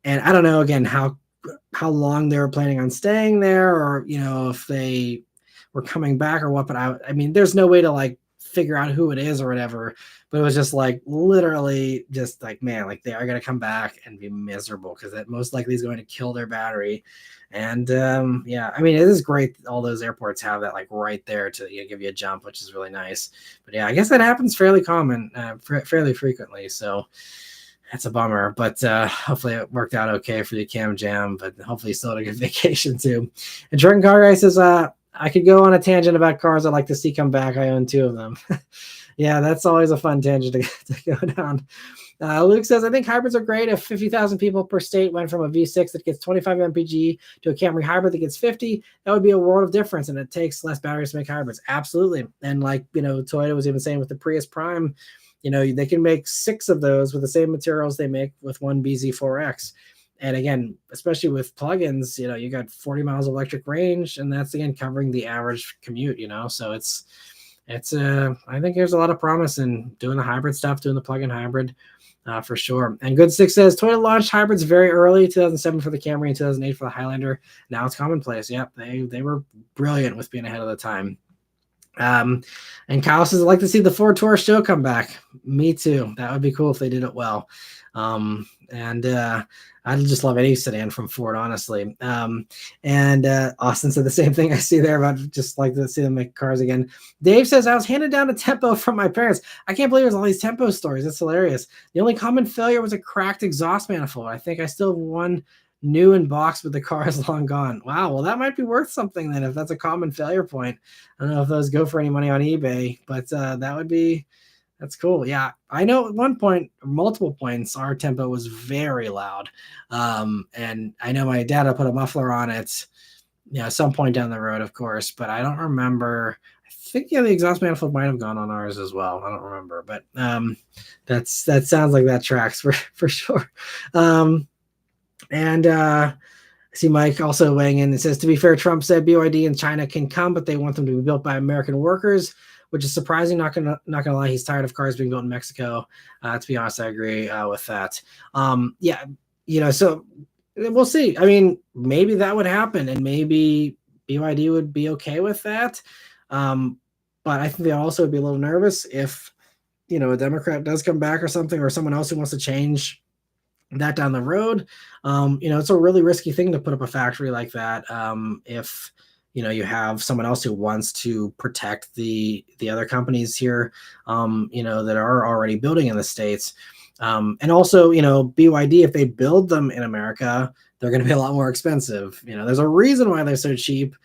and I don't know again how long they were planning on staying there, or if they were coming back or what. But I mean, there's no way to like figure out who it is or whatever. But it was just like literally just like, man, like they are going to come back and be miserable because that most likely is going to kill their battery. And yeah, I mean, it is great. All those airports have that like right there to give you a jump, which is really nice. But yeah, I guess that happens fairly fairly frequently. So that's a bummer, but hopefully it worked out okay for you, Cam Jam. But hopefully you still had a good vacation too. And Jordan Car Guy says, I could go on a tangent about cars I'd like to see come back. I own 2 of them. Yeah, that's always a fun tangent to go down. Luke says, I think hybrids are great. If 50,000 people per state went from a V6 that gets 25 mpg to a Camry hybrid that gets 50, that would be a world of difference. And it takes less batteries to make hybrids. Absolutely. And like, Toyota was even saying with the Prius Prime, they can make 6 of those with the same materials they make with one BZ4X. And again, especially with plugins, you got 40 miles of electric range, and that's again covering the average commute, so it's I think there's a lot of promise in doing the hybrid stuff, doing the plug-in hybrid for sure. And Good Six says Toyota launched hybrids very early, 2007 for the Camry and 2008 for the Highlander. Now it's commonplace. Yep, they were brilliant with being ahead of the time. And Kyle says, I'd like to see the Ford Taurus show come back. Me too. That would be cool if they did it well. I just love any sedan from Ford, honestly. And Austin said the same thing I see there about just like to see them make cars again. Dave says, I was handed down a Tempo from my parents. I can't believe there's all these Tempo stories. That's hilarious. The only common failure was a cracked exhaust manifold. I think I still have one new in box, but the car is long gone. Wow, well, that might be worth something then if that's a common failure point. I don't know if those go for any money on eBay, but that's cool. Yeah, I know at one point, multiple points, our Tempo was very loud. And I know my dad had put a muffler on it, at some point down the road, of course, but I don't remember. I think, the exhaust manifold might have gone on ours as well. I don't remember, but that sounds like that tracks for sure. I see Mike also weighing in. It says, to be fair, Trump said BYD in China can come, but they want them to be built by American workers, which is surprising. Not gonna lie, he's tired of cars being built in Mexico. To be honest, I agree with that. So we'll see. I mean, maybe that would happen, and maybe BYD would be okay with that. But I think they also would be a little nervous if, a Democrat does come back or something, or someone else who wants to change that down the road. It's a really risky thing to put up a factory like that. If you have someone else who wants to protect the other companies here, that are already building in the States. And also, BYD, if they build them in America, they're going to be a lot more expensive. There's a reason why they're so cheap.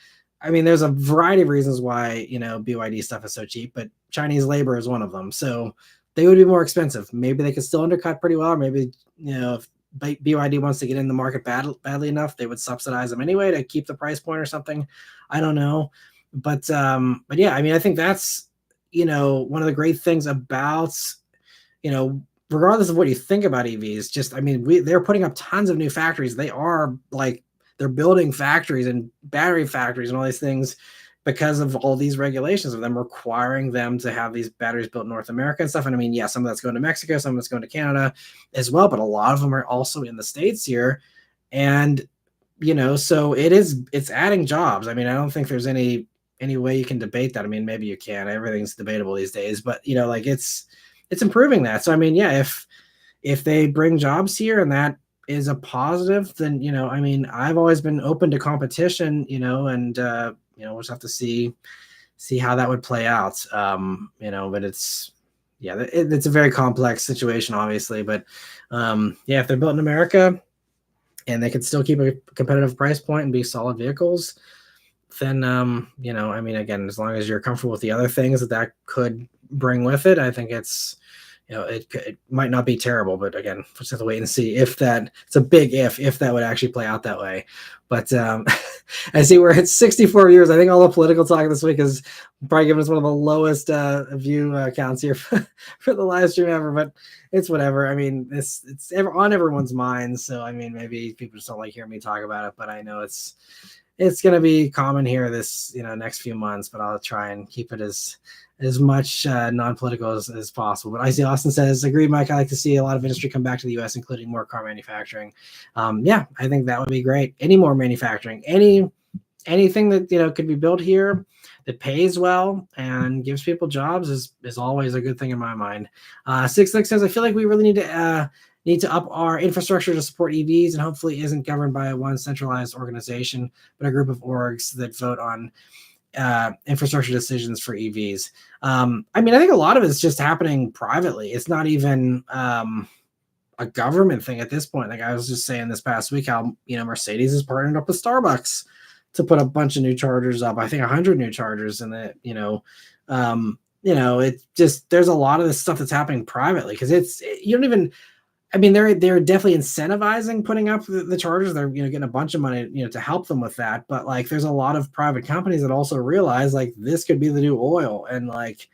I mean, there's a variety of reasons why, BYD stuff is so cheap, but Chinese labor is one of them. So they would be more expensive. Maybe they could still undercut pretty well, or maybe, if BYD wants to get in the market badly enough, they would subsidize them anyway to keep the price point or something. I don't know. But yeah, I mean, I think that's, one of the great things about, you know, regardless of what you think about EVs, just, I mean, they're putting up tons of new factories. They are like, they're building factories and battery factories and all these things because of all these regulations of them requiring them to have these batteries built in North America and stuff. And I mean, yeah, some of that's going to Mexico, some of that's going to Canada as well, but a lot of them are also in the States here. And, so it's adding jobs. I mean, I don't think there's any way you can debate that. I mean, maybe you can. Everything's debatable these days, but like it's improving that. So I mean, yeah, if they bring jobs here and that is a positive, then I mean, I've always been open to competition, and we'll just have to see how that would play out. But it's it's a very complex situation, obviously. But yeah, if they're built in America and they can still keep a competitive price point and be solid vehicles, then I mean, again, as long as you're comfortable with the other things that could bring with it, I think it's it might not be terrible, but again, we'll just have to wait and see if it's a big if that would actually play out that way. But I see we're at 64 years. I think all the political talk this week is probably giving us one of the lowest view counts here for the live stream ever, but it's whatever. I mean, it's on everyone's minds. So, I mean, maybe people just don't like hearing me talk about it, but I know it's going to be common here this, next few months, but I'll try and keep it as much non-political as possible. But I see Austin says, agreed, Mike. I like to see a lot of industry come back to the U.S., including more car manufacturing. Yeah, I think that would be great. Any more manufacturing, anything that, could be built here that pays well and gives people jobs is always a good thing in my mind. Six says, I feel like we really need to up our infrastructure to support EVs, and hopefully isn't governed by one centralized organization, but a group of orgs that vote on infrastructure decisions for EVs. I mean, I think a lot of it's just happening privately. It's not even a government thing at this point. Like I was just saying this past week, how Mercedes has partnered up with Starbucks to put a bunch of new chargers up. I think 100 new chargers, and that it just, there's a lot of this stuff that's happening privately because you don't even. I mean, they're definitely incentivizing putting up the chargers. They're getting a bunch of money to help them with that. But like, there's a lot of private companies that also realize like this could be the new oil, and like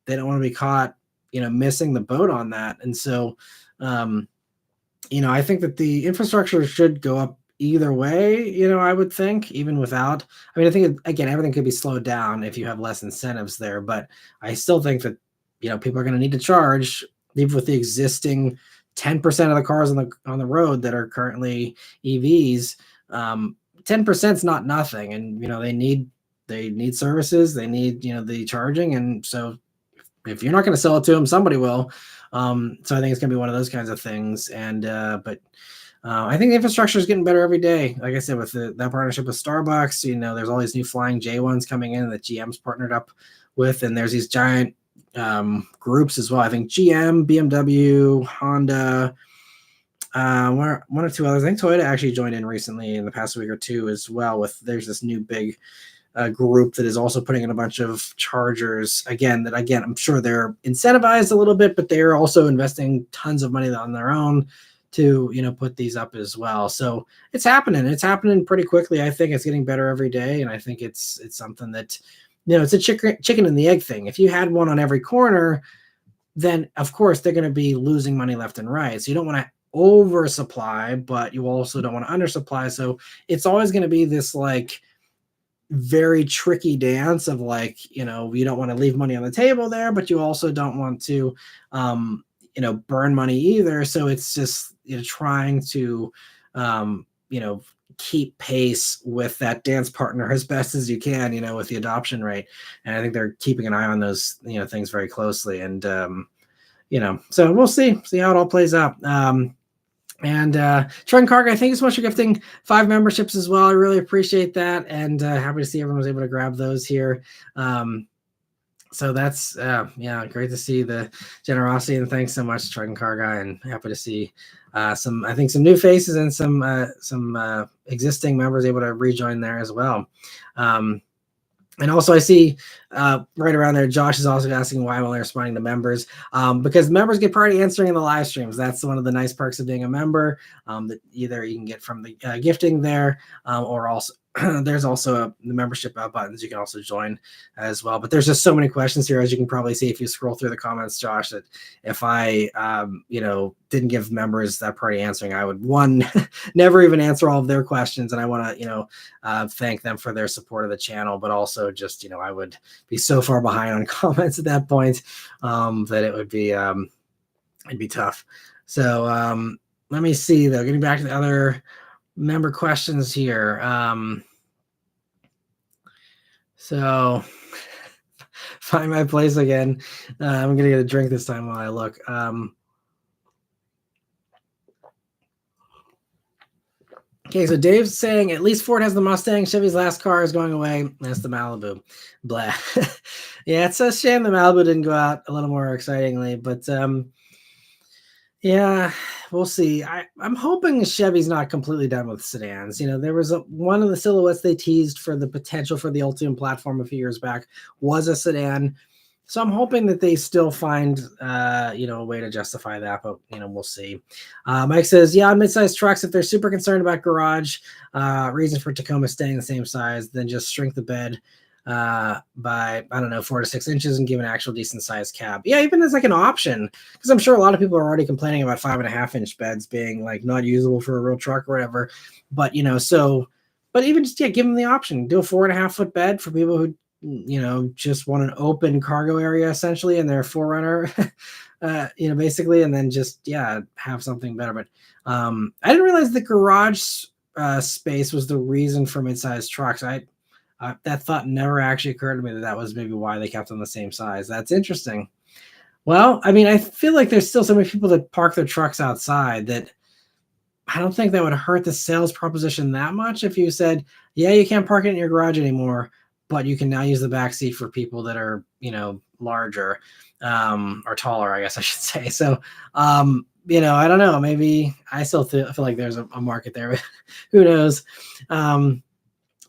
they don't want to be caught missing the boat on that. And so, I think that the infrastructure should go up either way. I would think even without. I mean, I think again everything could be slowed down if you have less incentives there. But I still think that people are going to need to charge even with the existing 10% of the cars on the road that are currently EVs. 10% is not nothing, and they need services, they need the charging, and so if you're not going to sell it to them, somebody will. So I think it's going to be one of those kinds of things. And but I think the infrastructure is getting better every day. Like I said, with that partnership with Starbucks, there's all these new flying J1s coming in that GM's partnered up with, and there's these giant groups as well. I think GM, BMW, Honda, one or two others. I think Toyota actually joined in recently in the past week or two as well. There's this new big group that is also putting in a bunch of chargers. Again, I'm sure they're incentivized a little bit, but they're also investing tons of money on their own to put these up as well. So it's happening. It's happening pretty quickly. I think it's getting better every day, and I think it's something that. It's a chicken and the egg thing. If you had one on every corner, then of course they're going to be losing money left and right. So you don't want to oversupply, but you also don't want to undersupply. So it's always going to be this like very tricky dance of like, you don't want to leave money on the table there, but you also don't want to, burn money either. So it's just, trying to, keep pace with that dance partner as best as you can, with the adoption rate. And I think they're keeping an eye on those, things very closely. And, so we'll see how it all plays out. And Trent Carg, thank you so much for gifting 5 memberships as well. I really appreciate that. And happy to see everyone was able to grab those here. So that's, great to see the generosity, and thanks so much, Trent Carg, and happy to see some new faces and some existing members able to rejoin there as well. And also, I see right around there, Josh is also asking why I'm only responding to members, because members get priority answering in the live streams. That's one of the nice perks of being a member, that either you can get from the gifting there, or also there's also the membership buttons you can also join as well. But there's just so many questions here, as you can probably see if you scroll through the comments, Josh, that if I, didn't give members that priority answering, I would never even answer all of their questions. And I want to, thank them for their support of the channel, but also just, I would be so far behind on comments at that point, that it would be, it'd be tough. So let me see though, getting back to the other member questions here. So find my place again. I'm gonna get a drink this time while I look. Okay, so Dave's saying at least Ford has the Mustang. Chevy's last car is going away. That's the Malibu. Blah. Yeah, it's a shame the Malibu didn't go out a little more excitingly, but yeah, we'll see. I'm hoping Chevy's not completely done with sedans. There was one of the silhouettes they teased for the potential for the Ultium platform a few years back was a sedan. So I'm hoping that they still find, a way to justify that, but, we'll see. Mike says, yeah, on mid-sized trucks, if they're super concerned about garage, reasons for Tacoma staying the same size, then just shrink the bed by, I don't know, 4 to 6 inches and give an actual decent sized cab. Yeah, even as like an option, because I'm sure a lot of people are already complaining about 5.5-inch beds being like not usable for a real truck or whatever. But, but even just, give them the option. Do a 4.5-foot bed for people who, just want an open cargo area essentially in their Forerunner, basically, and then just, have something better. But I didn't realize the garage space was the reason for mid-sized trucks. That thought never actually occurred to me that was maybe why they kept them the same size. That's interesting. Well, I mean, I feel like there's still so many people that park their trucks outside that I don't think that would hurt the sales proposition that much if you said, yeah, you can't park it in your garage anymore, but you can now use the back seat for people that are, larger, or taller, I guess I should say. So, I don't know. Maybe I still feel like there's a market there, but who knows?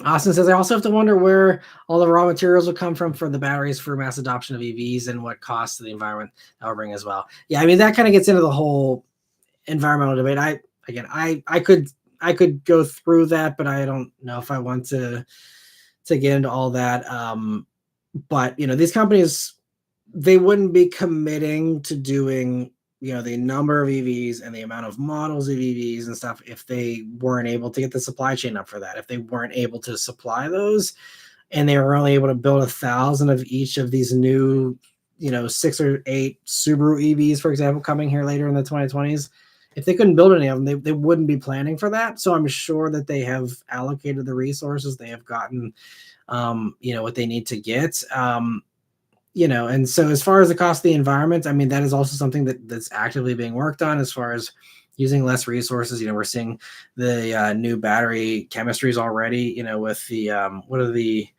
Austin says, I also have to wonder where all the raw materials will come from for the batteries for mass adoption of EVs and what costs to the environment that will bring as well. Yeah, I mean, that kind of gets into the whole environmental debate. I could go through that, but I don't know if I want to get into all that. But these companies, they wouldn't be committing to doing the number of EVs and the amount of models of EVs and stuff if they weren't able to get the supply chain up for that. If they weren't able to supply those, and they were only able to build 1,000 of each of these new 6 or 8 Subaru EVs, for example, coming here later in the 2020s. If they couldn't build any of them, they wouldn't be planning for that. So I'm sure that they have allocated the resources. They have gotten, what they need to get. And so as far as the cost of the environment, I mean, that is also something that's actively being worked on as far as using less resources. We're seeing the new battery chemistries already, with the, what are the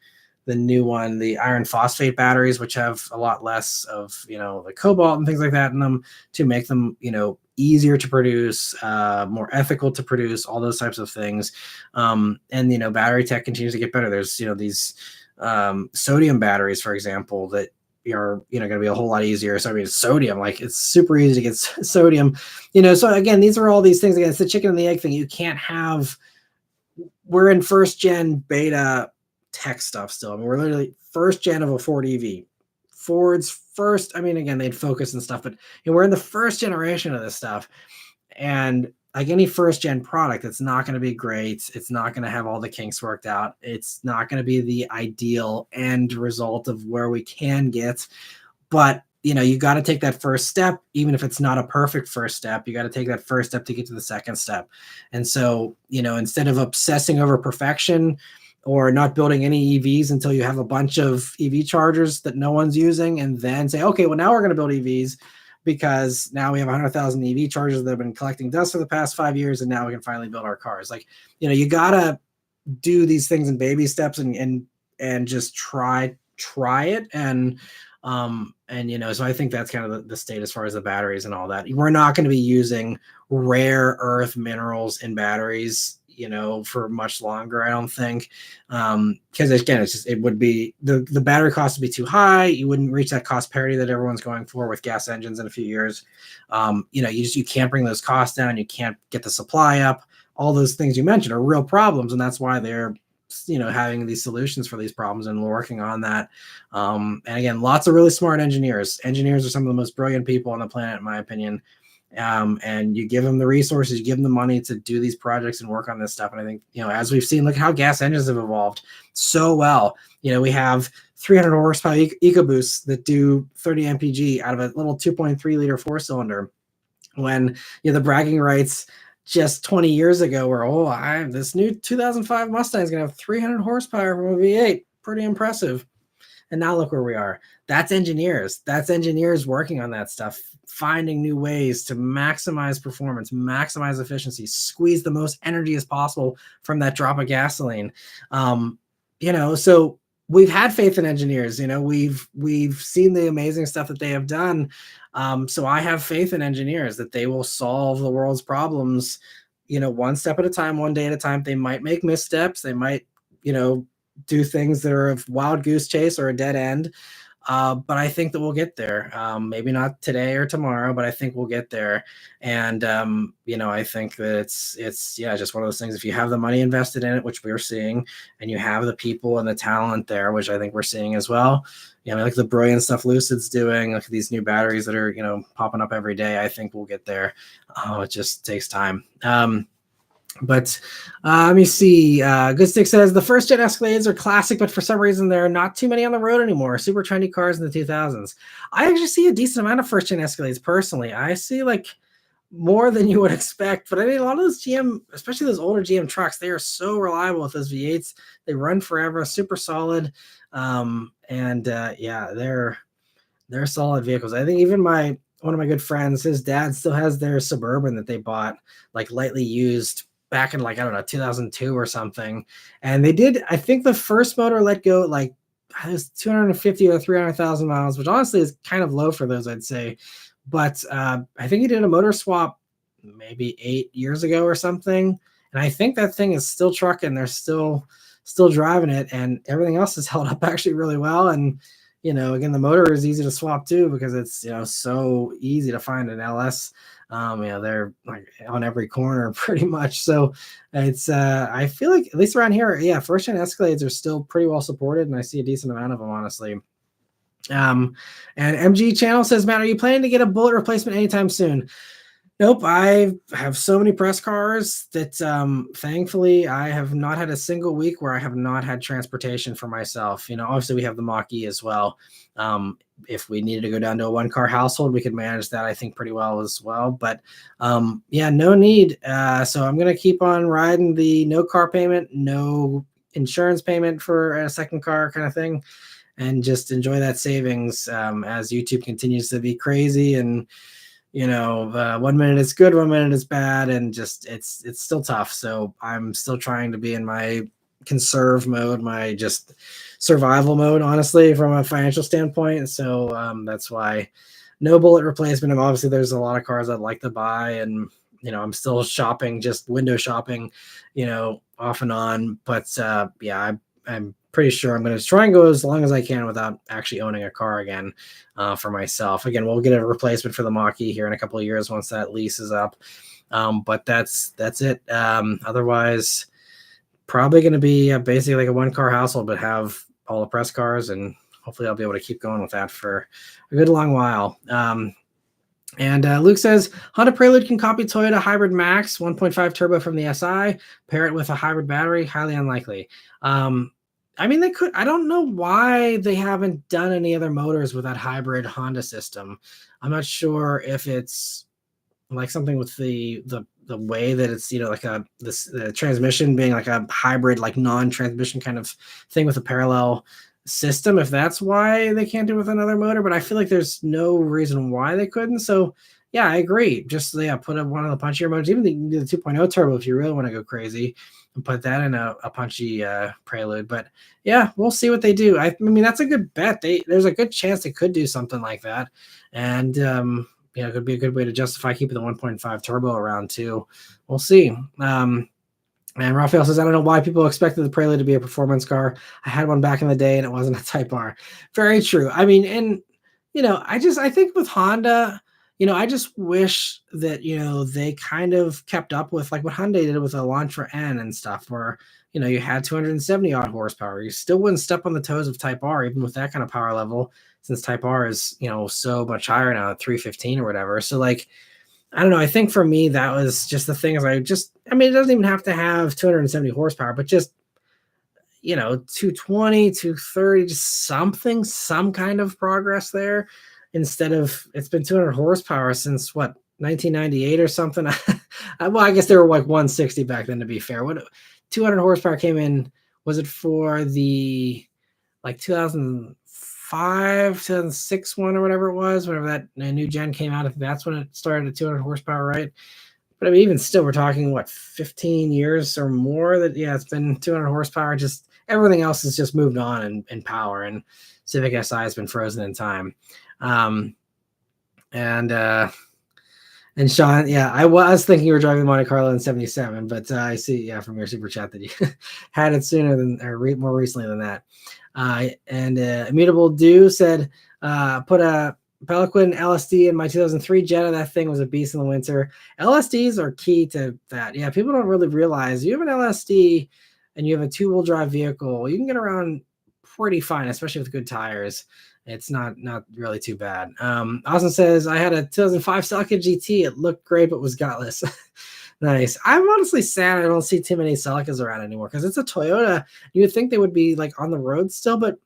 new one, the iron phosphate batteries, which have a lot less of, the cobalt and things like that in them to make them, easier to produce, more ethical to produce, all those types of things. And, battery tech continues to get better. There's, these sodium batteries, for example, that are going to be a whole lot easier. So I mean, sodium, like it's super easy to get sodium, so again, these are all these things. Again, it's the chicken and the egg thing. You can't have, we're in first gen beta tech stuff still. I mean, we're literally first gen of a Ford EV. Ford's first, I mean, again, they'd focus and stuff, but we're in the first generation of this stuff. And like any first gen product, it's not going to be great. It's not going to have all the kinks worked out. It's not going to be the ideal end result of where we can get. But, you got to take that first step, even if it's not a perfect first step. You got to take that first step to get to the second step. And so, instead of obsessing over perfection or not building any EVs until you have a bunch of EV chargers that no one's using, and then say, okay, well, now we're going to build EVs, because now we have 100,000 EV chargers that have been collecting dust for the past 5 years, and now we can finally build our cars. Like, you gotta do these things in baby steps and just try it. And so I think that's kind of the state as far as the batteries and all that. We're not going to be using rare earth minerals in batteries, for much longer. I don't think, because again, it would be the battery cost would be too high. You wouldn't reach that cost parity that everyone's going for with gas engines in a few years. You can't bring those costs down. You can't get the supply up. All those things you mentioned are real problems, and that's why they're having these solutions for these problems and working on that. And again, lots of really smart engineers. Engineers are some of the most brilliant people on the planet, in my opinion. And you give them the resources, you give them the money to do these projects and work on this stuff. And I think, as we've seen, look how gas engines have evolved so well. We have 300 horsepower EcoBoosts that do 30 mpg out of a little 2.3 liter four cylinder. When the bragging rights just 20 years ago were, this new 2005 Mustang is going to have 300 horsepower from a V8. Pretty impressive. And now look where we are. That's engineers. That's engineers working on that stuff, finding new ways to maximize performance, maximize efficiency, squeeze the most energy as possible from that drop of gasoline. So we've had faith in engineers. We've seen the amazing stuff that they have done. So I have faith in engineers that they will solve the world's problems, one step at a time, one day at a time. They might make missteps. They might, do things that are a wild goose chase or a dead end. But I think that we'll get there. Maybe not today or tomorrow, but I think we'll get there. And, I think that it's just one of those things. If you have the money invested in it, which we're seeing, and you have the people and the talent there, which I think we're seeing as well, like the brilliant stuff Lucid's doing, like these new batteries that are, popping up every day, I think we'll get there. It just takes time. But let me see. Good Stick says the first gen Escalades are classic, but for some reason there are not too many on the road anymore. Super trendy cars in the 2000s. I actually see a decent amount of first gen Escalades personally. I see like more than you would expect. But I mean, a lot of those GM, especially those older GM trucks, they are so reliable with those V8s. They run forever, super solid. They're solid vehicles. I think even one of my good friends, his dad still has their Suburban that they bought like lightly used back in 2002 or something. And they did, I think the first motor let go it was 250 or 300,000 miles, which honestly is kind of low for those, I'd say. But I think he did a motor swap maybe 8 years ago or something. And I think that thing is still trucking. They're still driving it, and everything else is held up actually really well. And again, the motor is easy to swap too, because it's so easy to find an LS. They're like on every corner pretty much. So it's I feel like at least around here, first gen Escalades are still pretty well supported, and I see a decent amount of them, honestly. And MG Channel says, Matt, are you planning to get a bullet replacement anytime soon? Nope. I have so many press cars that thankfully I have not had a single week where I have not had transportation for myself. Obviously we have the Mach-E as well. If we needed to go down to a one car household, we could manage that, I think, pretty well as well. But no need. So I'm going to keep on riding the no car payment, no insurance payment for a second car kind of thing, and just enjoy that savings as YouTube continues to be crazy. And 1 minute it's good, 1 minute it's bad, and just it's still tough. So I'm still trying to be in my conserve mode, my just survival mode, honestly, from a financial standpoint. So that's why no bullet replacement. And obviously there's a lot of cars I'd like to buy, and I'm still shopping, just window shopping, off and on. But I'm pretty sure I'm going to try and go as long as I can without actually owning a car again for myself. Again, we'll get a replacement for the Mach-E here in a couple of years once that lease is up. But that's it. Otherwise, probably going to be basically like a one car household, but have all the press cars, and hopefully I'll be able to keep going with that for a good long while. And Luke says, Honda Prelude can copy Toyota Hybrid Max 1.5 turbo from the SI, pair it with a hybrid battery, highly unlikely. I mean, they could. I don't know why they haven't done any other motors with that hybrid Honda system. I'm not sure if it's like something with the way that it's, like the transmission being like a hybrid, like non-transmission kind of thing with a parallel system, if that's why they can't do it with another motor. But I feel like there's no reason why they couldn't. So yeah, I agree. Just put one of the punchier motors, even the 2.0 turbo if you really want to go crazy, and put that in a punchy Prelude. But yeah, we'll see what they do. I mean, that's a good bet. There's a good chance they could do something like that. And it could be a good way to justify keeping the 1.5 turbo around too. We'll see. And Raphael says, I don't know why people expected the Prelude to be a performance car. I had one back in the day and it wasn't a Type R. Very true. I mean, and, I think with Honda, I just wish that, they kind of kept up with like what Hyundai did with the Elantra N and stuff, where, you had 270 odd horsepower. You still wouldn't step on the toes of Type R, even with that kind of power level, since Type R is, so much higher now at 315 or whatever. So, like, I don't know. I think for me, that was just the thing is I mean, it doesn't even have to have 270 horsepower, but just, 220, 230, just something, some kind of progress there instead of it's been 200 horsepower since what, 1998 or something. Well, I guess they were like 160 back then, to be fair. What 200 horsepower came in, was it for the like 2005, 2006 one or whatever it was, whenever that new gen came out? I think that's when it started at 200 horsepower, right? But I mean, even still, we're talking what, 15 years or more that, yeah, it's been 200 horsepower. Just everything else has just moved on in power, and Civic Si has been frozen in time. Um, and Sean, yeah, I was thinking you were driving Monte Carlo in '77, but I see, yeah, from your super chat that you had it sooner than, or more recently than that. And Immutable Do said, put a Pelican LSD in my 2003 Jetta. That thing was a beast in the winter. LSDs are key to that. Yeah, people don't really realize you have an LSD and you have a two-wheel drive vehicle, you can get around pretty fine, especially with good tires. It's not really too bad. Austin says, I had a 2005 Celica GT. It looked great, but was gutless. Nice. I'm honestly sad I don't see too many Celicas around anymore because it's a Toyota. You would think they would be like on the road still, but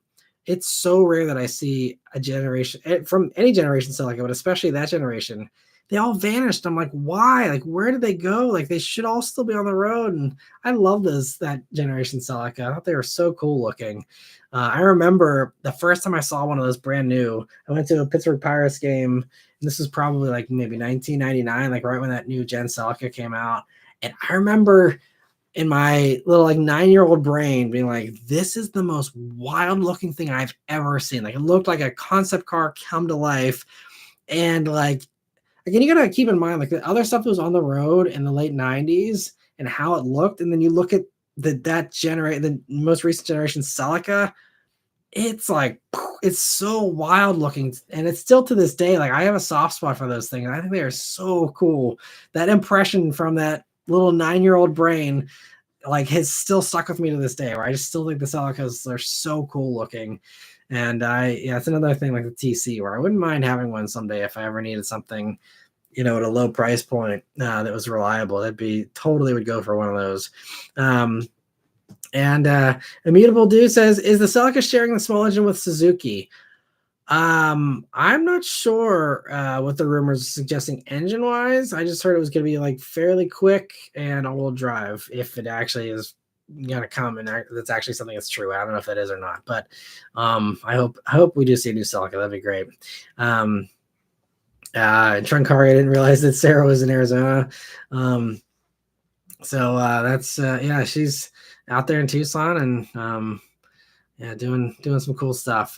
it's so rare that I see a generation from any generation Celica, but especially that generation. They all vanished. I'm like, why? Like, where did they go? Like, they should all still be on the road. And I love that generation Celica. I thought they were so cool looking. I remember the first time I saw one of those brand new, I went to a Pittsburgh Pirates game. And this was probably like maybe 1999, like right when that new Gen Celica came out. And I remember in my little like 9-year-old brain being like, this is the most wild looking thing I've ever seen. Like, it looked like a concept car come to life. And like, again, you gotta keep in mind like the other stuff that was on the road in the late 90s and how it looked. And then you look at the most recent generation Celica, it's like, it's so wild looking, and it's still to this day, like I have a soft spot for those things. I think they are so cool. That impression from that little 9-year-old brain like has still stuck with me to this day, where I just still think the Celicas are so cool looking. And it's another thing like the TC, where I wouldn't mind having one someday if I ever needed something, at a low price point that was reliable. That'd be totally would go for one of those. And Immutable Do says, is the Celica sharing the small engine with Suzuki? I'm not sure what the rumors suggesting engine wise. I just heard it was going to be like fairly quick and all-wheel drive, if it actually is going to come, and that's actually something that's true. I don't know if that is or not, but I hope we do see a new Celica. That'd be great. Trunkari, I didn't realize that Sarah was in Arizona. So that's she's out there in Tucson and doing some cool stuff.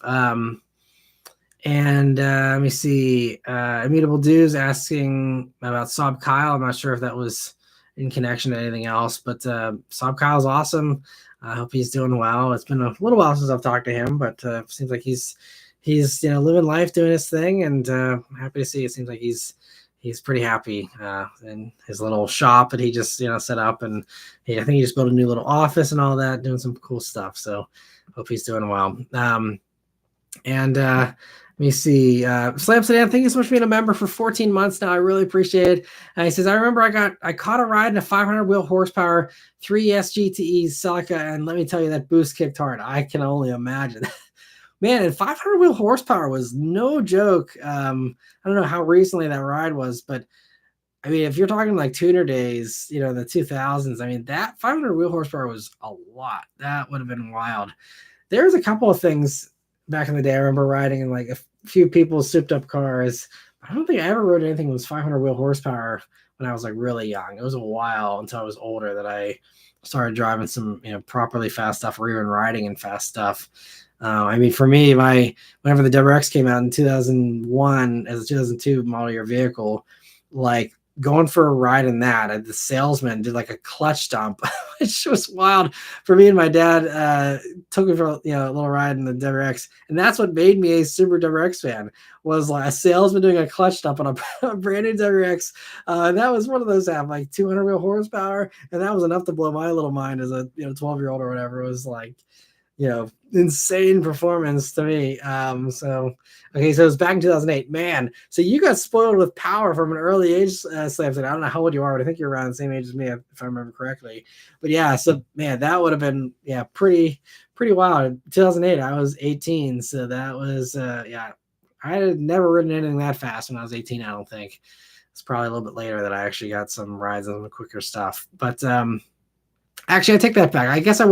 And let me see. Immutable Dudes asking about Saab Kyle. I'm not sure if that was in connection to anything else, but Saab Kyle's awesome. I hope he's doing well. It's been a little while since I've talked to him, but seems like he's living life, doing his thing, and I'm happy to see. It seems like he's pretty happy in his little shop that he just set up, and I think he just built a new little office and all that, doing some cool stuff. So hope he's doing well. And let me see. Slam Sedan, thank you so much for being a member for 14 months now. I really appreciate it. And he says, I remember I caught a ride in a 500 wheel horsepower 3S GTE Celica, and let me tell you, that boost kicked hard. I can only imagine. Man, and 500 wheel horsepower was no joke. I don't know how recently that ride was, but I mean, if you're talking like tuner days, the 2000s, I mean, that 500 wheel horsepower was a lot. That would have been wild. There's a couple of things back in the day I remember riding in like a few people's souped up cars. I don't think I ever rode anything that was 500 wheel horsepower when I was like really young. It was a while until I was older that I started driving some, properly fast stuff, or even riding in fast stuff. I mean, for me, whenever the WRX came out in 2001 as a 2002 model year vehicle, like going for a ride in that, the salesman did like a clutch dump, which was wild for me and my dad. Took me for a little ride in the WRX, and that's what made me a Subaru WRX fan. Was like a salesman doing a clutch dump on a brand new WRX. That was one of those that have like 200 real horsepower, and that was enough to blow my little mind as a 12-year-old or whatever. It was like insane performance to me. So it was back in 2008, man. So you got spoiled with power from an early age, Slams. I don't know how old you are, but I think you're around the same age as me, if I remember correctly. But yeah, so man, that would have been pretty wild. 2008, I was 18, so that was I had never ridden anything that fast when I was 18. I don't think it's probably a little bit later that I actually got some rides on the quicker stuff. But actually, I take that back. I guess I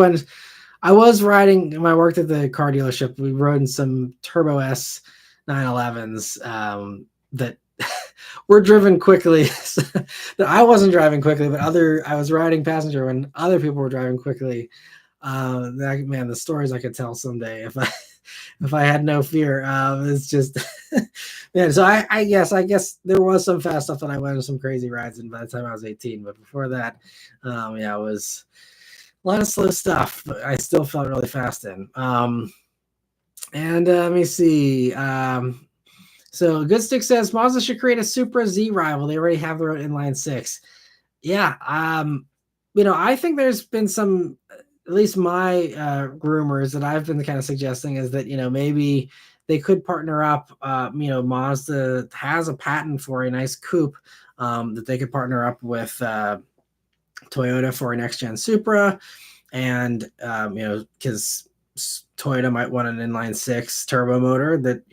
was riding when I worked at the car dealership. We rode in some Turbo S 911s that were driven quickly. I wasn't driving quickly, but I was riding passenger when other people were driving quickly. The stories I could tell someday if I had no fear. It's just man. So I guess there was some fast stuff that I went on some crazy rides in by the time I was 18. But before that, it was a lot of slow stuff, but I still felt really fast in. Let me see. So Good Stick says Mazda should create a Supra Z rival. They already have their own inline six. Yeah. I think there's been some, at least my rumors that I've been kind of suggesting is that, maybe they could partner up. Mazda has a patent for a nice coupe that they could partner up with Toyota for a next gen Supra, and because Toyota might want an inline six turbo motor that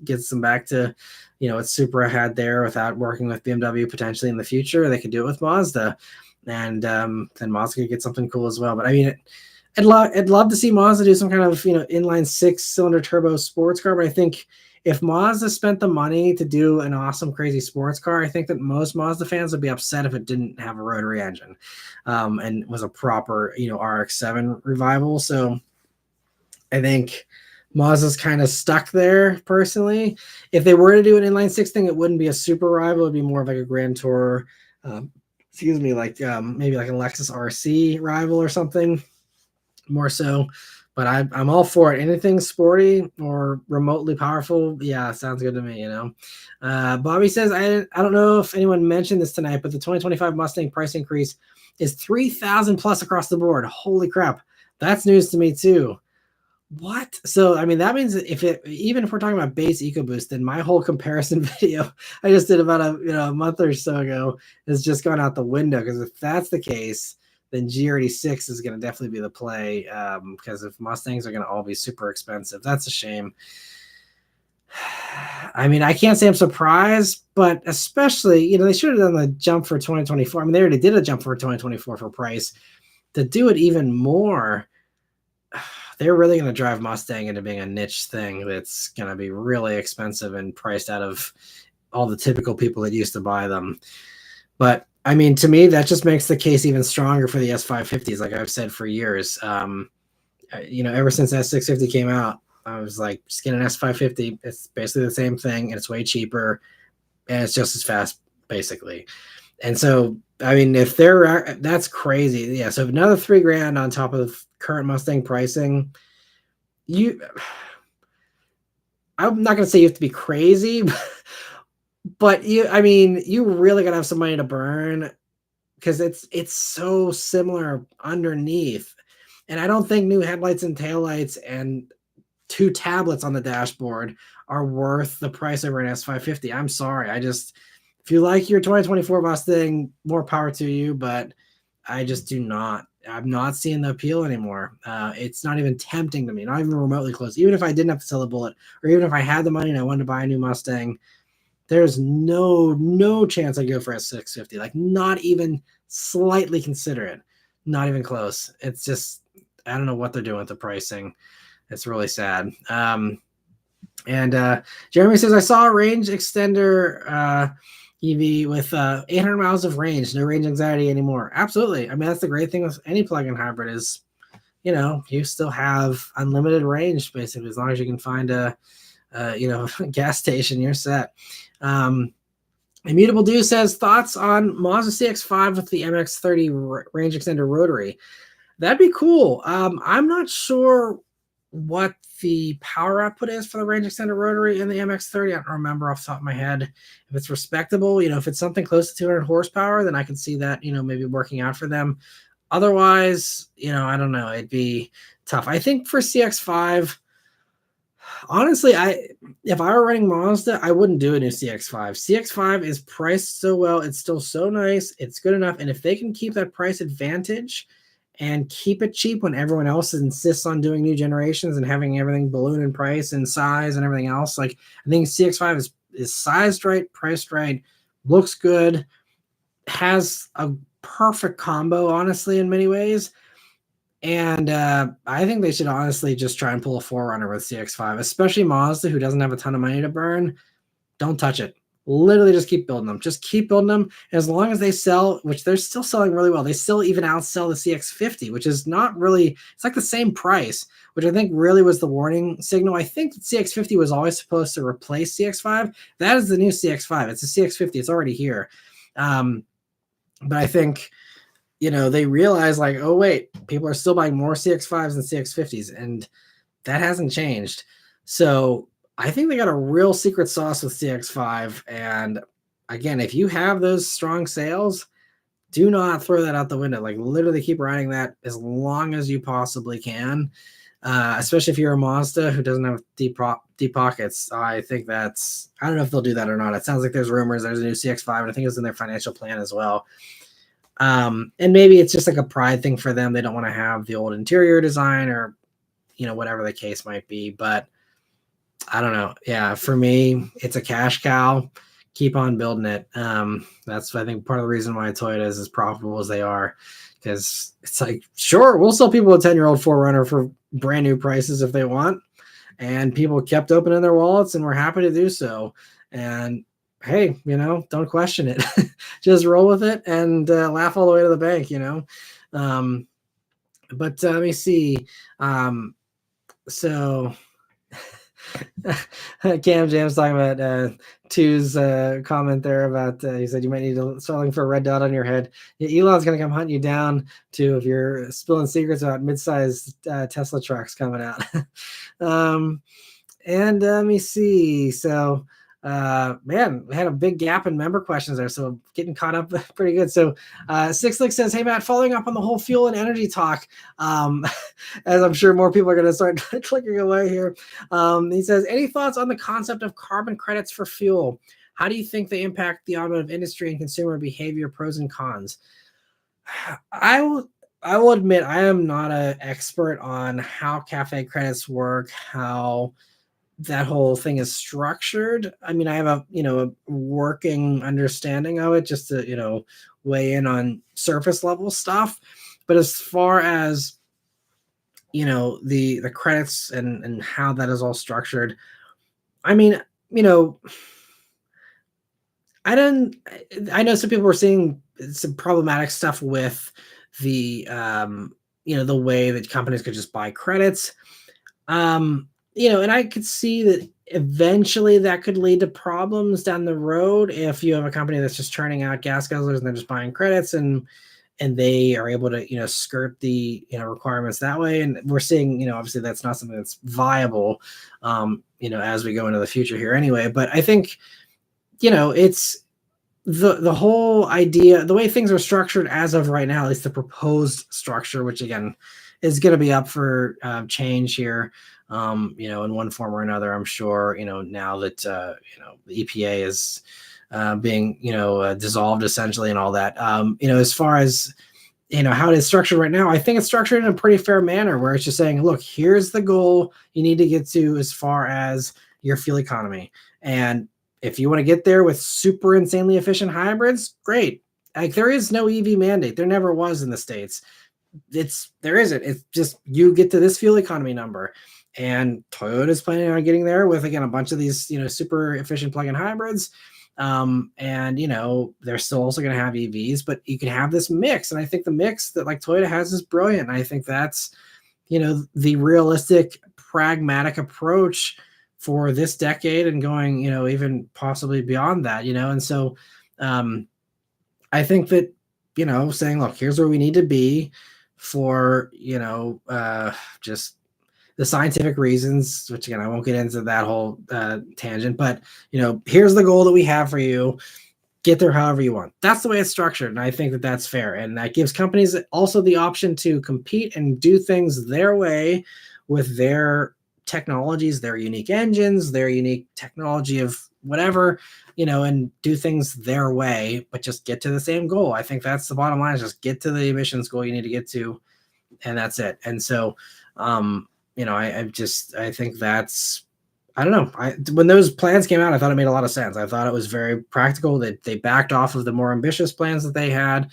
gets them back to what Supra had there without working with BMW potentially in the future. They could do it with Mazda, and then Mazda could get something cool as well. But I mean, I'd love to see Mazda do some kind of inline six cylinder turbo sports car. But I think if Mazda spent the money to do an awesome, crazy sports car, I think that most Mazda fans would be upset if it didn't have a rotary engine and was a proper, RX-7 revival. So I think Mazda's kind of stuck there, personally. If they were to do an inline six thing, it wouldn't be a super rival. It would be more of like a Grand Tour, maybe like a Lexus RC rival or something, more so. But I'm all for it. Anything sporty or remotely powerful, yeah, sounds good to me. Bobby says I don't know if anyone mentioned this tonight, but the 2025 Mustang price increase is 3,000 plus across the board. Holy crap, that's news to me too. What? So I mean, that means even if we're talking about base EcoBoost, then my whole comparison video I just did about a month or so ago has just gone out the window. Because if that's the case, then GR86 is going to definitely be the play, because if Mustangs are going to all be super expensive, that's a shame. I mean, I can't say I'm surprised, but especially, they should have done the jump for 2024. I mean, they already did a jump for 2024 for price. To do it even more, they're really going to drive Mustang into being a niche thing that's going to be really expensive and priced out of all the typical people that used to buy them. But I mean, to me, that just makes the case even stronger for the S550s. Like I've said for years, ever since S650 came out, I was like, just get an S550. It's basically the same thing, and it's way cheaper, and it's just as fast, basically. And so, I mean, that's crazy. Yeah. So another $3,000 on top of current Mustang pricing, I'm not going to say you have to be crazy, but you really got to have some money to burn, because it's so similar underneath. And I don't think new headlights and taillights and 2 tablets on the dashboard are worth the price over an S550. I'm sorry. If you like your 2024 Mustang, more power to you, but I just do not. I'm not seeing the appeal anymore. It's not even tempting to me, not even remotely close. Even if I didn't have to sell a Bullet, or even if I had the money and I wanted to buy a new Mustang, there's no chance I go for a 650. Like, not even slightly consider it. Not even close. It's just, I don't know what they're doing with the pricing. It's really sad. Jeremy says, I saw a range extender EV with 800 miles of range, no range anxiety anymore. Absolutely. I mean, that's the great thing with any plug-in hybrid is, you still have unlimited range, basically, as long as you can find a gas station, you're set. Immutable Do says thoughts on Mazda CX-5 with the MX-30 range extender rotary. That'd be cool. I'm not sure what the power output is for the range extender rotary in the MX-30. I don't remember off the top of my head. If it's respectable, if it's something close to 200 horsepower, then I can see that, maybe working out for them. Otherwise, I don't know. It'd be tough. I think for CX-5, honestly, if I were running Mazda, I wouldn't do a new CX-5. CX-5 is priced so well. It's still so nice. It's good enough. And if they can keep that price advantage and keep it cheap when everyone else insists on doing new generations and having everything balloon in price and size and everything else, like I think CX-5 is sized right, priced right, looks good, has a perfect combo, honestly, in many ways. And I think they should honestly just try and pull a forerunner with CX-5, especially Mazda, who doesn't have a ton of money to burn. Don't touch it. Literally just keep building them. Just keep building them. As long as they sell, which they're still selling really well, they still even outsell the CX-50, which is not really, it's like the same price, which I think really was the warning signal. I think the CX-50 was always supposed to replace CX-5. That is the new CX-5. It's a CX-50. It's already here. But I think they realize like, oh, wait, people are still buying more CX-5s than CX-50s, and that hasn't changed. So I think they got a real secret sauce with CX-5. And again, if you have those strong sales, do not throw that out the window. Like literally keep riding that as long as you possibly can, especially if you're a Mazda who doesn't have deep pockets. I think I don't know if they'll do that or not. It sounds like there's rumors there's a new CX-5, and I think it's in their financial plan as well. And maybe it's just like a pride thing for them. They don't want to have the old interior design or, whatever the case might be. But I don't know. Yeah, for me, it's a cash cow. Keep on building it. That's, I think, part of the reason why Toyota is as profitable as they are, because it's like, sure, we'll sell people a 10-year-old 4Runner for brand new prices if they want. And people kept opening their wallets and we're happy to do so. And hey, don't question it. Just roll with it and laugh all the way to the bank, But let me see. So Cam Jam's talking about Two's comment there about he said you might need to start looking for a red dot on your head. Yeah, Elon's going to come hunt you down too if you're spilling secrets about mid-sized Tesla trucks coming out. And let me see. So man, we had a big gap in member questions there, so getting caught up pretty good. So Six Lick says, hey Matt, following up on the whole fuel and energy talk, as I'm sure more people are going to start clicking away here. He says, any thoughts on the concept of carbon credits for fuel? How do you think they impact the automotive industry and consumer behavior, pros and cons? I will admit I am not an expert on how CAFE credits work, how that whole thing is structured. I mean, I have a working understanding of it, just to weigh in on surface level stuff. But as far as the credits and how that is all structured, I mean, I know some people were seeing some problematic stuff with the the way that companies could just buy credits. And I could see that eventually that could lead to problems down the road if you have a company that's just churning out gas guzzlers and they're just buying credits and they are able to skirt the requirements that way. And we're seeing obviously that's not something that's viable as we go into the future here anyway. But I think it's the whole idea, the way things are structured as of right now, at least the proposed structure, which again is going to be up for change here. In one form or another, I'm sure, now that, the EPA is being, dissolved essentially and all that, as far as, how it is structured right now, I think it's structured in a pretty fair manner where it's just saying, look, here's the goal you need to get to as far as your fuel economy. And if you want to get there with super insanely efficient hybrids, great. Like there is no EV mandate. There never was in the States. There isn't. It's just you get to this fuel economy number. And Toyota's planning on getting there with, again, a bunch of these, super efficient plug-in hybrids. And, they're still also going to have EVs, but you can have this mix. And I think the mix that like Toyota has is brilliant. And I think that's, the realistic, pragmatic approach for this decade and going, even possibly beyond that, and so um, I think that, saying, look, here's where we need to be for, just the scientific reasons, which again, I won't get into that whole tangent, but, here's the goal that we have for you. Get there however you want. That's the way it's structured. And I think that that's fair. And that gives companies also the option to compete and do things their way with their technologies, their unique engines, their unique technology of whatever, and do things their way, but just get to the same goal. I think that's the bottom line, is just get to the emissions goal you need to get to, and that's it. And so, I think that's, I don't know. When those plans came out, I thought it made a lot of sense. I thought it was very practical, that they backed off of the more ambitious plans that they had.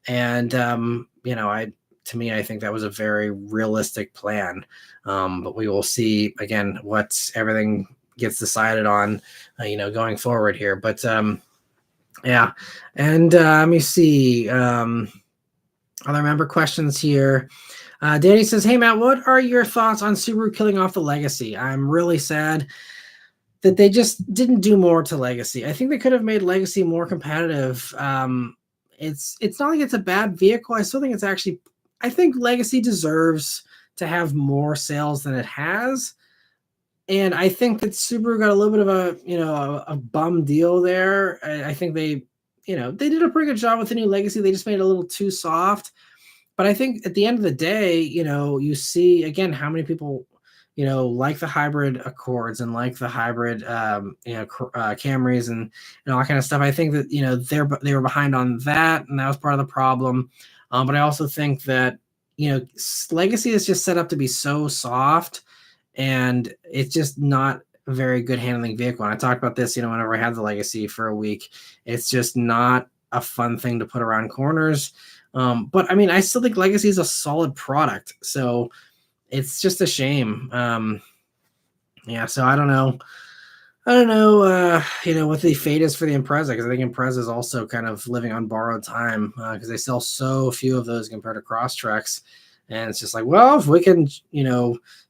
And, to me, I think that was a very realistic plan. But we will see again what everything gets decided on, going forward here. But yeah, and let me see. Other member questions here. Danny says, "Hey Matt, what are your thoughts on Subaru killing off the Legacy? I'm really sad that they just didn't do more to Legacy. I think they could have made Legacy more competitive. It's not like it's a bad vehicle. I still think it's actually. I think Legacy deserves to have more sales than it has, and I think that Subaru got a little bit of a bum deal there. I think they did a pretty good job with the new Legacy. They just made it a little too soft. But I think at the end of the day, you see again how many people, like the hybrid Accords and like the hybrid, Camrys and all that kind of stuff. I think that they were behind on that, and that was part of the problem. But I also think that Legacy is just set up to be so soft, and it's just not a very good handling vehicle. And I talked about this, whenever I had the Legacy for a week, it's just not a fun thing to put around corners. But I mean, I still think Legacy is a solid product, so it's just a shame. Yeah, so I don't know. What the fate is for the Impreza, because I think Impreza is also kind of living on borrowed time, because they sell so few of those compared to Crosstreks, and it's just like, well, if we can,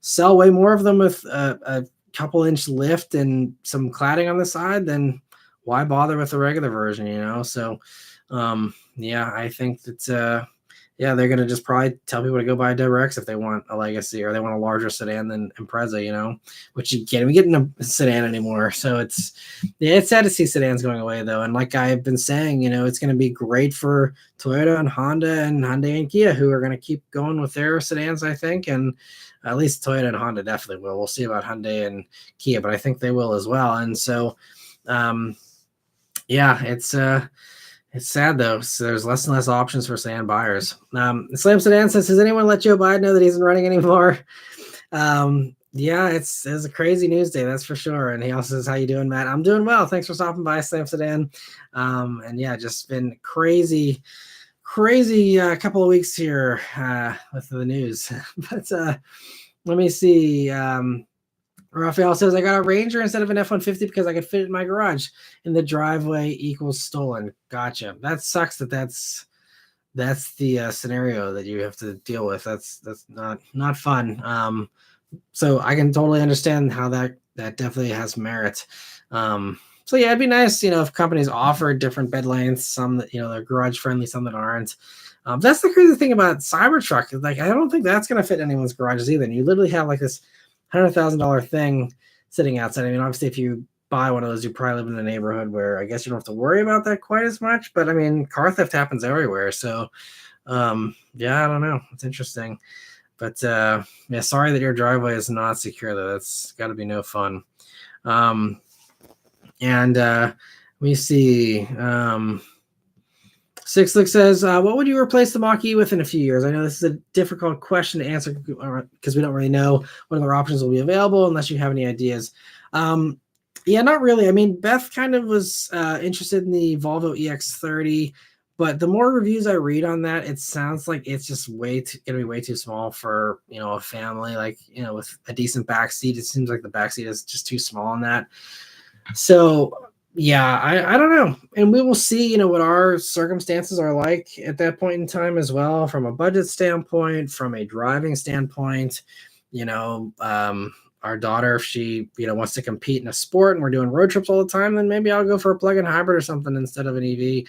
sell way more of them with a couple inch lift and some cladding on the side, then why bother with the regular version, So, yeah, I think that they're gonna just probably tell people to go buy a WRX if they want a Legacy, or they want a larger sedan than Impreza, which you can't even get in a sedan anymore. So it's sad to see sedans going away though. And like I've been saying, it's gonna be great for Toyota and Honda and Hyundai and Kia, who are gonna keep going with their sedans, I think, and at least Toyota and Honda definitely will. We'll see about Hyundai and Kia, but I think they will as well. And so, yeah, it's sad though. So there's less and less options for sedan buyers. Slam Sedan says, "Does anyone let Joe Biden know that he isn't running anymore?" Yeah, it's a crazy news day, that's for sure. And he also says, "How you doing, Matt?" "I'm doing well. Thanks for stopping by, Slam Sedan." And yeah, just been crazy couple of weeks here with the news. But let me see. Raphael says, "I got a Ranger instead of an F-150 because I could fit it in my garage, and the driveway equals stolen." Gotcha. That sucks. That's the scenario that you have to deal with. That's not fun. So I can totally understand how that definitely has merit. So yeah, it'd be nice, if companies offer different bed lengths, some that they're garage friendly, some that aren't. That's the crazy thing about Cybertruck. Like, I don't think that's going to fit anyone's garages either. And you literally have like this $100,000 thing sitting outside. I mean, obviously, if you buy one of those, you probably live in a neighborhood where I guess you don't have to worry about that quite as much. But I mean, car theft happens everywhere. So, yeah, I don't know. It's interesting. But yeah, sorry that your driveway is not secure, though. That's got to be no fun. And let me see. Sixlick says, "What would you replace the Mach-E with in a few years?" I know this is a difficult question to answer because we don't really know what other options will be available unless you have any ideas. Yeah, not really. I mean, Beth kind of was interested in the Volvo EX30, but the more reviews I read on that, it sounds like it's just going to be way too small for a family, like with a decent back seat. It seems like the back seat is just too small on that. So yeah, I don't know. And we will see, what our circumstances are like at that point in time as well, from a budget standpoint, from a driving standpoint. our daughter, if she, wants to compete in a sport and we're doing road trips all the time, then maybe I'll go for a plug-in hybrid or something instead of an EV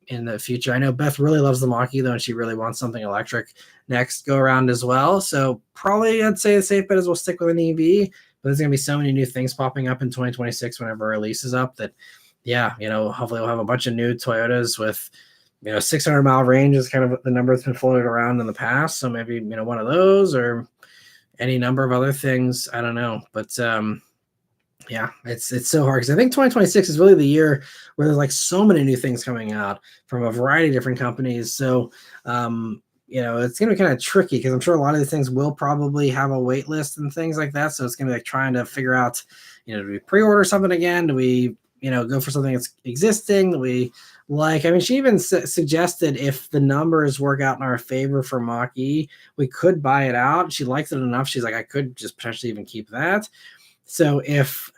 in the future. I know Beth really loves the Mach-E though, and she really wants something electric next go around as well. So probably I'd say the safe bet is we'll stick with an EV, but there's going to be so many new things popping up in 2026 whenever our lease is up that, hopefully we'll have a bunch of new Toyotas with, 600-mile range is kind of the number that's been floated around in the past. So maybe, one of those or any number of other things. I don't know. But it's so hard because I think 2026 is really the year where there's like so many new things coming out from a variety of different companies. So, it's going to be kind of tricky because I'm sure a lot of these things will probably have a wait list and things like that. So it's going to be like trying to figure out, do we pre-order something again? Do we, go for something that's existing? Do we she even suggested if the numbers work out in our favor for Mach-E, we could buy it out. She likes it enough. She's like, I could just potentially even keep that. So if,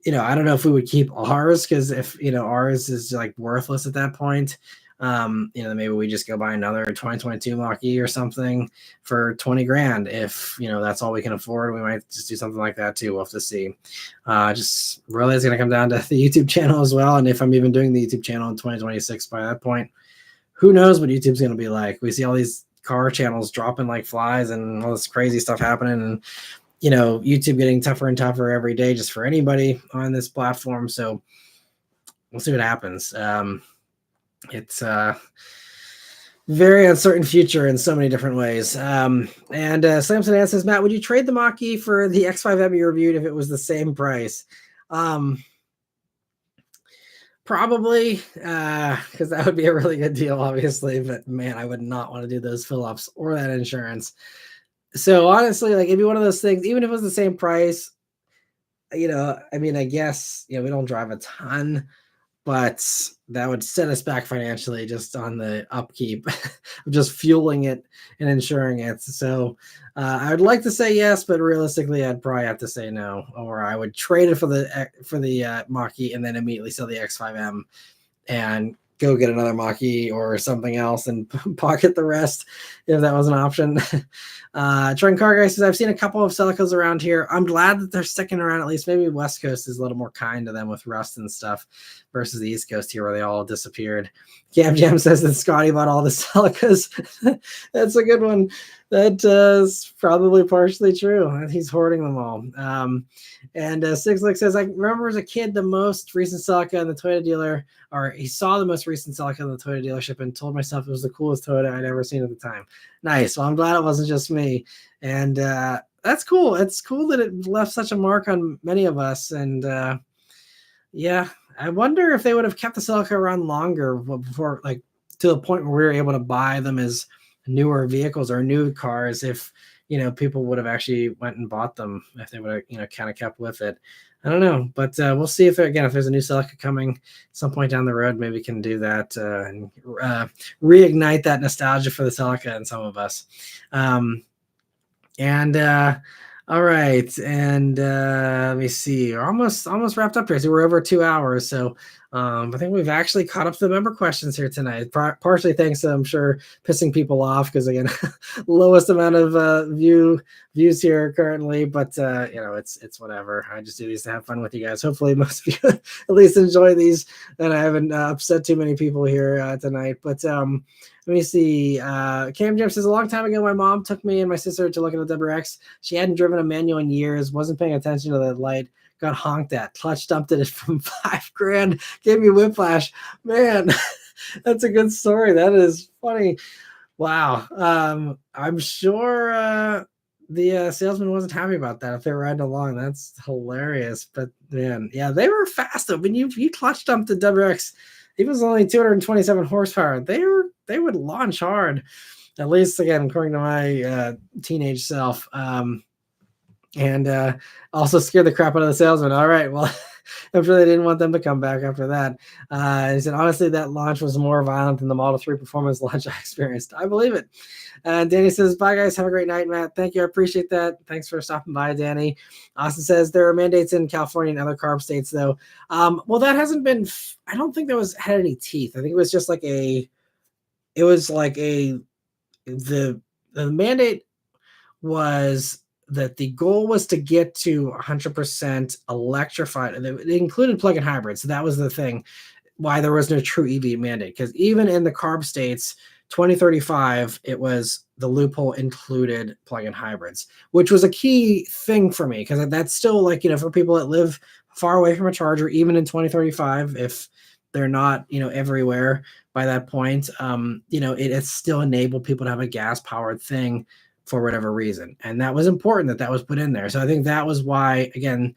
I don't know if we would keep ours because if, ours is like worthless at that point, maybe we just go buy another 2022 Mach-E or something for 20 grand. If, that's all we can afford, we might just do something like that too. We'll have to see. Just really it's going to come down to the YouTube channel as well. And if I'm even doing the YouTube channel in 2026 by that point, who knows what YouTube's going to be like. We see all these car channels dropping like flies and all this crazy stuff happening. And, YouTube getting tougher and tougher every day just for anybody on this platform. So we'll see what happens. It's a very uncertain future in so many different ways. And Slam Sedan says, Matt, would you trade the Mach-E for the X5M you reviewed if it was the same price? Probably, because that would be a really good deal, obviously. But man, I would not want to do those fill-ups or that insurance. So honestly, it'd be one of those things, even if it was the same price, I guess, we don't drive a ton, but that would set us back financially just on the upkeep of just fueling it and insuring it. So I would like to say yes, but realistically, I'd probably have to say no, or I would trade it for the Mach-E and then immediately sell the X5M and go get another Mach-E or something else and pocket the rest if that was an option. Trent Car Guy says, I've seen a couple of Celicas around here. I'm glad that they're sticking around. At least maybe West Coast is a little more kind to them with rust and stuff versus the East Coast here where they all disappeared. Cam Jam says that Scotty bought all the Celicas. That's a good one. That is probably partially true. He's hoarding them all. And Six Lick says, I remember as a kid, the most recent Celica in the Toyota dealer, or he saw the most recent Celica in the Toyota dealership and told myself it was the coolest Toyota I'd ever seen at the time. Nice. Well, I'm glad it wasn't just me. And that's cool. It's cool that it left such a mark on many of us. And I wonder if they would have kept the Celica around longer before, to the point where we were able to buy them as newer vehicles or new cars if people would have actually went and bought them if they would have kind of kept with it. I don't know, but we'll see if there's a new Celica coming at some point down the road, maybe we can do that and reignite that nostalgia for the Celica in some of us. All right, and let me see. We're almost wrapped up here. So we're over 2 hours. So I think we've actually caught up to the member questions here tonight. Partially thanks to, I'm sure, pissing people off because again, lowest amount of views here currently. But it's whatever. I just do these to have fun with you guys. Hopefully, most of you at least enjoy these, and I haven't upset too many people here tonight. But let me see. Cam Jim says, a long time ago, my mom took me and my sister to look at the WX. She hadn't driven a manual in years, wasn't paying attention to the light, got honked at, clutch dumped it from $5,000, gave me whiplash. Man, that's a good story. That is funny. Wow. I'm sure the salesman wasn't happy about that if they were riding along. That's hilarious. But man, yeah, they were fast though. When you clutch dumped the WX, it was only 227 horsepower. They would launch hard, at least again, according to my teenage self. And also scared the crap out of the salesman. All right, well, I'm sure they didn't want them to come back after that. He said, honestly, that launch was more violent than the Model 3 performance launch I experienced. I believe it. Danny says, bye, guys. Have a great night, Matt. Thank you. I appreciate that. Thanks for stopping by, Danny. Austin says, there are mandates in California and other CARB states, though. Well, that hasn't been – I don't think that had any teeth. I think it was just the mandate was that the goal was to get to 100% electrified. It included plug-in hybrids. So that was the thing why there was no true EV mandate. Because even in the CARB states, 2035, it was the loophole included plug-in hybrids, which was a key thing for me because that's still like, for people that live far away from a charger, even in 2035, if they're not, everywhere by that point, it has still enabled people to have a gas powered thing for whatever reason. And that was important that was put in there. So I think that was why, again,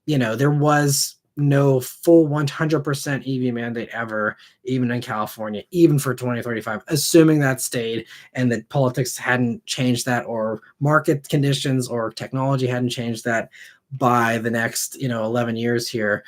there was no full 100% EV mandate ever, even in California, even for 2035, assuming that stayed and that politics hadn't changed that or market conditions or technology hadn't changed that by the next, 11 years here.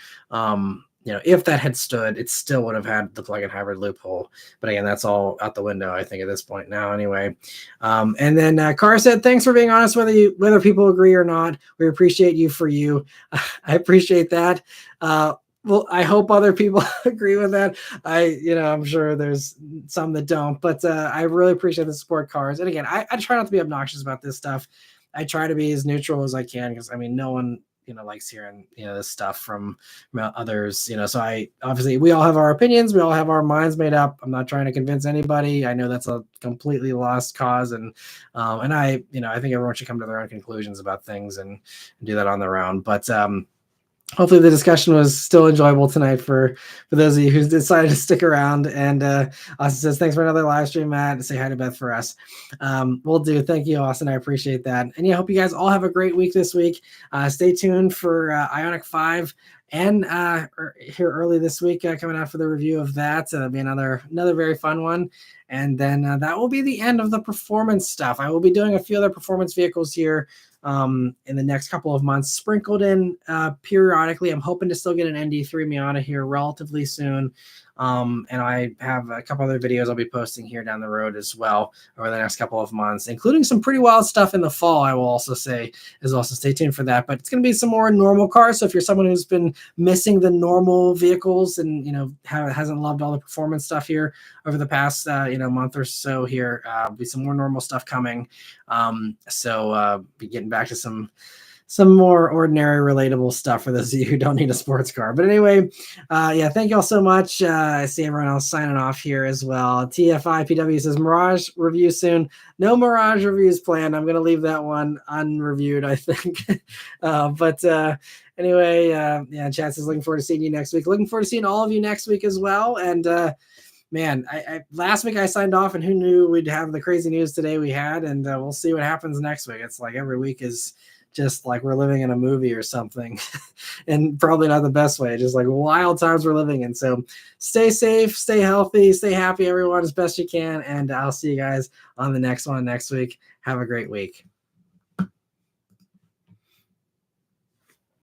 If that had stood, it still would have had the plug-in hybrid loophole. But again, that's all out the window, I think, at this point now anyway. And then Carr said, thanks for being honest, whether people agree or not. We appreciate you for you. I appreciate that. Well, I hope other people agree with that. I'm sure there's some that don't, but I really appreciate the support, Cars. And again, I try not to be obnoxious about this stuff. I try to be as neutral as I can because no one likes hearing this stuff from others. So we all have our opinions, we all have our minds made up. I'm not trying to convince anybody. I know that's a completely lost cause, and I think everyone should come to their own conclusions about things and do that on their own. But hopefully the discussion was still enjoyable tonight for those of you who decided to stick around. And Austin says, thanks for another live stream, Matt. Say hi to Beth for us. We'll do. Thank you, Austin. I appreciate that. And I hope you guys all have a great week this week. Stay tuned for Ioniq 5 and here early this week coming out for the review of that. That'll be another very fun one. And then that will be the end of the performance stuff. I will be doing a few other performance vehicles here in the next couple of months, sprinkled in periodically. I'm hoping to still get an ND3 Miata here relatively soon. And I have a couple other videos I'll be posting here down the road as well over the next couple of months, including some pretty wild stuff in the fall, I will also say as well. So stay tuned for that. But it's going to be some more normal cars. So if you're someone who's been missing the normal vehicles and, hasn't loved all the performance stuff here over the past, month or so here, be some more normal stuff coming. So be getting back to some more ordinary, relatable stuff for those of you who don't need a sports car. But anyway, thank you all so much. I see everyone else signing off here as well. TFIPW says, Mirage review soon. No Mirage reviews planned. I'm going to leave that one unreviewed, I think. Anyway, Chad says, looking forward to seeing you next week. Looking forward to seeing all of you next week as well. And man, I last week I signed off, and who knew we'd have the crazy news today we had, and we'll see what happens next week. It's like every week is just like we're living in a movie or something, and probably not the best way, just like wild times we're living in. So stay safe, stay healthy, stay happy, everyone, as best you can. And I'll see you guys on the next one next week. Have a great week.